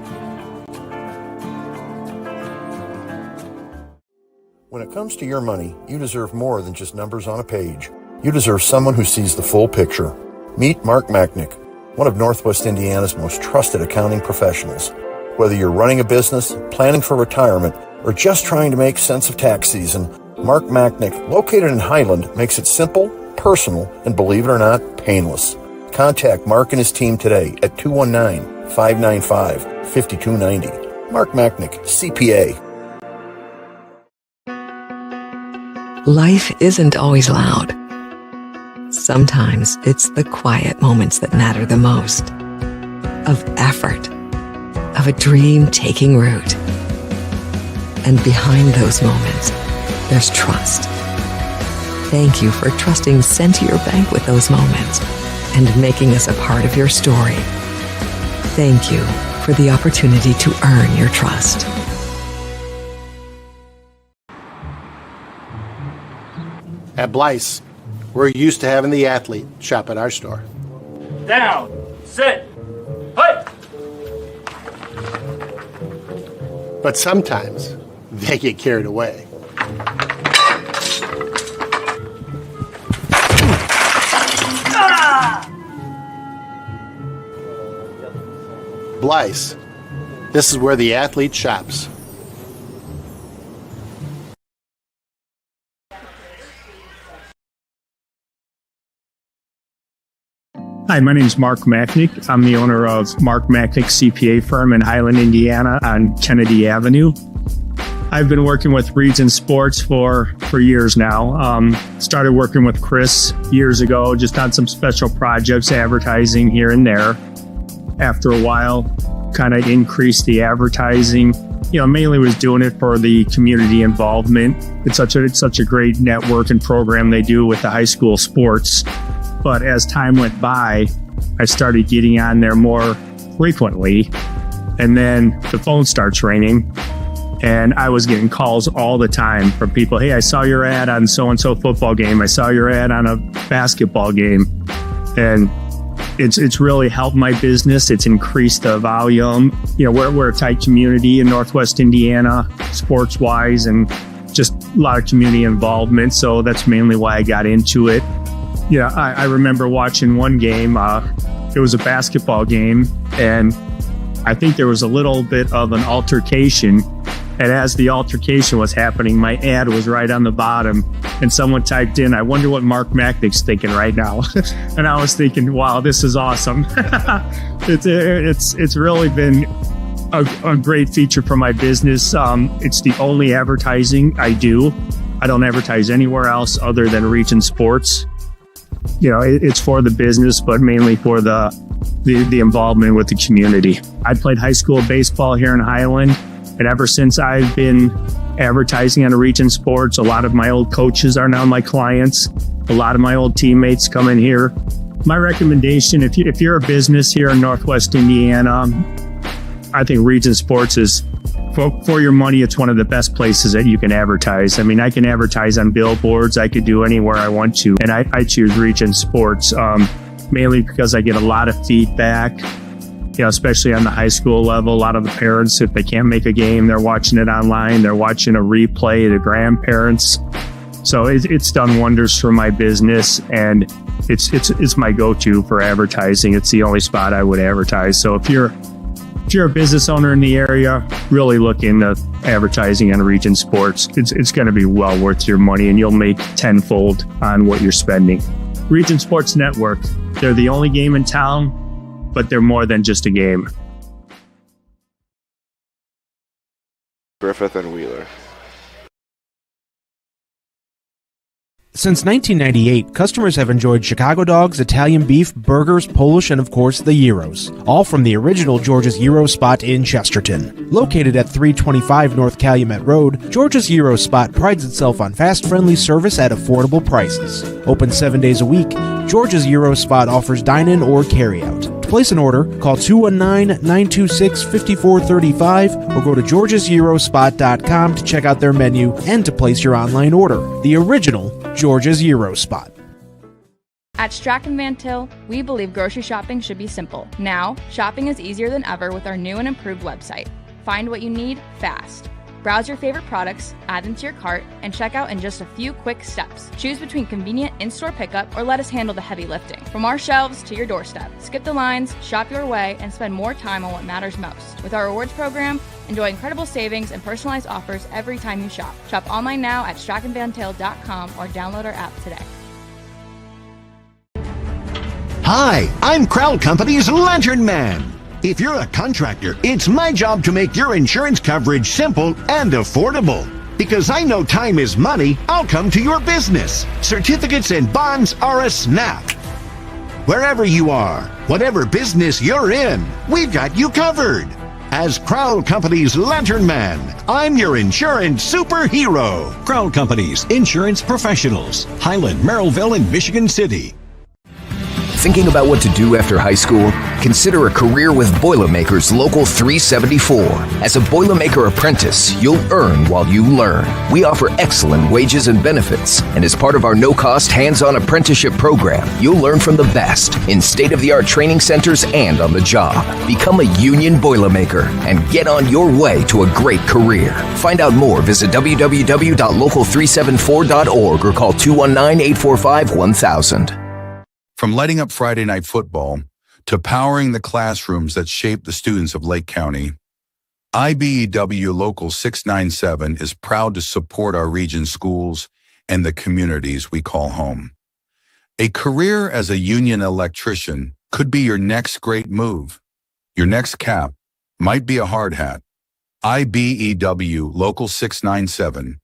P: When it comes to your money, you deserve more than just numbers on a page. You deserve someone who sees the full picture. Meet Mark Machnick, one of Northwest Indiana's most trusted accounting professionals. Whether you're running a business, planning for retirement, or just trying to make sense of tax season, Mark Machnick, located in Highland, makes it simple, personal, and believe it or not, painless. Contact Mark and his team today at 219-595-5290. Mark Machnick, CPA.
U: Life isn't always loud. Sometimes it's the quiet moments that matter the most. Of effort, of a dream taking root. And behind those moments, there's trust. Thank you for trusting Centier Bank with those moments and making us a part of your story. Thank you for the opportunity to earn your trust.
Q: At Blyce, we're used to having the athlete shop at our store.
C: Down, sit, put.
Q: But sometimes they get carried away. Blyce, this is where the athlete shops.
S: Hi, my name is Mark Machnick. I'm the owner of Mark Machnick CPA firm in Highland, Indiana on Kennedy Avenue. I've been working with Region Sports for years now. Started working with Chris years ago, just on some special projects, advertising here and there. After a while, kind of increased the advertising. Mainly was doing it for the community involvement. It's such a great network and program they do with the high school sports. But as time went by, I started getting on there more frequently. And then the phone starts ringing. And I was getting calls all the time from people. Hey, I saw your ad on so-and-so football game. I saw your ad on a basketball game. And it's really helped my business. It's increased the volume. We're a tight community in Northwest Indiana, sports-wise, and just a lot of community involvement. So that's mainly why I got into it. I remember watching one game. It was a basketball game, and I think there was a little bit of an altercation. And as the altercation was happening, my ad was right on the bottom, and someone typed in, "I wonder what Mark Machnick's thinking right now." And I was thinking, wow, this is awesome. It's really been a great feature for my business. It's the only advertising I do. I don't advertise anywhere else other than Region Sports. It's for the business, but mainly for the involvement with the community. I played high school baseball here in Highland, and ever since I've been advertising on Region Sports, a lot of my old coaches are now my clients. A lot of my old teammates come in here. My recommendation, if you're a business here in Northwest Indiana, I think Region Sports is, for your money, it's one of the best places that you can advertise. I mean, I can advertise on billboards. I could do anywhere I want to. And I choose Region Sports, mainly because I get a lot of feedback, especially on the high school level. A lot of the parents, if they can't make a game, they're watching it online. They're watching a replay, the grandparents. So it's done wonders for my business, and it's my go-to for advertising. It's the only spot I would advertise. So if you're a business owner in the area, really look into advertising on Region Sports. It's going to be well worth your money, and you'll make tenfold on what you're spending. Region Sports Network, they're the only game in town, but they're more than just a game.
A: Griffith and Wheeler.
D: Since 1998, customers have enjoyed Chicago dogs, Italian beef, burgers, Polish, and of course the gyros, all from the original George's Gyro Spot in Chesterton. Located at 325 North Calumet Road, George's Gyro Spot prides itself on fast, friendly service at affordable prices. Open 7 days a week, George's Gyro Spot offers dine-in or carry-out. To place an order, call 219-926-5435 or go to georgesgyrospot.com to check out their menu and to place your online order. The original George's Gyro Spot.
F: At Strachan Van Til, we believe grocery shopping should be simple. Now, shopping is easier than ever with our new and improved website. Find what you need fast. Browse your favorite products, add them to your cart, and check out in just a few quick steps. Choose between convenient in-store pickup or let us handle the heavy lifting. From our shelves to your doorstep. Skip the lines, shop your way, and spend more time on what matters most. With our rewards program, enjoy incredible savings and personalized offers every time you shop. Shop online now at strachanvantail.com or download our app today.
G: Hi, I'm Crowd Company's Lantern Man. If you're a contractor, it's my job to make your insurance coverage simple and affordable. Because I know time is money, I'll come to your business. Certificates and bonds are a snap. Wherever you are, whatever business you're in, we've got you covered. As Crowd Company's Lantern Man, I'm your insurance superhero.
T: Crowd Companies, insurance professionals. Highland, Merrillville, and Michigan City.
H: Thinking about what to do after high school? Consider a career with Boilermakers Local 374. As a Boilermaker apprentice, you'll earn while you learn. We offer excellent wages and benefits, and as part of our no-cost hands-on apprenticeship program, you'll learn from the best in state-of-the-art training centers and on the job. Become a union Boilermaker and get on your way to a great career. Find out more, visit www.local374.org or call 219-845-1000.
I: From lighting up Friday night football to powering the classrooms that shape the students of Lake County, IBEW Local 697 is proud to support our region's schools and the communities we call home. A career as a union electrician could be your next great move. Your next cap might be a hard hat. IBEW Local 697,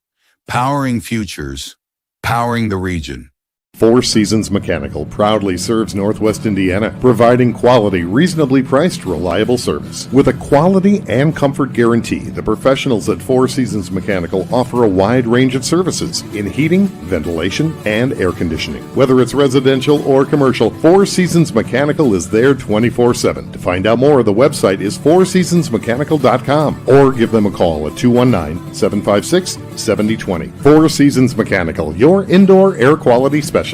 I: powering futures, powering the region.
J: Four Seasons Mechanical proudly serves Northwest Indiana, providing quality, reasonably priced, reliable service. With a quality and comfort guarantee, the professionals at Four Seasons Mechanical offer a wide range of services in heating, ventilation, and air conditioning. Whether it's residential or commercial, Four Seasons Mechanical is there 24/7. To find out more, the website is fourseasonsmechanical.com or give them a call at 219-756-7020. Four Seasons Mechanical, your indoor air quality specialist.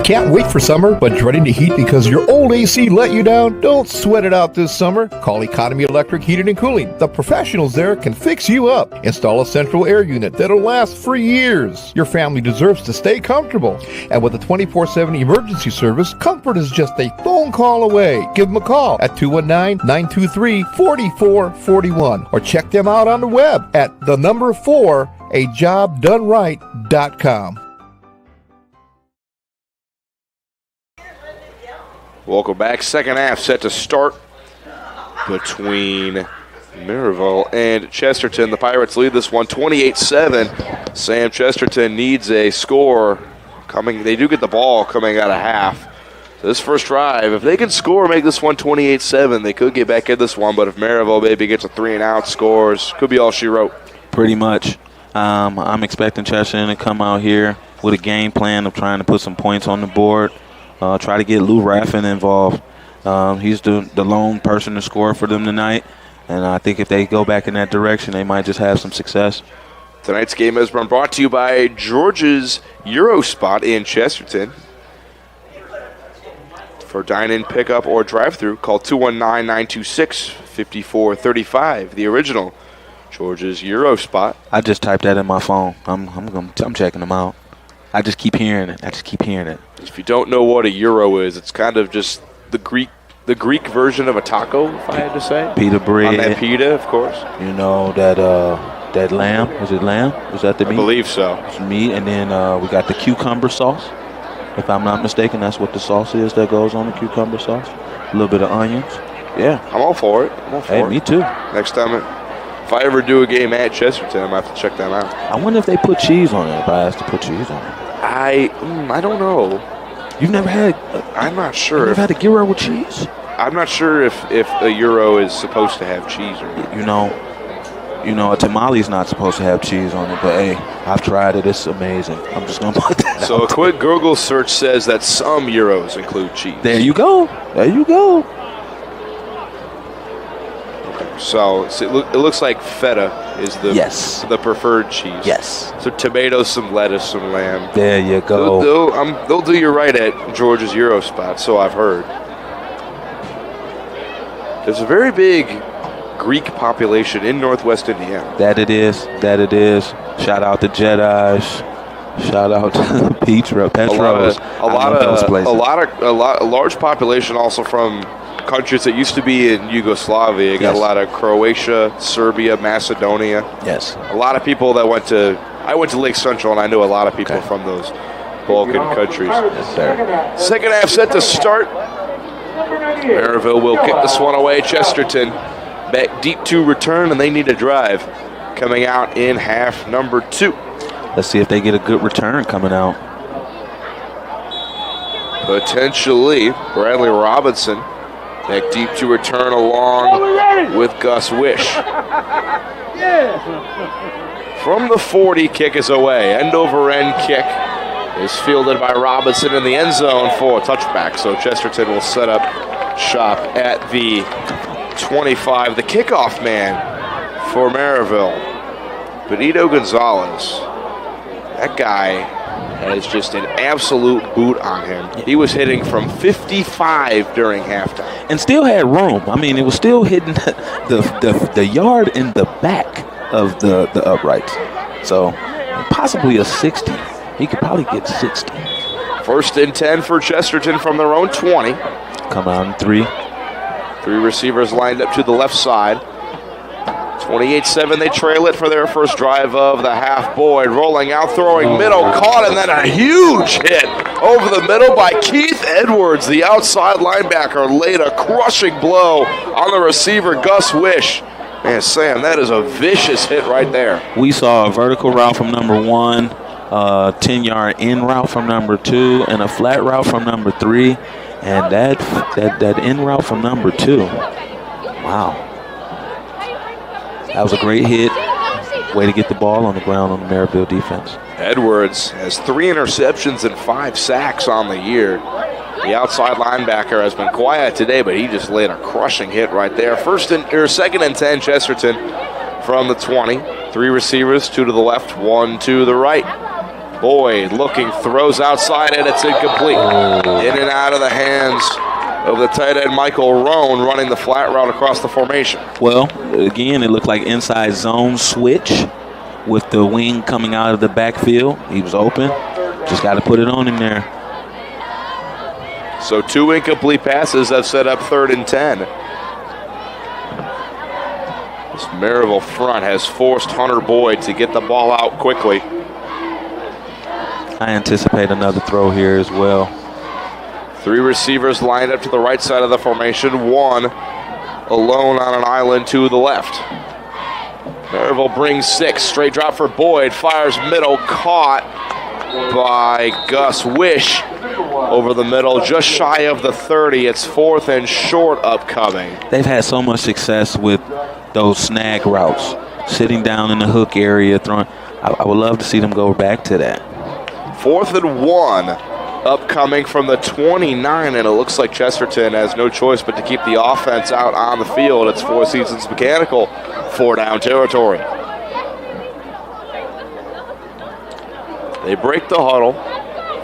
K: Can't wait for summer, but dreading the heat because your old AC let you down? Don't sweat it out this summer. Call Economy Electric Heating and Cooling. The professionals there can fix you up. Install a central air unit that'll last for years. Your family deserves to stay comfortable. And with a 24/7 emergency service, comfort is just a phone call away. Give them a call at 219-923-4441 or check them out on the web at 4ajobdoneright.com.
A: Welcome back. Second half set to start between Merrillville and Chesterton. The Pirates lead this one 28-7. Sam Chesterton needs a score coming. They do get the ball coming out of half. So this first drive, if they can score, make this one 28-7, they could get back in this one. But if Merrillville maybe gets a 3-and-out, scores, could be all she wrote.
B: Pretty much. I'm expecting Chesterton to come out here with a game plan of trying to put some points on the board. Try to get Lou Raffin involved. He's the lone person to score for them tonight. And I think if they go back in that direction, they might just have some success.
A: Tonight's game has been brought to you by George's Euro Spot in Chesterton. For dine-in, pickup, or drive-through, call 219-926-5435. The original George's Euro Spot.
B: I just typed that in my phone. I'm checking them out. I just keep hearing it.
A: If you don't know what a Euro is, it's kind of just the Greek version of a taco, if I had to say.
B: Pita bread.
A: On that pita, of course.
B: You know, that lamb. Is it lamb? Is that the meat?
A: I believe so.
B: It's meat, and then we got the cucumber sauce. If I'm not mistaken, that's what the sauce is that goes on the cucumber sauce. A little bit of onions. Yeah.
A: I'm all for it.
B: Hey, me too.
A: Next time, if I ever do a game at Chesterton, I'm going to have to check them out.
B: I wonder if they put cheese on it, if I asked to put cheese on it.
A: I don't know.
B: You've never had...
A: I'm not sure.
B: You've never had a gyro with cheese?
A: I'm not sure if a Euro is supposed to have cheese or not.
B: You know, a tamale's not supposed to have cheese on it, but hey, I've tried it. It's amazing. I'm just going to put that
A: So a quick Google search says that some Euros include cheese.
B: There you go.
A: So it looks like feta is the preferred cheese.
B: Yes.
A: So tomatoes, some lettuce, some lamb.
B: There you go.
A: They'll do you right at George's Euro Spot, so I've heard. There's a very big Greek population in Northwest Indiana.
B: That it is. Shout out to Jedi's. Shout out to Petros.
A: A large population also from countries that used to be in Yugoslavia. You got a lot of Croatia, Serbia, Macedonia.
B: Yes.
A: A lot of people that I went to Lake Central, and I knew a lot of people from those Balkan countries.
B: Yes, sir.
A: Second half set to start. Merrillville will kick this one away. Chesterton back deep to return, and they need a drive coming out in half number 2.
B: Let's see if they get a good return coming out.
A: Potentially, Bradley Robinson back deep to return along with Gus Wish. From the 40, kick is away. End over end kick is fielded by Robinson in the end zone for a touchback. So Chesterton will set up shop at the 25. The kickoff man for Merrillville, Benito Gonzalez. That guy has just an absolute boot on him. He was hitting from 55 during halftime.
B: And still had room. I mean, it was still hitting the yard in the back of the uprights. So possibly a 60. He could probably get 60.
A: First and 10 for Chesterton from their own 20.
B: Come out in 3.
A: 3 receivers lined up to the left side. 28-7, they trail it for their first drive of the half. Boyd rolling out, throwing middle, caught, and then a huge hit over the middle by Keith Edwards. The outside linebacker laid a crushing blow on the receiver, Gus Wish. Man, Sam, that is a vicious hit right there.
B: We saw a vertical route from number 1, 10-yard in route from number 2, and a flat route from number 3. And that in route from number 2. Wow. That was a great hit. Way to get the ball on the ground on the Merrillville defense.
A: Edwards has 3 interceptions and 5 sacks on the year. The outside linebacker has been quiet today, but he just laid a crushing hit right there. Second and 10, Chesterton from the 20. 3 receivers, 2 to the left, 1 to the right. Boyd looking, throws outside, and it's incomplete. In and out of the hands of the tight end Michael Roan, running the flat route across the formation.
B: Well, again, it looked like inside zone switch with the wing coming out of the backfield. He was open. Just got to put it on him there.
A: So 2 incomplete passes have set up 3rd and 10. This Merrillville front has forced Hunter Boyd to get the ball out quickly.
B: I anticipate another throw here as well.
A: 3 receivers lined up to the right side of the formation. 1 alone on an island to the left. Merrillville brings 6. Straight drop for Boyd. Fires middle. Caught by Gus Wish over the middle. Just shy of the 30. It's 4th and short upcoming.
B: They've had so much success with those snag routes. Sitting down in the hook area. Throwing. I would love to see them go back to that.
A: 4th and 1. Upcoming from the 29, and it looks like Chesterton has no choice but to keep the offense out on the field. It's Four Seasons Mechanical, 4-down territory. They break the huddle.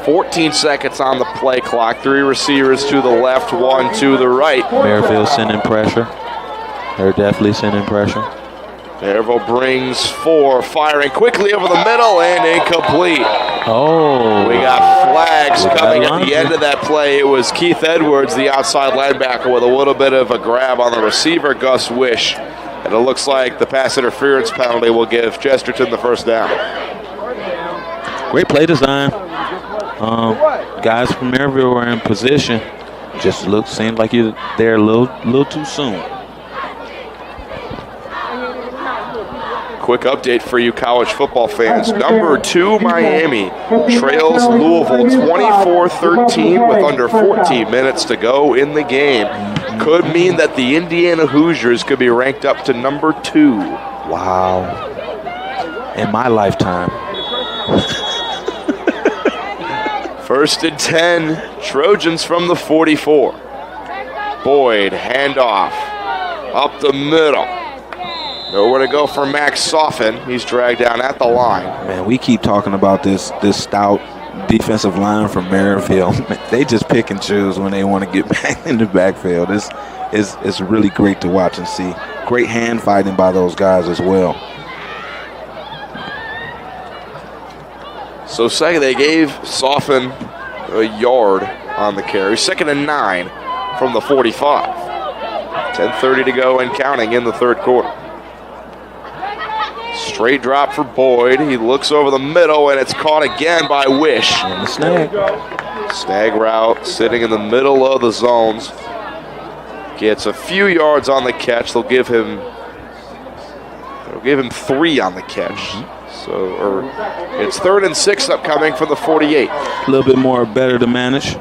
A: 14 seconds on the play clock. 3 receivers to the left, 1 to the right.
B: Merrillville sending pressure. They're definitely sending pressure.
A: Merrillville brings 4, firing quickly over the middle and incomplete.
B: Oh.
A: We got flags coming at the end of that play. It was Keith Edwards, the outside linebacker, with a little bit of a grab on the receiver, Gus Wish. And it looks like the pass interference penalty will give Chesterton the first down.
B: Great play design. Guys from Merrillville were in position. Just seemed like you're there a little too soon.
A: Quick update for you college football fans. Number 2 Miami trails Louisville 24-13 with under 14 minutes to go in the game. Could mean that the Indiana Hoosiers could be ranked up to number 2.
B: Wow. In my lifetime.
A: 1st and 10, Trojans from the 44. Boyd, handoff, up the middle. Nowhere to go for Max Soffin. He's dragged down at the line.
B: Man, we keep talking about this stout defensive line from Merrillville. They just pick and choose when they want to get back in the backfield. It's really great to watch and see. great hand fighting by those guys as well.
A: So second, they gave Soften a yard on the carry. 2nd and 9 from the 45. 10:30 to go and counting in the third quarter. Straight drop for Boyd. He looks over the middle, and it's caught again by Wish.
B: And the snag.
A: Snag route, sitting in the middle of the zones. Gets a few yards on the catch. They'll give him 3 on the catch. So it's 3rd and 6 upcoming from the 48.
B: A little bit more better to manage.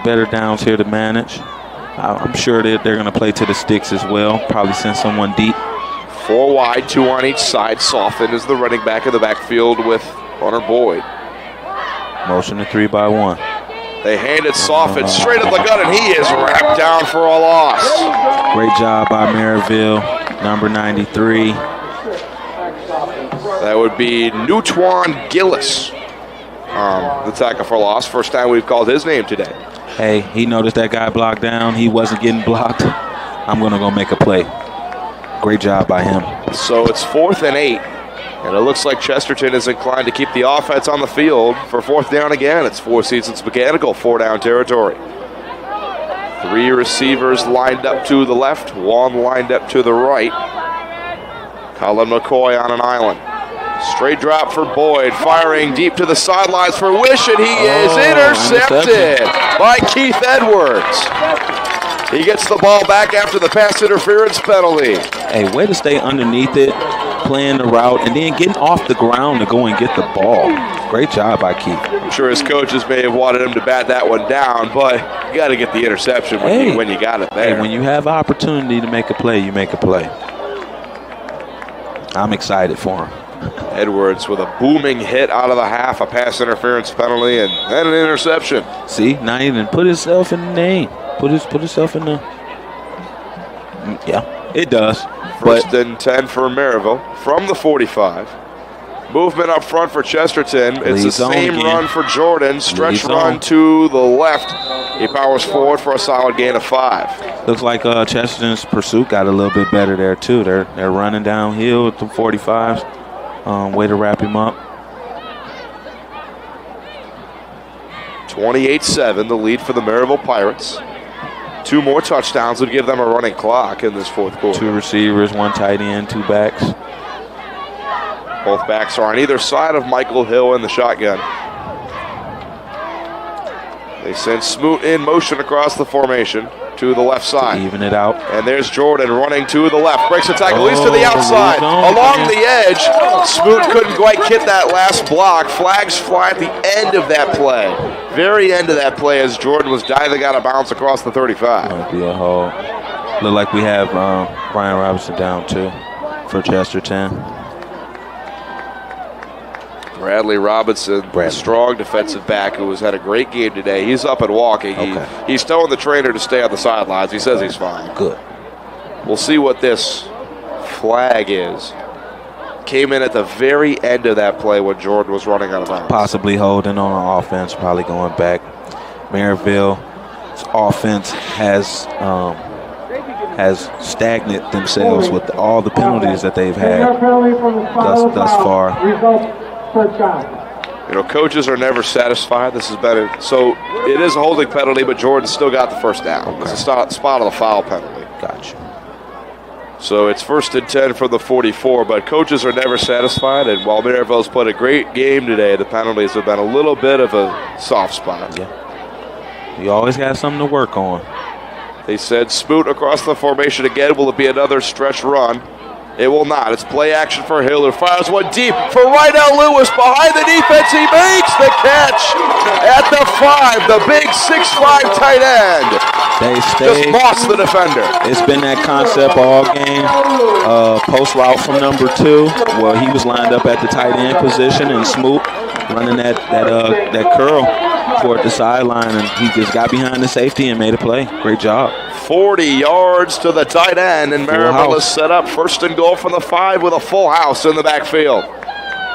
B: Better downs here to manage. I'm sure that they're going to play to the sticks as well. Probably send someone deep.
A: 4 wide, 2 on each side. Soften is the running back in the backfield with Hunter Boyd.
B: Motion to 3 by 1.
A: They hand it Soften straight up the gut, and he is wrapped down for a loss.
B: Great job by Merrillville, number 93.
A: That would be Nutwan Gillis. The tackle for loss. First time we've called his name today.
B: Hey, he noticed that guy blocked down. He wasn't getting blocked. I'm going to go make a play. Great job by him.
A: So it's 4th and 8. And it looks like Chesterton is inclined to keep the offense on the field for 4th down again. It's Four Seasons Mechanical, 4-down territory. 3 receivers lined up to the left, 1 lined up to the right. Colin McCoy on an island. Straight drop for Boyd, firing deep to the sidelines for Wish, and he is intercepted by Keith Edwards. He gets the ball back after the pass interference penalty.
B: Hey, way to stay underneath it, playing the route, and then getting off the ground to go and get the ball. Great job by Keith.
A: I'm sure his coaches may have wanted him to bat that one down, but you got to get the interception when you got it there.
B: Hey, when you have opportunity to make a play, you make a play. I'm excited for him.
A: Edwards with a booming hit out of the half, a pass interference penalty, and then an interception.
B: See, not even put himself in the name. Put himself in the. Yeah, it does.
A: 1st and 10 for Merrillville from the 45. Movement up front for Chesterton. It's the same run for Jordan. Stretch run to the left. He powers forward for a solid gain of 5.
B: Looks like Chesterton's pursuit got a little bit better there too. They're running downhill with the 45s. Way to wrap him up.
A: 28-7, the lead for the Merrillville Pirates. 2 more touchdowns would give them a running clock in this 4th quarter.
B: 2 receivers, 1 tight end, 2 backs.
A: Both backs are on either side of Michael Hill in the shotgun. They send Smoot in motion across the formation to the left side.
B: Even it out.
A: And there's Jordan running to the left. Breaks the tackle, leads to the outside. Along the edge. Smoot couldn't quite get that last block. Flags fly at the end of that play. Very end of that play as Jordan was diving out of bounds across the 35.
B: Might be a hole. Look like we have Brian Robinson down too for Chesterton.
A: Bradley Robinson, the strong defensive back who has had a great game today. He's up and walking. He's telling the trainer to stay on the sidelines. He says he's fine.
B: Good.
A: We'll see what this flag is. Came in at the very end of that play when Jordan was running out of bounds.
B: Possibly holding on offense, probably going back. Merrillville's offense has stagnant themselves with all the penalties that they've had thus far.
A: You know, coaches are never satisfied. This is better. So it is a holding penalty, but Jordan still got the first down. It's a spot of the foul penalty.
B: Gotcha.
A: So it's 1st and 10 from the 44, but coaches are never satisfied. And while Merrillville's played a great game today, the penalties have been a little bit of a soft spot.
B: Yeah. You always got something to work on.
A: They said Smoot across the formation again. Will it be another stretch run? It will not. It's play action for Hill, who fires one deep for Rydell Lewis behind the defense. He makes the catch at the 5. The big 6'5" tight end.
B: They
A: just lost the defender.
B: It's been that concept all game. Post route from number 2, where he was lined up at the tight end position, and Smoot running that curl toward the sideline, and he just got behind the safety and made a play. Great job.
A: 40 yards to the tight end, and Merrillville is set up 1st and goal from the 5 with a full house in the backfield.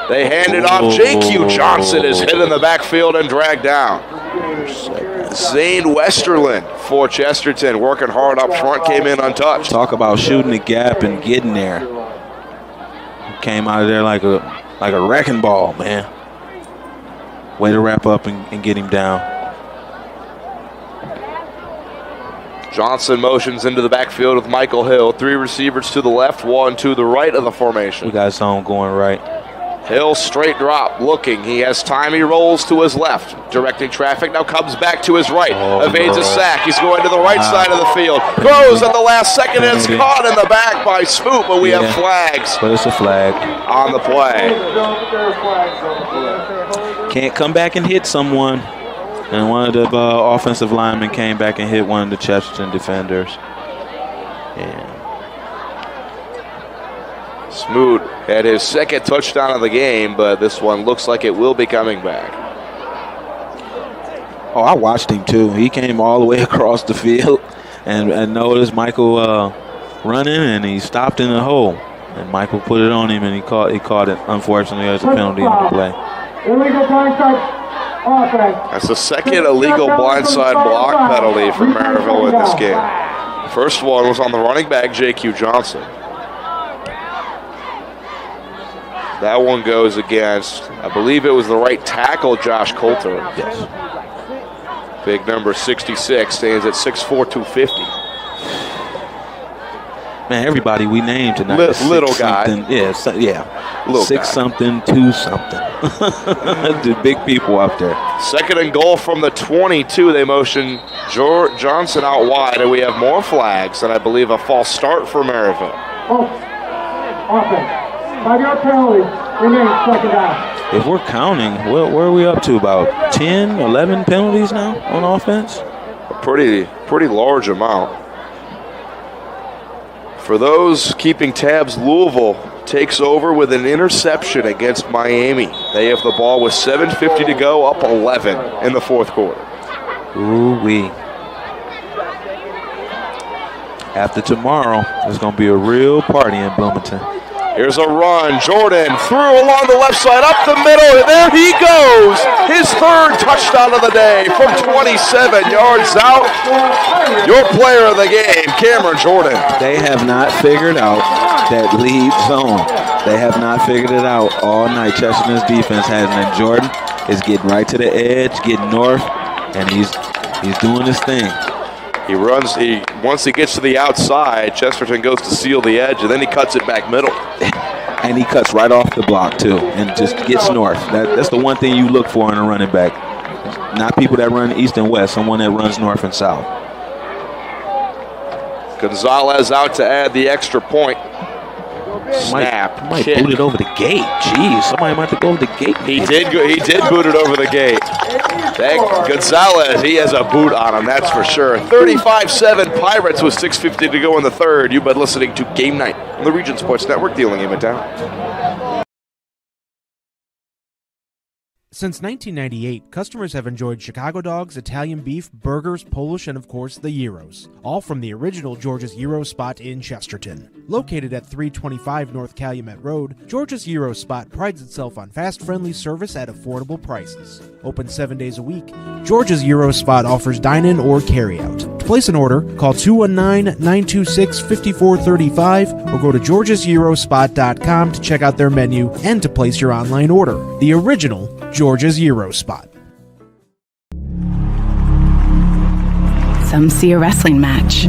A: They hand it off. J.Q. Johnson is hit in the backfield and dragged down. Zane Westerland for Chesterton, working hard up front, came in untouched.
B: Talk about shooting the gap and getting there. Came out of there like a wrecking ball, man. Way to wrap up and get him down.
A: Johnson motions into the backfield with Michael Hill. 3 receivers to the left, 1 to the right of the formation.
B: We got zone going right.
A: Hill straight drop, looking. He has time. He rolls to his left, directing traffic. Now comes back to his right. Evades a sack. He's going to the right side of the field. Throws at the last second and it's caught in the back by Spoot, but we have flags.
B: But it's a flag
A: on the play.
B: Can't come back and hit someone. And one of the offensive linemen came back and hit one of the Chesterton defenders. Yeah.
A: Smoot had his second touchdown of the game, but this one looks like it will be coming back.
B: Oh, I watched him too. He came all the way across the field and noticed Michael running, and he stopped in the hole. And Michael put it on him, and he caught it. Unfortunately, there's a penalty on the play.
C: Illegal blindside offense.
A: That's the second illegal blindside block penalty for Merrillville in this game. First one was on the running back, J.Q. Johnson. That one goes against, I believe it was the right tackle, Josh Coulter.
B: Yes.
A: Big number 66, stands at 6'4", 250.
B: Man, everybody we named tonight.
A: Little guy.
B: Yeah.
A: Little
B: 6-something, 2-something. The big people up there.
A: Second and goal from the 22. They motion Johnson out wide, and we have more flags, and I believe a false start for Merrillville.
C: Offense. 5-yard penalty. Remains second down.
B: If we're counting, where are we up to? About 10, 11 penalties now on offense?
A: A pretty large amount. For those keeping tabs, Louisville takes over with an interception against Miami. They have the ball with 7:50 to go, up 11 in the fourth quarter.
B: Ooh-wee. After tomorrow, there's going to be a real party in Bloomington.
A: Here's a run. Jordan threw along the left side, up the middle, and there he goes. His third touchdown of the day from 27 yards out. Your player of the game, Cameron Jordan.
B: They have not figured out that lead zone. They have not figured it out all night. Chesterton's defense hasn't. And Jordan is getting right to the edge, getting north, and he's doing his thing.
A: He runs, once he gets to the outside, Chesterton goes to seal the edge, and then he cuts it back middle.
B: And he cuts right off the block, too, and just gets north. That's the one thing you look for in a running back. Not people that run east and west, someone that runs north and south.
A: Gonzalez out to add the extra point. Snap.
B: Might boot it over the gate. Jeez, somebody might have to go over the gate.
A: He did boot it over the gate. Gonzalez, he has a boot on him, that's for sure. 35-7 Pirates with 6:50 to go in the third. You've been listening to Game Night on the Region Sports Network, the only game in town.
D: Since 1998, customers have enjoyed Chicago dogs, Italian beef, burgers, Polish, and of course the gyros, all from the original George's Gyro spot in Chesterton. Located at 325 North Calumet Road, George's Gyro spot prides itself on fast, friendly service at affordable prices. Open 7 days a week, George's Gyro spot offers dine-in or carry-out. To place an order, call 219-926-5435 or go to georgesgyrospot.com to check out their menu and to place your online order. The original George's Gyro spot.
E: Some see a wrestling match.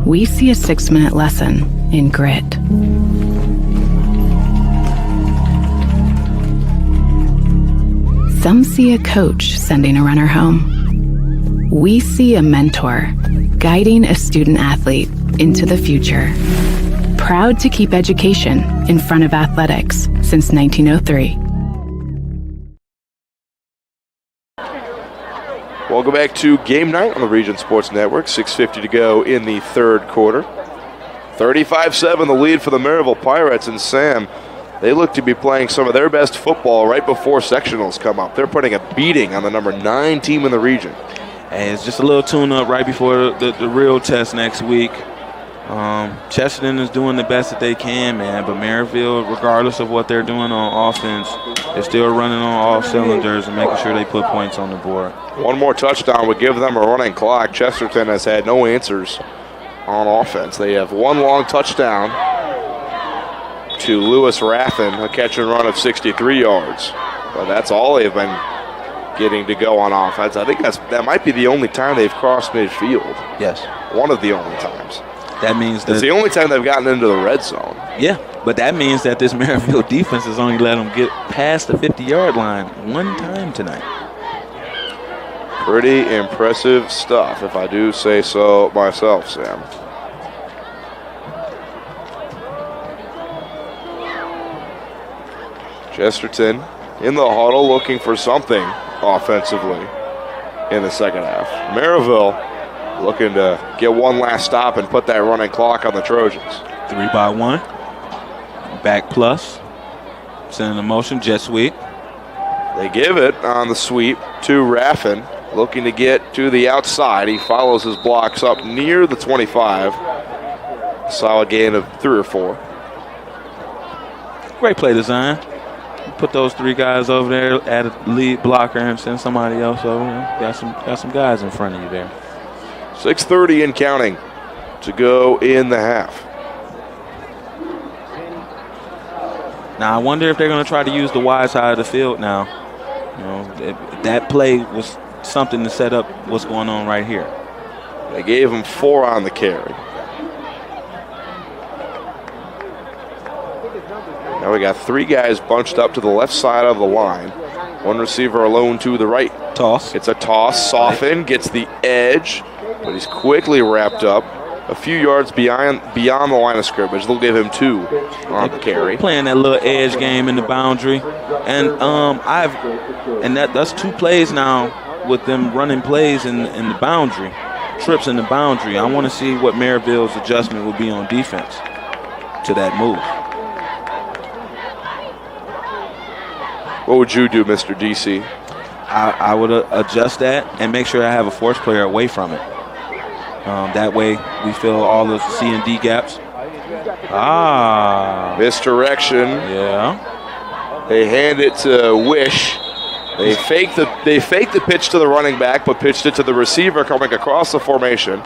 E: We see a 6-minute lesson in grit. Some see a coach sending a runner home. We see a mentor guiding a student athlete into the future. Proud to keep education in front of athletics since 1903.
A: Welcome back to Game Night on the Region Sports Network. 6:50 to go in the third quarter. 35-7 the lead for the Merrillville Pirates. And Sam, they look to be playing some of their best football right before sectionals come up. They're putting a beating on the number 9 team in the region.
B: And it's just a little tune-up right before the real test next week. Chesterton is doing the best that they can, man, but Merrillville, regardless of what they're doing on offense, they're still running on all cylinders and making sure they put points on the board.
A: One more touchdown would give them a running clock. Chesterton has had no answers on offense. They have one long touchdown to Lewis Raffin, a catch and run of 63 yards. But that's all they've been getting to go on offense. I think that might be the only time they've crossed midfield.
B: Yes.
A: One of the only times.
B: That means that
A: it's the only time they've gotten into the red zone.
B: Yeah, but that means that this Merrillville defense has only let them get past the 50-yard line one time tonight.
A: Pretty impressive stuff, if I do say so myself, Sam. Chesterton in the huddle looking for something offensively in the second half. Merrillville looking to get one last stop and put that running clock on the Trojans.
B: 3-by-1. Back plus. Sending the motion, jet sweep.
A: They give it on the sweep to Raffin, looking to get to the outside. He follows his blocks up near the 25. Solid gain of 3 or 4.
B: Great play design. Put those 3 guys over there, add a lead blocker, and send somebody else over there. Got some guys in front of you there.
A: 6:30 and counting to go in the half.
B: Now I wonder if they're going to try to use the wide side of the field now. You know, that play was something to set up what's going on right here.
A: They gave him 4 on the carry. Now we got 3 guys bunched up to the left side of the line. One receiver alone to the right.
B: Toss.
A: It's a toss. Soften gets the edge, but he's quickly wrapped up a few yards beyond the line of scrimmage. They'll give him 2 on the carry.
B: Playing that little edge game in the boundary, and that's 2 plays now with them running plays in the boundary, trips in the boundary. I want to see what Merrillville's adjustment will be on defense to that move.
A: What would you do, Mr. DC?
B: I would adjust that and make sure I have a force player away from it. That way we fill all the C and D gaps.
A: Misdirection.
B: Yeah.
A: They hand it to Wish. They fake the pitch to the running back, but pitched it to the receiver coming across the formation.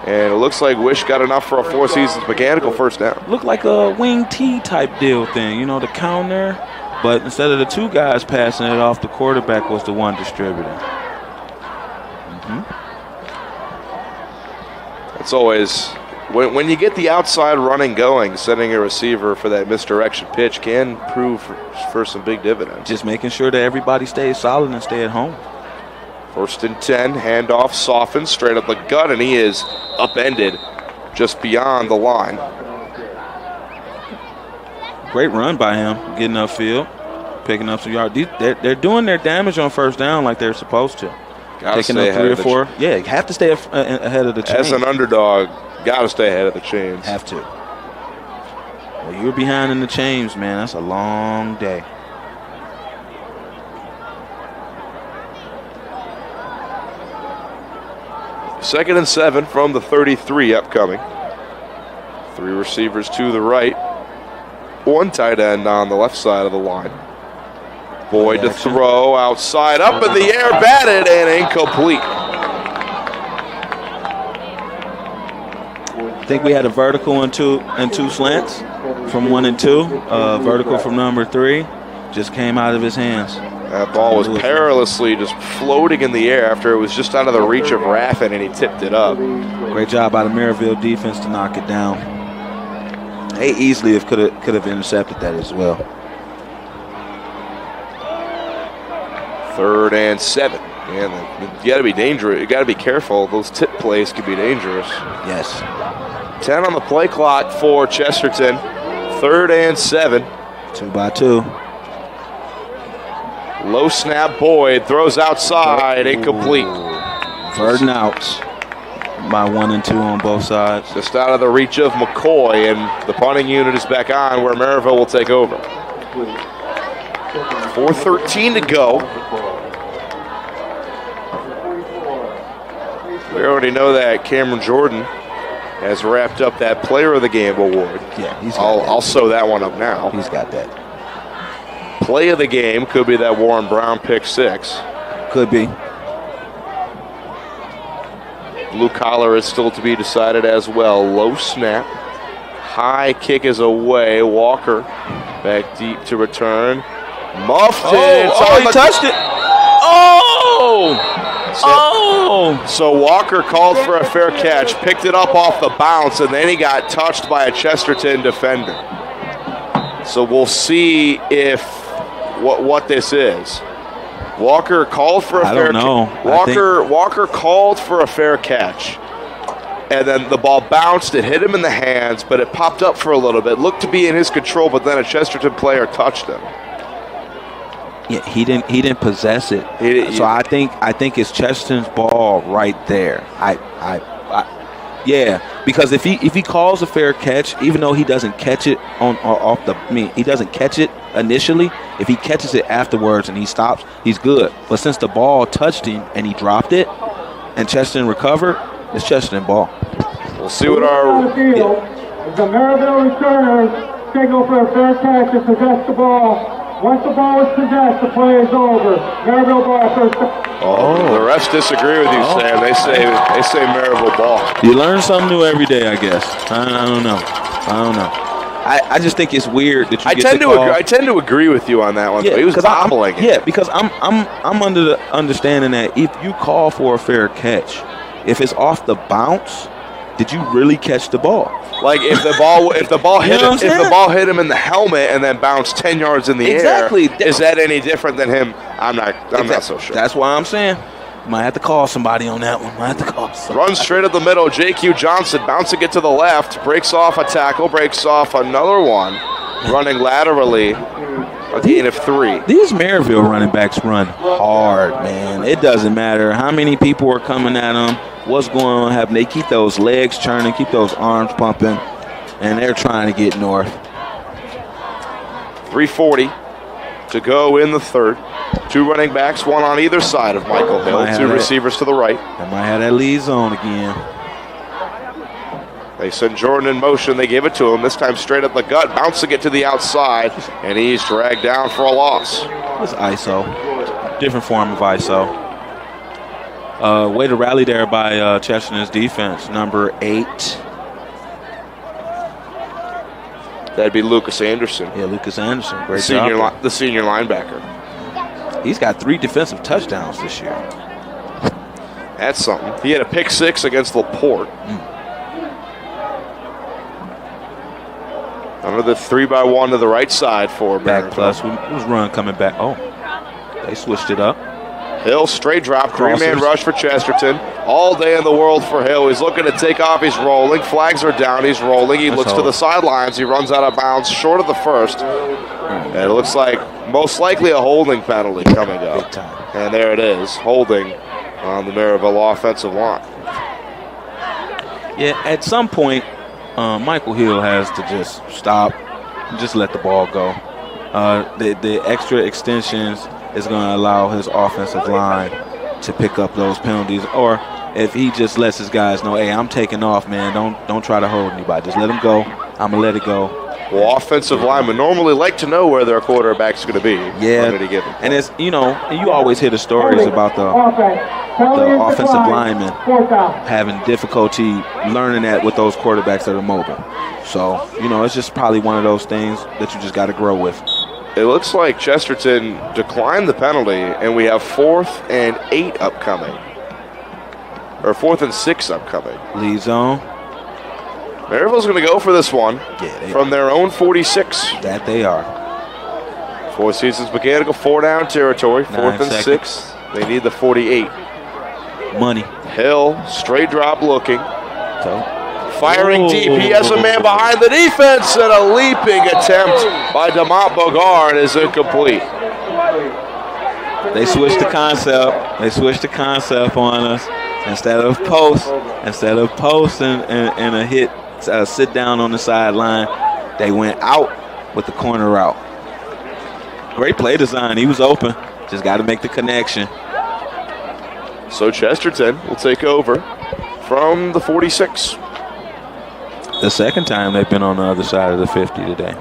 A: And it looks like Wish got enough for a 4 seasons mechanical first down.
B: Looked like a wing T type deal thing, the counter. But instead of the 2 guys passing it off, the quarterback was the one distributing.
A: It's always, when you get the outside running going, setting a receiver for that misdirection pitch can prove for some big dividends.
B: Just making sure that everybody stays solid and stay at home.
A: 1st and 10, handoff, softens straight up the gut, and he is upended just beyond the line.
B: Great run by him, getting upfield, picking up some yards. They're doing their damage on first down like they're supposed to.
A: Picking up 3 or 4.
B: Yeah, you have to stay ahead of the chains.
A: As an underdog, got to stay ahead of the chains.
B: Have to. Well, you're behind in the chains, man. That's a long day.
A: Second and 7 from the 33 upcoming. 3 receivers to the right. 1 tight end on the left side of the line. Boyd to throw outside, up in the air, batted and incomplete.
B: I think we had a vertical and two slants from 1 and 2. Vertical from number 3 just came out of his hands.
A: That ball was perilously just floating in the air after it was just out of the reach of Raffin, and he tipped it up.
B: Great job by the Merrillville defense to knock it down. They easily could have intercepted that as well.
A: 3rd and 7. And you got to be dangerous. You got to be careful. Those tip plays can be dangerous.
B: Yes.
A: 10 on the play clock for Chesterton. 3rd and 7.
B: 2-by-2.
A: Low snap. Boyd throws outside. Incomplete.
B: 3rd and out. By 1 and 2 on both sides.
A: Just out of the reach of McCoy, and the punting unit is back on where Merrillville will take over. 4:13 to go. We already know that Cameron Jordan has wrapped up that Player of the Game award.
B: Yeah,
A: I'll sew that one up now.
B: He's got that.
A: Play of the game could be that Warren Brown pick 6.
B: Could be.
A: Blue collar is still to be decided as well. Low snap. High kick is away. Walker back deep to return. Muffed it.
B: He touched it.
A: So Walker called for a fair catch, picked it up off the bounce, and then he got touched by a Chesterton defender. So we'll see if what this is. Walker called for a fair catch. Walker called for a fair catch. And then the ball bounced, it hit him in the hands, but it popped up for a little bit. Looked to be in his control, but then a Chesterton player touched him.
B: Yeah, he didn't possess it. So I think it's Chesterton's ball right there. Yeah, because if he calls a fair catch, even though he doesn't catch it he doesn't catch it initially. If he catches it afterwards and he stops, he's good. But since the ball touched him and he dropped it, and Chesterton recovered, it's Chesterton ball.
A: We'll see what our
C: The Merrillville returners signal for a fair catch to possess the ball. Once the ball is possessed, the play is over. Merrillville ball first.
A: The refs disagree with you, Sam. They say Merrillville ball.
B: You learn something new every day, I guess. I don't know. I just think it's weird that you
A: I tend to agree with you on that one. Yeah, he was bobbling it.
B: Yeah, because I'm under the understanding that if you call for a fair catch, if it's off the bounce, did you really catch the ball?
A: Like if the ball hit him in the helmet and then bounced 10 yards in the air, is that any different than him? I'm not so sure.
B: That's why I'm saying might have to call somebody on that one.
A: Runs straight up the middle. J.Q. Johnson bouncing it to the left, breaks off a tackle, breaks off another one, running laterally. A gain of 3.
B: These Merrillville running backs run hard, man. It doesn't matter how many people are coming at them, what's going on happening. They keep those legs churning, keep those arms pumping, and they're trying to get north.
A: 3:40 to go in the third. 2 running backs, one on either side of Michael Hill. 2 receivers to the right.
B: They might have that lead zone again.
A: They send Jordan in motion. They give it to him. This time straight up the gut, bouncing it to the outside, and he's dragged down for a loss.
B: It's ISO. Different form of ISO. Way to rally there by Chesterton's defense, number 8.
A: That'd be Lucas Anderson.
B: Yeah, Lucas Anderson. Great job.
A: The senior linebacker.
B: He's got 3 defensive touchdowns this year.
A: That's something. He had a pick 6 against LaPorte. Another 3-by-1 to the right side for
B: back plus. Who's run coming back? Oh, they switched it up.
A: Hill straight drop, 3-man rush for Chesterton. All day in the world for Hill. He's looking to take off. He's rolling. Flags are down. He's rolling. He looks to the sidelines. He runs out of bounds, short of the first. And it looks like most likely a holding penalty coming up.
B: Big time.
A: And there it is, holding on the Merrillville offensive line.
B: Yeah, at some point, Michael Hill has to just stop, just let the ball go. The extra extensions is going to allow his offensive line to pick up those penalties. Or if he just lets his guys know, hey, I'm taking off, man. Don't try to hold anybody. Just let him go. I'm going to let it go.
A: Well, offensive linemen normally like to know where their quarterback's going to be.
B: Yeah, and it's, you always hear the stories about the offensive linemen having difficulty learning that with those quarterbacks that are mobile. So, it's just probably one of those things that you just got to grow with.
A: It looks like Chesterton declined the penalty, and we have 4th and 8 upcoming. Or 4th and 6 upcoming.
B: Lead zone.
A: Merrillville's going to go for this one from their own 46.
B: That they are.
A: 4 Seasons Mechanical, 4-down territory, 4th and 6. They need the 48.
B: Money.
A: Hill, straight drop looking. Firing deep. He has a man behind the defense, and a leaping attempt by DeMont Bogard is incomplete.
B: They switched the concept on us. Instead of post and a hit, sit down on the sideline, they went out with the corner route. Great play design. He was open. Just got to make the connection.
A: So Chesterton will take over from the 46.
B: the second time they've been on the other side of the 50 today.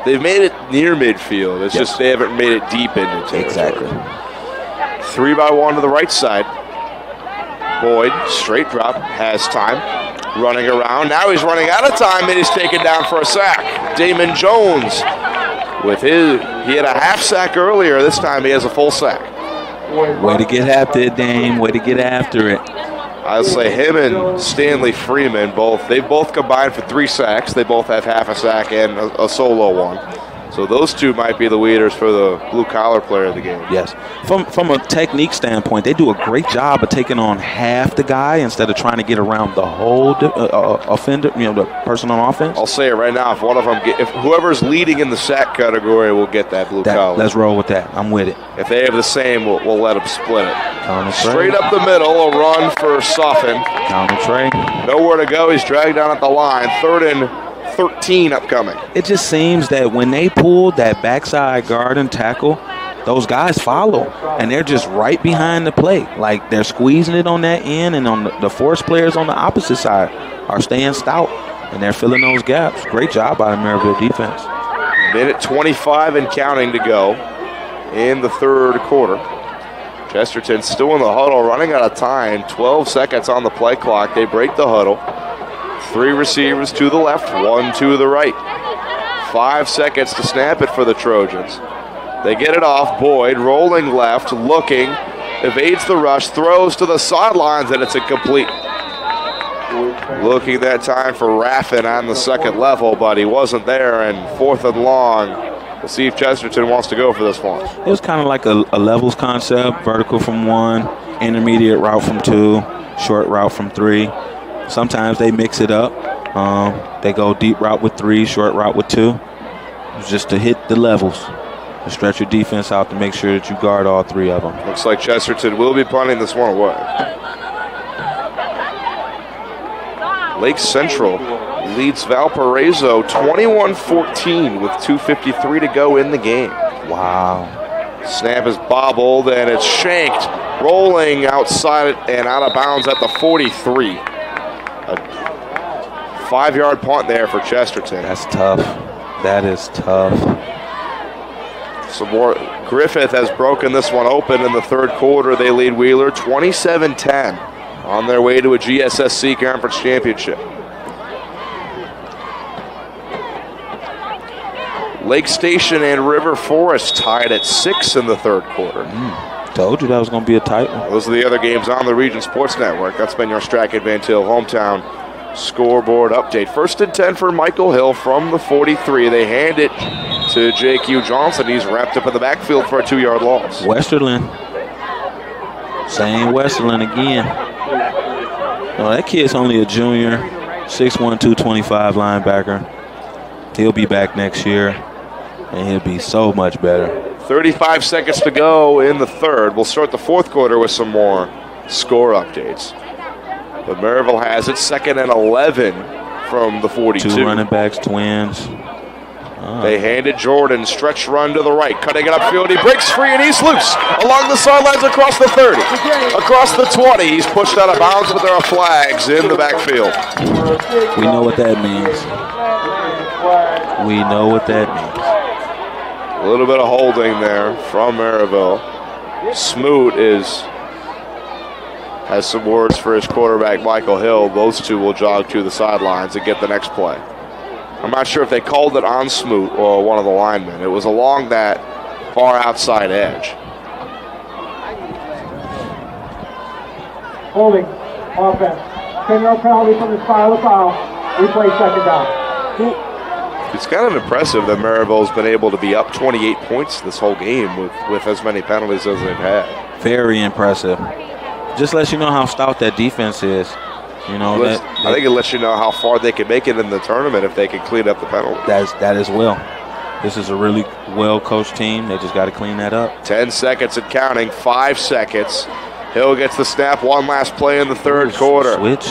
A: They've made it near midfield. It's just they haven't made it deep into territory.
B: Exactly.
A: 3-by-1 to the right side. Boyd, straight drop, has time. Running around. Now he's running out of time and he's taken down for a sack. Damon Jones with he had a half sack earlier. This time he has a full sack.
B: Way to get after it, Dame. Way to get after it.
A: I'll say him and Stanley Freeman they've both combined for 3 sacks. They both have half a sack and a solo one. So those two might be the leaders for the blue-collar player of the game.
B: Yes. From a technique standpoint, they do a great job of taking on half the guy instead of trying to get around the whole offender, the person on offense.
A: I'll say it right now. If one of them, if whoever's leading in the sack category will get that blue-collar.
B: Let's roll with that. I'm with it.
A: If they have the same, we'll let them split it.
B: Counter
A: Straight up the middle, a run for Suffin.
B: Counter tray.
A: Nowhere to go. He's dragged down at the line. 3rd and 13 upcoming.
B: It just seems that when they pull that backside guard and tackle, those guys follow, and they're just right behind the plate. Like they're squeezing it on that end, and on the force players on the opposite side are staying stout, and they're filling those gaps. Great job by the Merrillville defense.
A: Minute 25 and counting to go in the 3rd quarter. Chesterton still in the huddle, running out of time. 12 seconds on the play clock. They break the huddle. 3 receivers to the left, 1 to the right. 5 seconds to snap it for the Trojans. They get it off. Boyd rolling left, looking, evades the rush, throws to the sidelines, and it's incomplete. Looking that time for Raffin on the second level, but he wasn't there, and 4th and long. We'll see if Chesterton wants to go for this one.
B: It was kind of like a levels concept, vertical from 1, intermediate route from 2, short route from 3. Sometimes they mix it up. They go deep route with 3, short route with 2. It's just to hit the levels, to stretch your defense out to make sure that you guard all 3 of them.
A: Looks like Chesterton will be punting this one away. Lake Central leads Valparaiso 21-14 with 2:53 to go in the game.
B: Wow.
A: Snap is bobbled and it's shanked, rolling outside and out of bounds at the 43. A 5-yard punt there for Chesterton.
B: That's tough. That is tough.
A: Some more. Griffith has broken this one open in the 3rd quarter. They lead Wheeler 27-10 on their way to a GSSC Conference Championship. Lake Station and River Forest tied at 6 in the 3rd quarter.
B: Told you that was going to be a tight one.
A: Those are the other games on the Region Sports Network. That's been your Stratford Van Til hometown scoreboard update. 1st and 10 for Michael Hill from the 43. They hand it to J.Q. Johnson. He's wrapped up in the backfield for a 2-yard loss.
B: Westerland. Same Westerland again. Oh, that kid's only a junior. 6'1", 225 linebacker. He'll be back next year, and he'll be so much better.
A: 35 seconds to go in the 3rd. We'll start the 4th quarter with some more score updates. But Merrillville has it 2nd and 11 from the 42.
B: 2 running backs, twins.
A: They hand it Jordan, stretch run to the right, cutting it upfield. He breaks free and he's loose along the sidelines across the 30, across the 20. He's pushed out of bounds, but there are flags in the backfield.
B: We know what that means. We know what that means.
A: A little bit of holding there from Merrillville. Smoot has some words for his quarterback, Michael Hill. Those two will jog to the sidelines and get the next play. I'm not sure if they called it on Smoot or one of the linemen. It was along that far outside edge.
C: Holding, offense. 10-yard penalty from the style of foul. We play 2nd down.
A: It's kind of impressive that Merrillville's been able to be up 28 points this whole game with as many penalties as they've had.
B: Very impressive. Just lets you know how stout that defense is. You know,
A: I think it lets you know how far they can make it in the tournament if they can clean up the penalties.
B: That as well. This is a really well-coached team. They just got to clean that up.
A: 10 seconds and counting, 5 seconds. Hill gets the snap, one last play in the 3rd quarter.
B: Switch.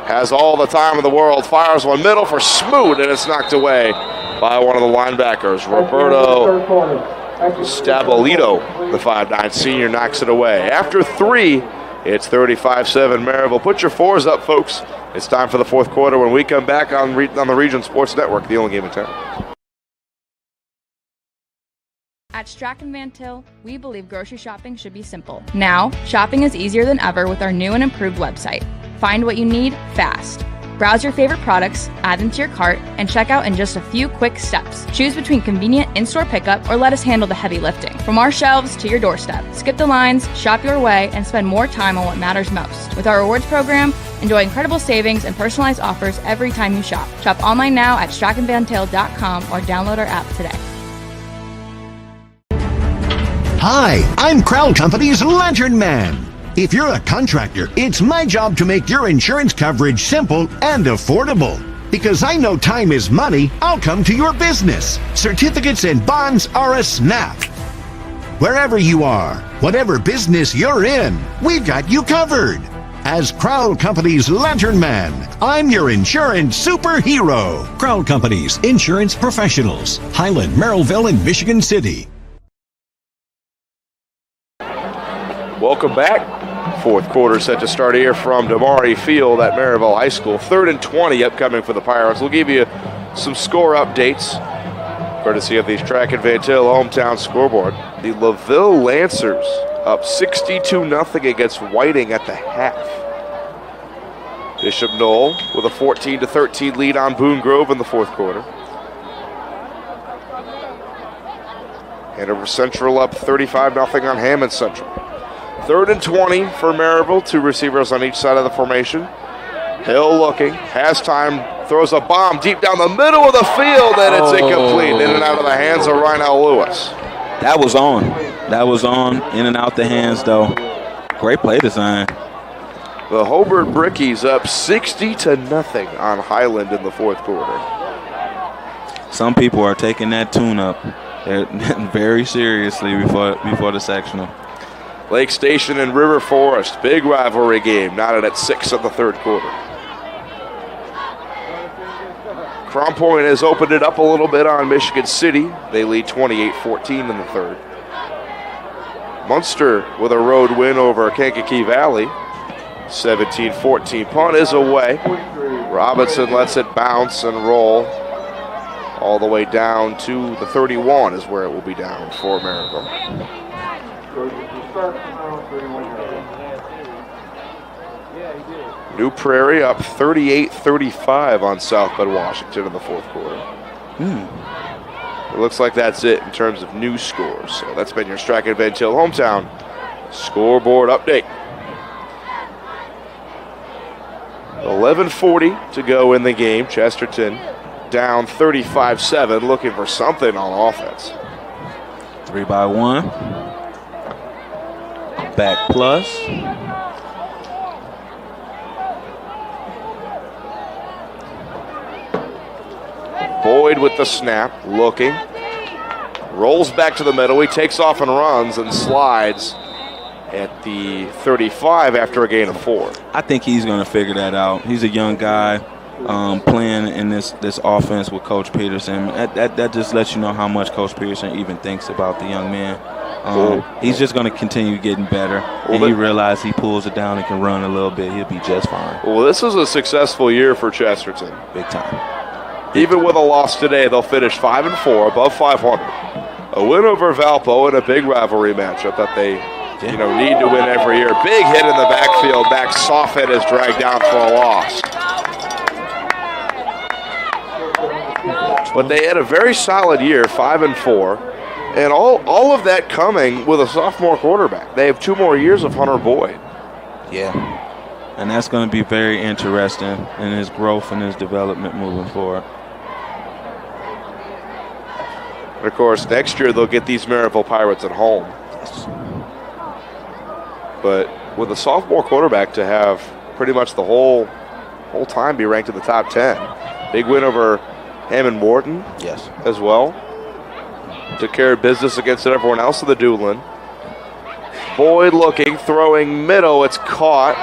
A: Has all the time in the world, fires one middle for Smoot, and it's knocked away by one of the linebackers. Roberto Stabolito, the 5'9" senior, knocks it away. After 3, it's 35-7 Merrillville. Put your 4s up, folks. It's time for the fourth quarter when we come back on the Region Sports Network, the only game in town.
F: At Strachan Van Til, we believe grocery shopping should be simple. Now, shopping is easier than ever with our new and improved website. Find what you need fast. Browse your favorite products, add them to your cart, and check out in just a few quick steps. Choose between convenient in-store pickup or let us handle the heavy lifting. From our shelves to your doorstep, skip the lines, shop your way, and spend more time on what matters most. With our rewards program, enjoy incredible savings and personalized offers every time you shop. Shop online now at strachanvantil.com or download our app today.
G: Hi, I'm Crowd Company's Lantern Man. If you're a contractor, it's my job to make your insurance coverage simple and affordable. Because I know time is money, I'll come to your business. Certificates and bonds are a snap. Wherever you are, whatever business you're in, we've got you covered. As Crowd Company's Lantern Man, I'm your insurance superhero.
T: Crowd Companies, insurance professionals. Highland, Merrillville, and Michigan City.
A: Welcome back. Fourth quarter set to start here from Damari Field at Merrillville High School. 3rd and 20 upcoming for the Pirates. We'll give you some score updates, courtesy of the Strachan Van Til hometown scoreboard. The LaVille Lancers up 62-0 against Whiting at the half. Bishop Knoll with a 14-13 lead on Boone Grove in the fourth quarter. Hanover Central up 35-0 on Hammond Central. 3rd and 20 for Merrillville. 2 receivers on each side of the formation. Hill looking, has time, throws a bomb deep down the middle of the field, and it's incomplete. In and out of the hands of Rynell Lewis.
B: That was on. That was on. In and out the hands, though. Great play design.
A: The Hobart Brickies up 60-0 on Highland in the fourth quarter.
B: Some people are taking that tune-up very seriously before the sectional.
A: Lake Station and River Forest, big rivalry game, knotted at 6 of the third quarter. Crown Point has opened it up a little bit on Michigan City. They lead 28-14 in the third. Munster with a road win over Kankakee Valley. 17-14. Punt is away. Robinson lets it bounce and roll all the way down to the 31 is where it will be down for Merrillville. New Prairie up 38-35 on South Bend, Washington in the fourth quarter. It looks like that's it in terms of new scores. So that's been your Strachan Van Til hometown scoreboard update. 11:40 to go in the game. Chesterton down 35-7, looking for something on offense.
B: 3-by-1. Back plus.
A: Boyd with the snap, looking. Rolls back to the middle. He takes off and runs and slides at the 35 after a gain of 4.
B: I think he's going to figure that out. He's a young guy playing in this offense with Coach Peterson. That just lets you know how much Coach Peterson even thinks about the young man. He's just going to continue getting better. And he realizes he pulls it down and can run a little bit. He'll be just fine.
A: Well, this is a successful year for Chesterton.
B: Big time.
A: Even with a loss today, they'll finish 5-4, above 500. A win over Valpo in a big rivalry matchup that they need to win every year. Big hit in the backfield. Back Soffit is dragged down for a loss. But they had a very solid year, 5-4. And all of that coming with a sophomore quarterback. They have 2 more years of Hunter Boyd.
B: Yeah. And that's going to be very interesting in his growth and his development moving forward.
A: And of course, next year they'll get these Merrillville Pirates at home. But with a sophomore quarterback to have pretty much the whole time be ranked in the top 10. Big win over Hammond Wharton as well. Took care of business against everyone else in the Doolin. Boyd looking, throwing middle. It's caught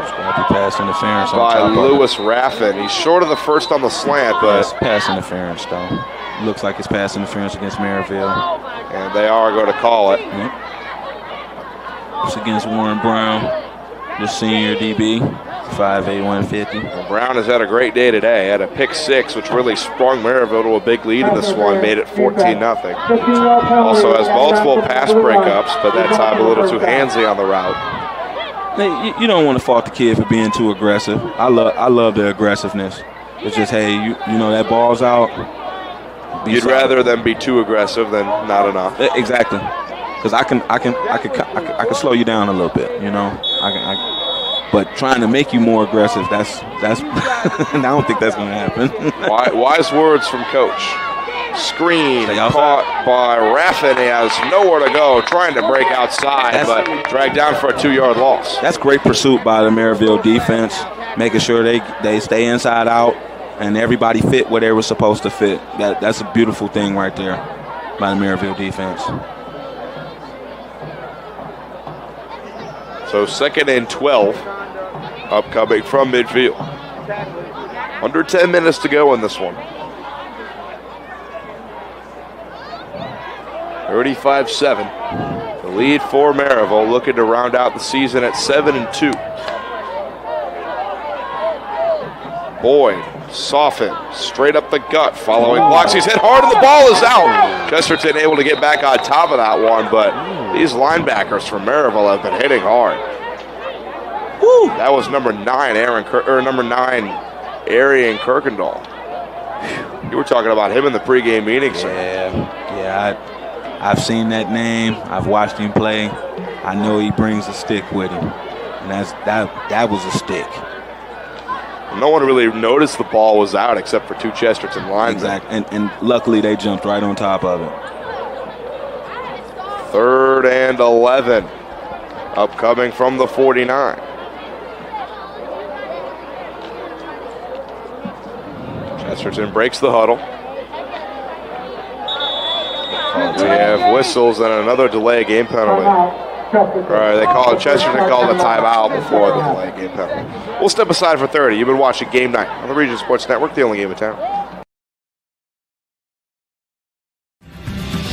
B: Scrappy pass interference
A: by Lewis Raffin. He's short of the first on the slant, but
B: it's pass interference though. Looks like it's pass interference against Merrillville.
A: And they are going to call it.
B: It's against Warren Brown, the senior DB 5'8", 150.
A: Well, Brown has had a great day today. Had a pick 6, which really sprung Merrillville to a big lead in this one, made it 14-0. Also has multiple pass breakups, but that time a little too handsy on the route.
B: You don't want to fault the kid for being too aggressive. I love the aggressiveness. It's just, hey, you know that ball's out.
A: You'd rather them be too aggressive than not enough.
B: Exactly, because I can slow you down a little bit. You know, but trying to make you more aggressive, that's I don't think that's going to happen.
A: Wise words from coach. Screen caught by Raffin. He has nowhere to go, trying to break outside, but dragged down for a 2-yard loss.
B: That's great pursuit by the Merrillville defense, making sure they stay inside out and everybody fit where they were supposed to fit. That's a beautiful thing right there by the Merrillville defense.
A: So 2nd and 12 upcoming from midfield. Under 10 minutes to go in this one. 35-7. The lead for Merrillville, looking to round out the season at 7-2. Boyd, softened, straight up the gut, following blocks. He's hit hard and the ball is out. Chesterton able to get back on top of that one, but these linebackers from Merrillville have been hitting hard. Woo. That was number 9, Arian Kirkendall. You were talking about him in the pregame meeting, sir.
B: Yeah. I've seen that name. I've watched him play. I know he brings a stick with him, and that was a stick.
A: No one really noticed the ball was out except for 2 Chesterton linemen.
B: Exactly, and luckily they jumped right on top of it.
A: 3rd and 11, upcoming from the 49. Chesterton breaks the huddle. We have whistles and another delay game penalty. Right, Chesterton called a timeout before the delay game penalty. We'll step aside for 30. You've been watching Game Night on the Region Sports Network, the only game in town.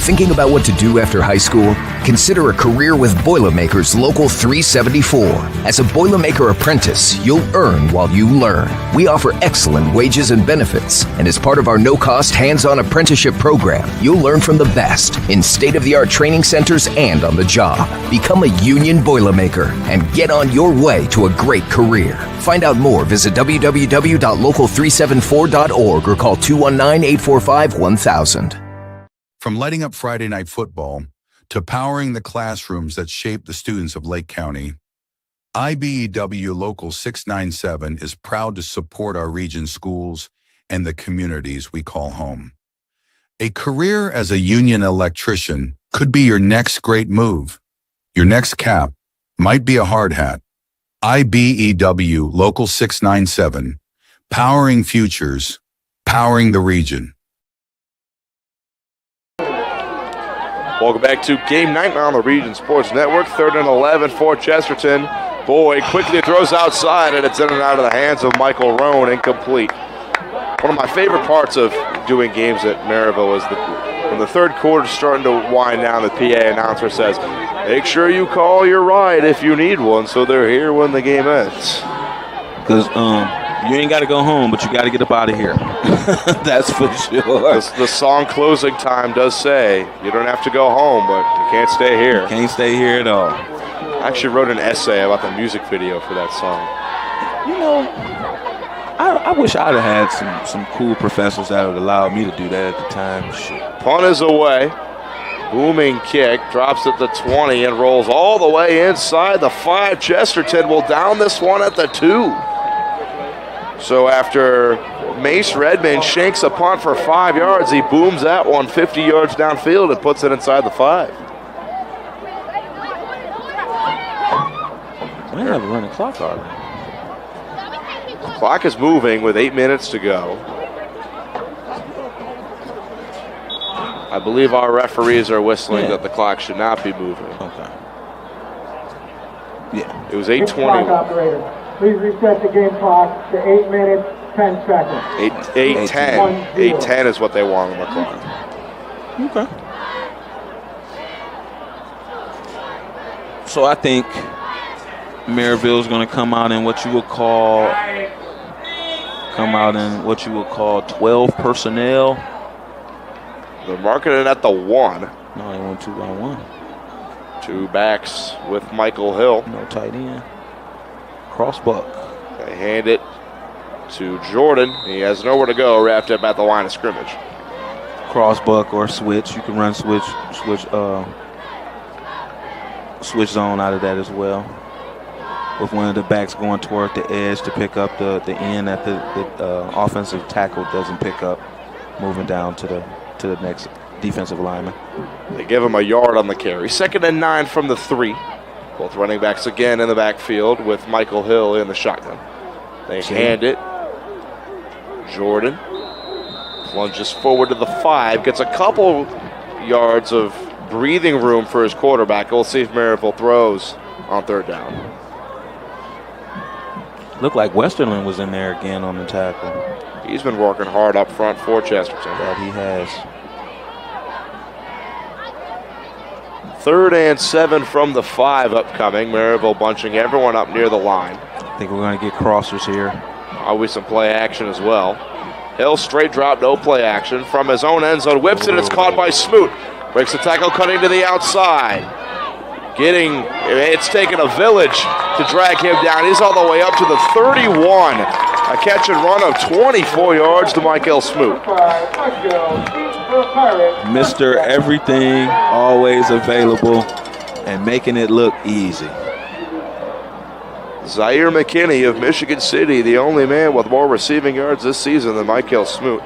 H: Thinking about what to do after high school? Consider a career with Boilermakers Local 374. As a Boilermaker apprentice, you'll earn while you learn. We offer excellent wages and benefits, and as part of our no-cost hands-on apprenticeship program, you'll learn from the best in state-of-the-art training centers and on the job. Become a union Boilermaker and get on your way to a great career. Find out more, visit www.local374.org or call 219-845-1000.
I: From lighting up Friday night football to powering the classrooms that shape the students of Lake County, IBEW Local 697 is proud to support our region's schools and the communities we call home. A career as a union electrician could be your next great move. Your next cap might be a hard hat. IBEW Local 697, powering futures, powering the region.
A: Welcome back to Game Night on the Region Sports Network. 3rd and 11 for Chesterton. Boyd quickly throws outside, and it's in and out of the hands of Michael Roan, incomplete. One of my favorite parts of doing games at Merrillville is when the third quarter is starting to wind down, the PA announcer says, make sure you call your ride if you need one, so they're here when the game ends.
B: Because you ain't got to go home, but you got to get up out of here. That's for sure.
A: The song closing time does say you don't have to go home, but you can't stay here.
B: Can't stay here at all.
A: I actually wrote an essay about the music video for that song.
B: You know, I wish I'd have had some cool professors that would allow me to do that at the time. Shit.
A: Punt is away. Booming kick, drops at the 20 and rolls all the way inside the 5. Chesterton will down this one at the 2. So after Mace Redmond shanks a punt for 5 yards, he booms that one 50 yards downfield and puts it inside the 5.
B: We have a running clock already.
A: The clock is moving with 8 minutes to go. I believe our referees are whistling that the clock should not be moving.
B: Okay.
A: Yeah. It was 8:21.
C: Please reset the game clock to 8 minutes, 10 seconds.
A: 8:10. 8:10 is what they want on the clock.
B: Okay. So I think Merrillville's going to come out in what you would call 12 personnel.
A: They're marking it at the 1.
B: No, they went 2 by 1.
A: 2 backs with Michael Hill.
B: No tight end. Crossbuck.
A: They hand it to Jordan. He has nowhere to go, wrapped up at the line of scrimmage.
B: Crossbuck or switch. You can run switch zone out of that as well. With one of the backs going toward the edge to pick up the end that the offensive tackle doesn't pick up, moving down to the next defensive lineman.
A: They give him a yard on the carry. 2nd and 9 from the 3. Both running backs again in the backfield with Michael Hill in the shotgun. They hand it. Jordan plunges forward to the 5, gets a couple yards of breathing room for his quarterback. We'll see if Merrillville throws on 3rd down.
B: Looked like Westerland was in there again on the tackle.
A: He's been working hard up front for Chesterton.
B: That he has.
A: 3rd and 7 from the 5 upcoming. Merrillville bunching everyone up near the line.
B: I think we're going to get crossers here.
A: Always some play action as well. Hill straight drop, no play action. From his own end zone, whips it, it's caught by Smoot. Breaks the tackle, cutting to the outside. It's taken a village to drag him down. He's all the way up to the 31. A catch and run of 24 yards to Michael Smoot.
B: Mr. Everything, always available, and making it look easy.
A: Zaire McKinney of Michigan City, the only man with more receiving yards this season than Michael Smoot.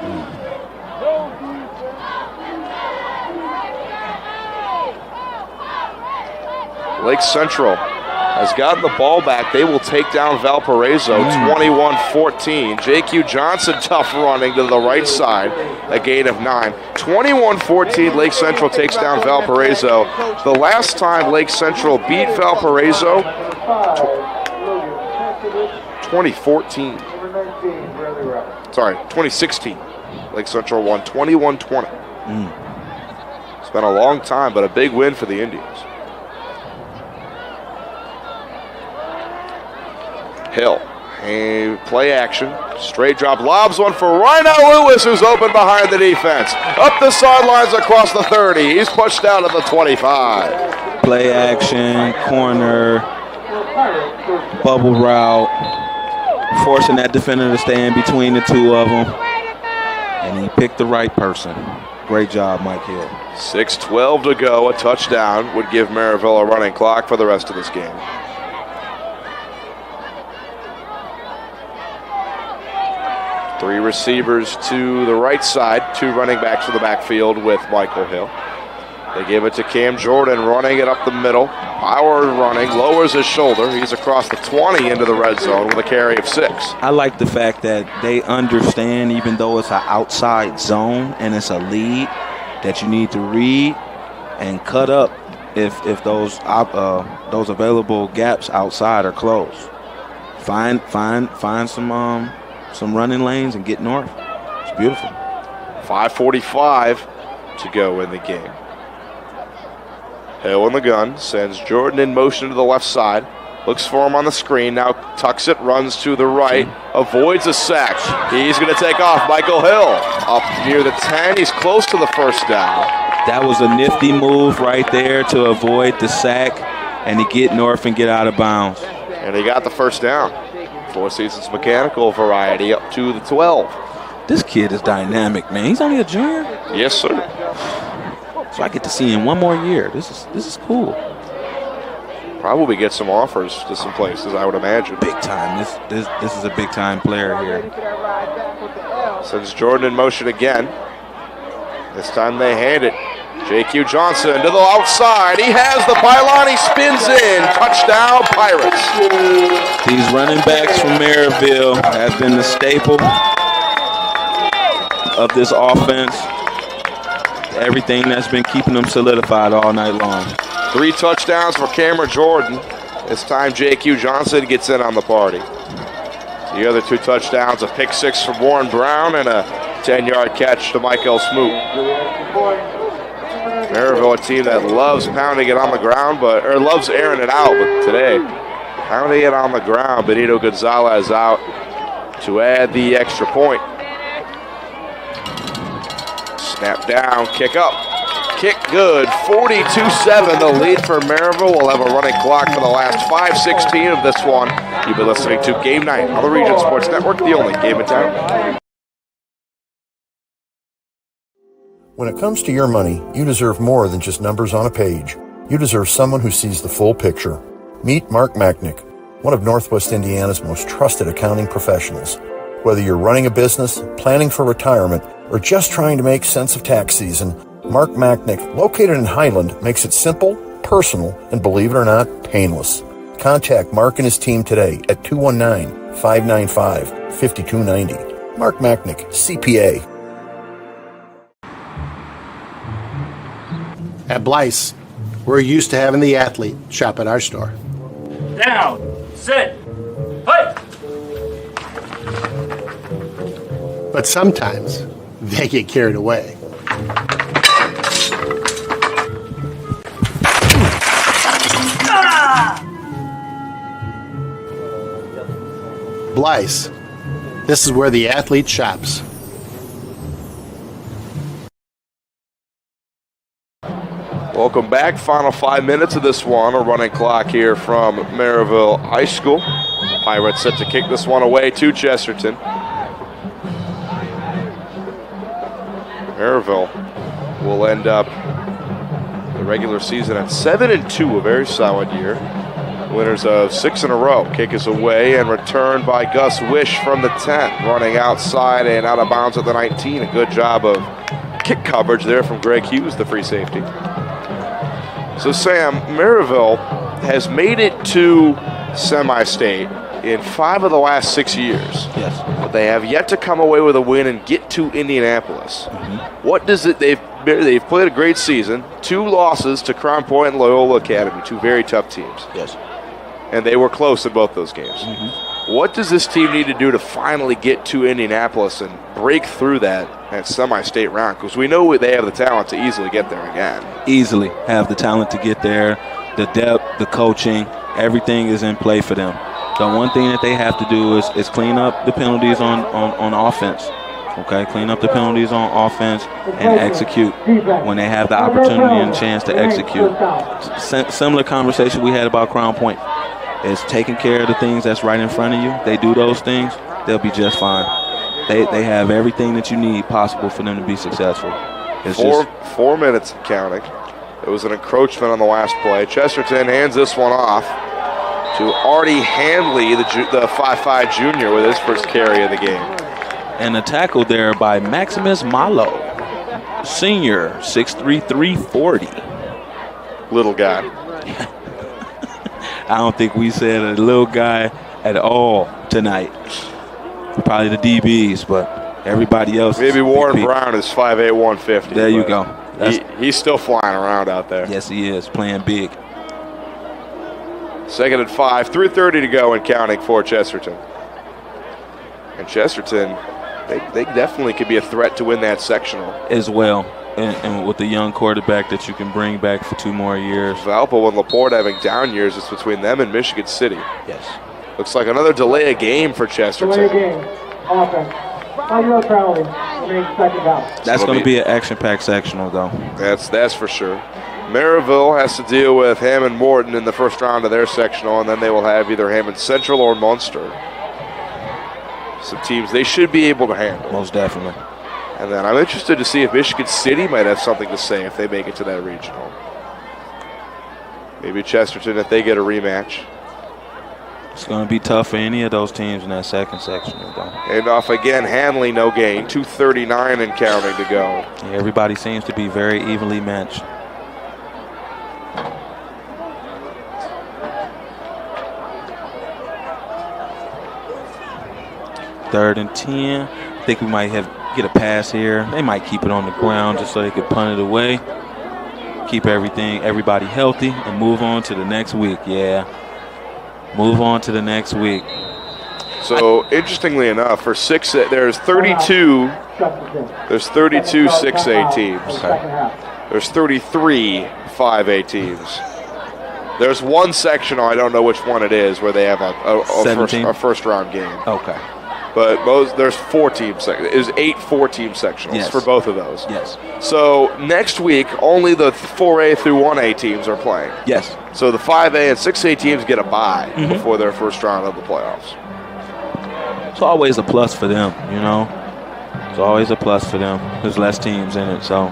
A: Lake Central has gotten the ball back. They will take down Valparaiso 21-14. J.Q. Johnson tough running to the right side, a gain of 9. 21-14, Lake Central takes down Valparaiso. The last time Lake Central beat Valparaiso, 2016. Lake Central won 21-20. It's been a long time, but a big win for the Indians. Hill, a play action, straight drop, lobs one for Rhino Lewis, who's open behind the defense. Up the sidelines across the 30. He's pushed down to the 25.
B: Play action, corner, bubble route, forcing that defender to stay in between the two of them. And he picked the right person. Great job, Mike Hill.
A: 6:12 to go. A touchdown would give Merrillville a running clock for the rest of this game. Three receivers to the right side, 2 running backs in the backfield with Michael Hill. They give it to Cam Jordan, running it up the middle. Power running, lowers his shoulder. He's across the 20 into the red zone with a carry of 6.
B: I like the fact that they understand, even though it's an outside zone and it's a lead, that you need to read and cut up if those available gaps outside are closed. Find some running lanes and get north. It's beautiful.
A: 5:45 to go in the game. Hill in the gun, sends Jordan in motion to the left side. Looks for him on the screen, now tucks it, runs to the right, avoids a sack. He's going to take off. Michael Hill up near the 10. He's close to the first down.
B: That was a nifty move right there to avoid the sack and to get north and get out of bounds.
A: And he got the first down. Four Seasons Mechanical variety up to the 12.
B: This kid is dynamic, man. He's only a junior?
A: Yes, sir.
B: So I get to see him one more year. This is cool.
A: Probably get some offers to some places, I would imagine.
B: Big time. This is a big time player here.
A: Sends Jordan in motion again. This time they hand it. J.Q. Johnson to the outside. He has the pylon. He spins in. Touchdown, Pirates.
B: These running backs from Merrillville have been the staple of this offense. Everything that's been keeping them solidified all night long.
A: 3 touchdowns for Cameron Jordan. This time J.Q. Johnson gets in on the party. The other 2 touchdowns, a pick 6 from Warren Brown and a 10-yard catch to Michael Smoot. Merrillville, a team that loves pounding it on the ground, or loves airing it out, but today Pounding it on the ground. Benito Gonzalez out to add the extra point. Snap down, kick up. Kick good, 42-7, the lead for Merrillville. We'll have a running clock for the last 5:16 of this one. You've been listening to Game Night on the Region Sports Network, the only game in town.
P: When it comes to your money, you deserve more than just numbers on a page. You deserve someone who sees the full picture. Meet Mark Machnick, one of Northwest Indiana's most trusted accounting professionals. Whether you're running a business, planning for retirement, or just trying to make sense of tax season, Mark Machnick, located in Highland, makes it simple, personal, and believe it or not, painless. Contact Mark and his team today at 219-595-5290. Mark Machnick, CPA.
Q: At Blyce, we're used to having the athlete shop at our store.
M: Down, sit, fight!
Q: But sometimes they get carried away. Blyce, this is where the athlete shops.
A: Welcome back. Final 5 minutes of this one. A running clock here from Merrillville High School. Pirates set to kick this one away to Chesterton. Merrillville will end up the regular season at 7-2, a very solid year. Winners of 6 in a row. Kick is away and returned by Gus Wish from the 10. Running outside and out of bounds at the 19. A good job of kick coverage there from Greg Hughes, the free safety. So, Sam, Merrillville has made it to semi-state in 5 of the last 6 years.
B: Yes.
A: But they have yet to come away with a win and get to Indianapolis.
B: Mm-hmm.
A: What does it? They've played a great season. 2 losses to Crown Point and Loyola Academy, 2 very tough teams.
B: Yes.
A: And they were close in both those games.
B: Mm-hmm.
A: What does this team need to do to finally get to Indianapolis and break through that semi-state round? Because we know they have the talent to easily get there again.
B: Easily have the talent to get there. The depth, the coaching, everything is in play for them. The one thing that they have to do is clean up the penalties on offense. Okay, clean up the penalties on offense and execute when they have the opportunity and chance to execute. Similar conversation we had about Crown Point. Is taking care of the things that's right in front of you. They do those things, they'll be just fine. They have everything that you need possible for them to be successful. It's
A: 4 minutes and counting. It was an encroachment on the last play. Chesterton hands this one off to Artie Handley, the 5'5 junior, with his first carry of the game.
B: And a tackle there by Maximus Malo, senior, 6'3", 340.
A: Little guy.
B: I don't think we said a little guy at all tonight. Probably the DBs, but everybody else.
A: Maybe Warren Brown is 5'8", 150.
B: There you go.
A: He's still flying around out there.
B: Yes, he is, playing big.
A: 2nd and 5, 3:30 to go and counting for Chesterton. And Chesterton, they definitely could be a threat to win that sectional.
B: As well. And with the young quarterback that you can bring back for 2 more years.
A: Valpo and LaPorte having down years. It's between them and Michigan City.
B: Yes.
A: Looks like another delay of game for Chesterton.
C: Delay of game. Offense. 5-yard penalty. Remains 2nd down.
B: That's going to be an action-packed sectional, though.
A: That's for sure. Merrillville has to deal with Hammond Morton in the first round of their sectional, and then they will have either Hammond Central or Munster. Some teams they should be able to handle.
B: Most definitely.
A: And then I'm interested to see if Michigan City might have something to say if they make it to that regional. Maybe Chesterton if they get a rematch.
B: It's going to be tough for any of those teams in that second sectional, though.
A: And off again, Hanley, no gain. 2:39 and counting to go.
B: Yeah, everybody seems to be very evenly matched. Third and 10. I think we might get a pass here. They might keep it on the ground just so they could punt it away. Keep everybody healthy and move on to the next week. Yeah. Move on to the next week.
A: So interestingly enough, for there's 32 6A teams. Okay. There's 33 5A teams. There's one sectional, I don't know which one it is, where they have a first-round game.
B: Okay.
A: But there's 4 team sectionals. There's 8 4-team sectionals for both of those.
B: Yes.
A: So next week, only the 4A through 1A teams are playing.
B: Yes.
A: So the 5A and 6A teams get a bye before their first round of the playoffs.
B: It's always a plus for them, you know. It's always a plus for them. There's less teams in it, so.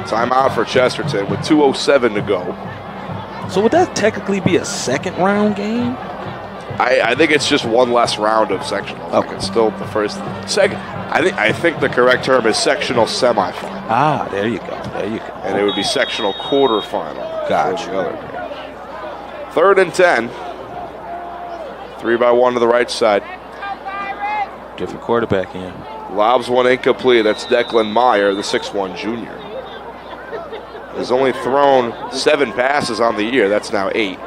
A: Timeout for Chesterton with 2:07 to go.
B: So would that technically be a second-round game?
A: I think it's just one less round of sectionals. Okay. It's still the first. I think the correct term is sectional semifinal.
B: Ah, there you go.
A: And it would be sectional quarterfinal.
B: Gotcha.
A: For the other game. 3rd and 10. 3-by-1 to the right side.
B: Different quarterback in.
A: Lobs one incomplete. That's Declan Meyer, the 6'1 junior. Has only thrown 7 passes on the year. That's now 8.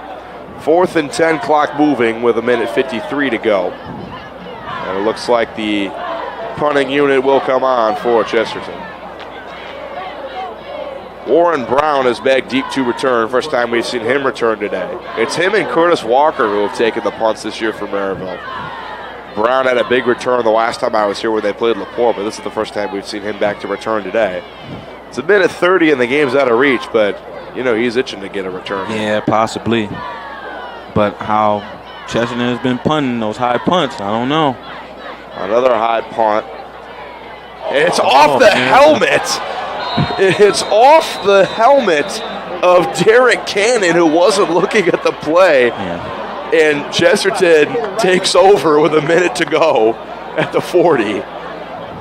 A: 4th and 10, clock moving with 1:53 to go. And it looks like the punting unit will come on for Chesterton. Warren Brown is back deep to return. First time we've seen him return today. It's him and Curtis Walker who have taken the punts this year for Merrillville. Brown had a big return the last time I was here when they played LaPorte, but this is the first time we've seen him back to return today. It's 1:30 and the game's out of reach, but, he's itching to get a return.
B: Yeah, possibly. But how Chesterton has been punting those high punts, I don't know.
A: Another high punt. It's off the helmet. It's off the helmet of Derek Cannon, who wasn't looking at the play.
B: Yeah.
A: And Chesterton takes over with 1 minute to go at the 40.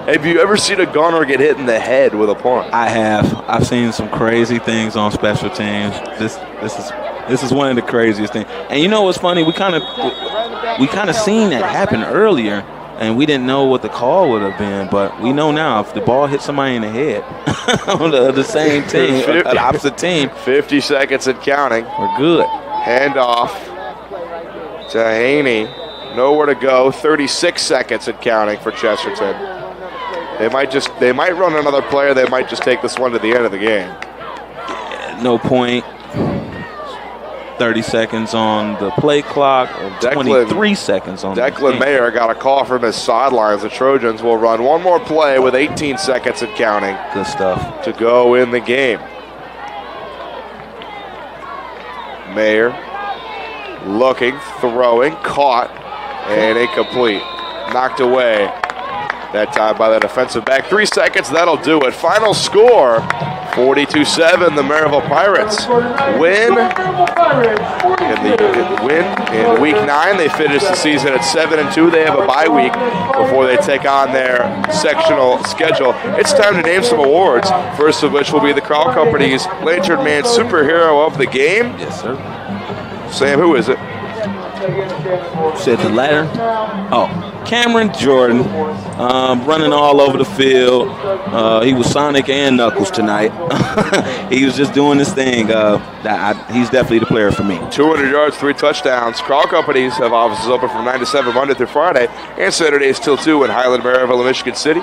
A: Have you ever seen a gunner get hit in the head with a punt?
B: I have. I've seen some crazy things on special teams. This is one of the craziest things. And you know what's funny? We kind of seen that happen earlier, and we didn't know what the call would have been. But we know now if the ball hits somebody in the head on the same team, the opposite team,
A: 50 seconds and counting.
B: We're good.
A: Handoff to Haney. Nowhere to go. 36 seconds and counting for Chesterton. They might run another player. They might just take this one to the end of the game.
B: No point. 30 seconds on the play clock. 23 seconds on
A: Declan Mayer got a call from his sidelines. The Trojans will run one more play with 18 seconds and counting.
B: Good stuff.
A: To go in the game. Mayer looking, throwing, caught, and incomplete. Knocked away. That time by the defensive back. 3 seconds, that'll do it. Final score, 42-7. The Merrillville Pirates win in week 9. They finish the season at 7-2. They have a bye week before they take on their sectional schedule. It's time to name some awards. First of which will be the Carl Company's Lantern Man Superhero of the Game.
B: Yes, sir.
A: Sam, who is it?
B: Said the latter. Oh, Cameron Jordan, running all over the field. He was Sonic and Knuckles tonight. He was just doing his thing. He's definitely the player for me.
A: 200 yards, 3 touchdowns. Carl Companies have offices open from 9 to 7 Monday through Friday and Saturdays till 2 in Highland, Merrillville, and Michigan City.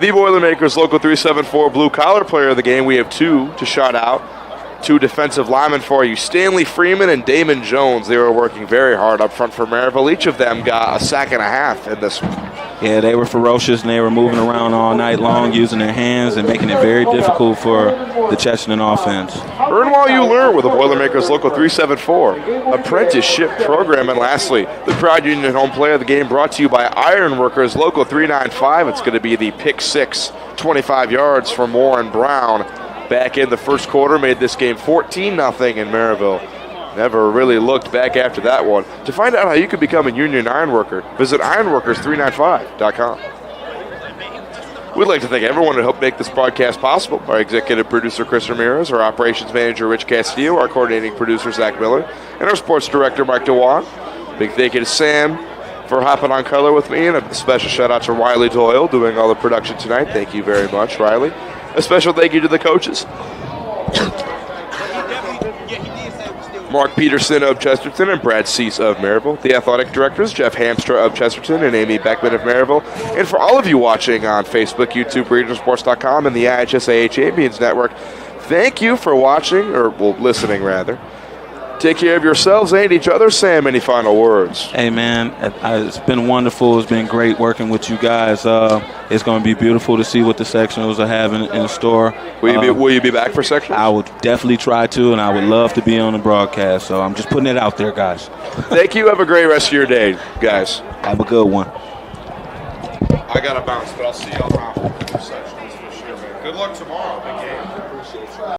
A: The Boilermakers Local 374 Blue Collar Player of the Game. We have 2 to shout out. 2 defensive linemen for you, Stanley Freeman and Damon Jones. They were working very hard up front for Merrillville. Each of them got a sack and a half in this one.
B: Yeah, they were ferocious, and they were moving around all night long, using their hands and making it very difficult for the Chesterton offense.
A: Earn while you learn with the Boilermakers Local 374 apprenticeship program. And lastly, the Proud Union Home Player of the Game brought to you by Ironworkers Local 395. It's going to be the pick 6, 25 yards from Warren Brown. Back in the first quarter, made this game 14-0 in Merrillville. Never really looked back after that one. To find out how you can become a union ironworker, visit ironworkers395.com. We'd like to thank everyone who helped make this broadcast possible. Our executive producer, Chris Ramirez, our operations manager, Rich Castillo, our coordinating producer, Zach Miller, and our sports director, Mike DeWan. Big thank you to Sam for hopping on color with me, and a special shout out to Riley Doyle doing all the production tonight. Thank you very much, Riley. A special thank you to the coaches. Mark Peterson of Chesterton and Brad Cease of Merrillville. The athletic directors, Jeff Hamstra of Chesterton and Amy Beckman of Merrillville. And for all of you watching on Facebook, YouTube, RegionalSports.com, and the IHSAA Champions Network, Thank you for watching, or listening rather. Take care of yourselves and each other. Sam, any final words?
B: Hey, man, it's been wonderful. It's been great working with you guys. It's going to be beautiful to see what the sectionals are having in the store.
A: Will you be back for sectionals?
B: I would definitely try to, and I would love to be on the broadcast. So I'm just putting it out there, guys.
A: Thank you. Have a great rest of your day, guys.
B: Have a good one.
A: I got to bounce, but I'll see y'all around for sectionals for sure, man. Good luck tomorrow. Big game. Appreciate you.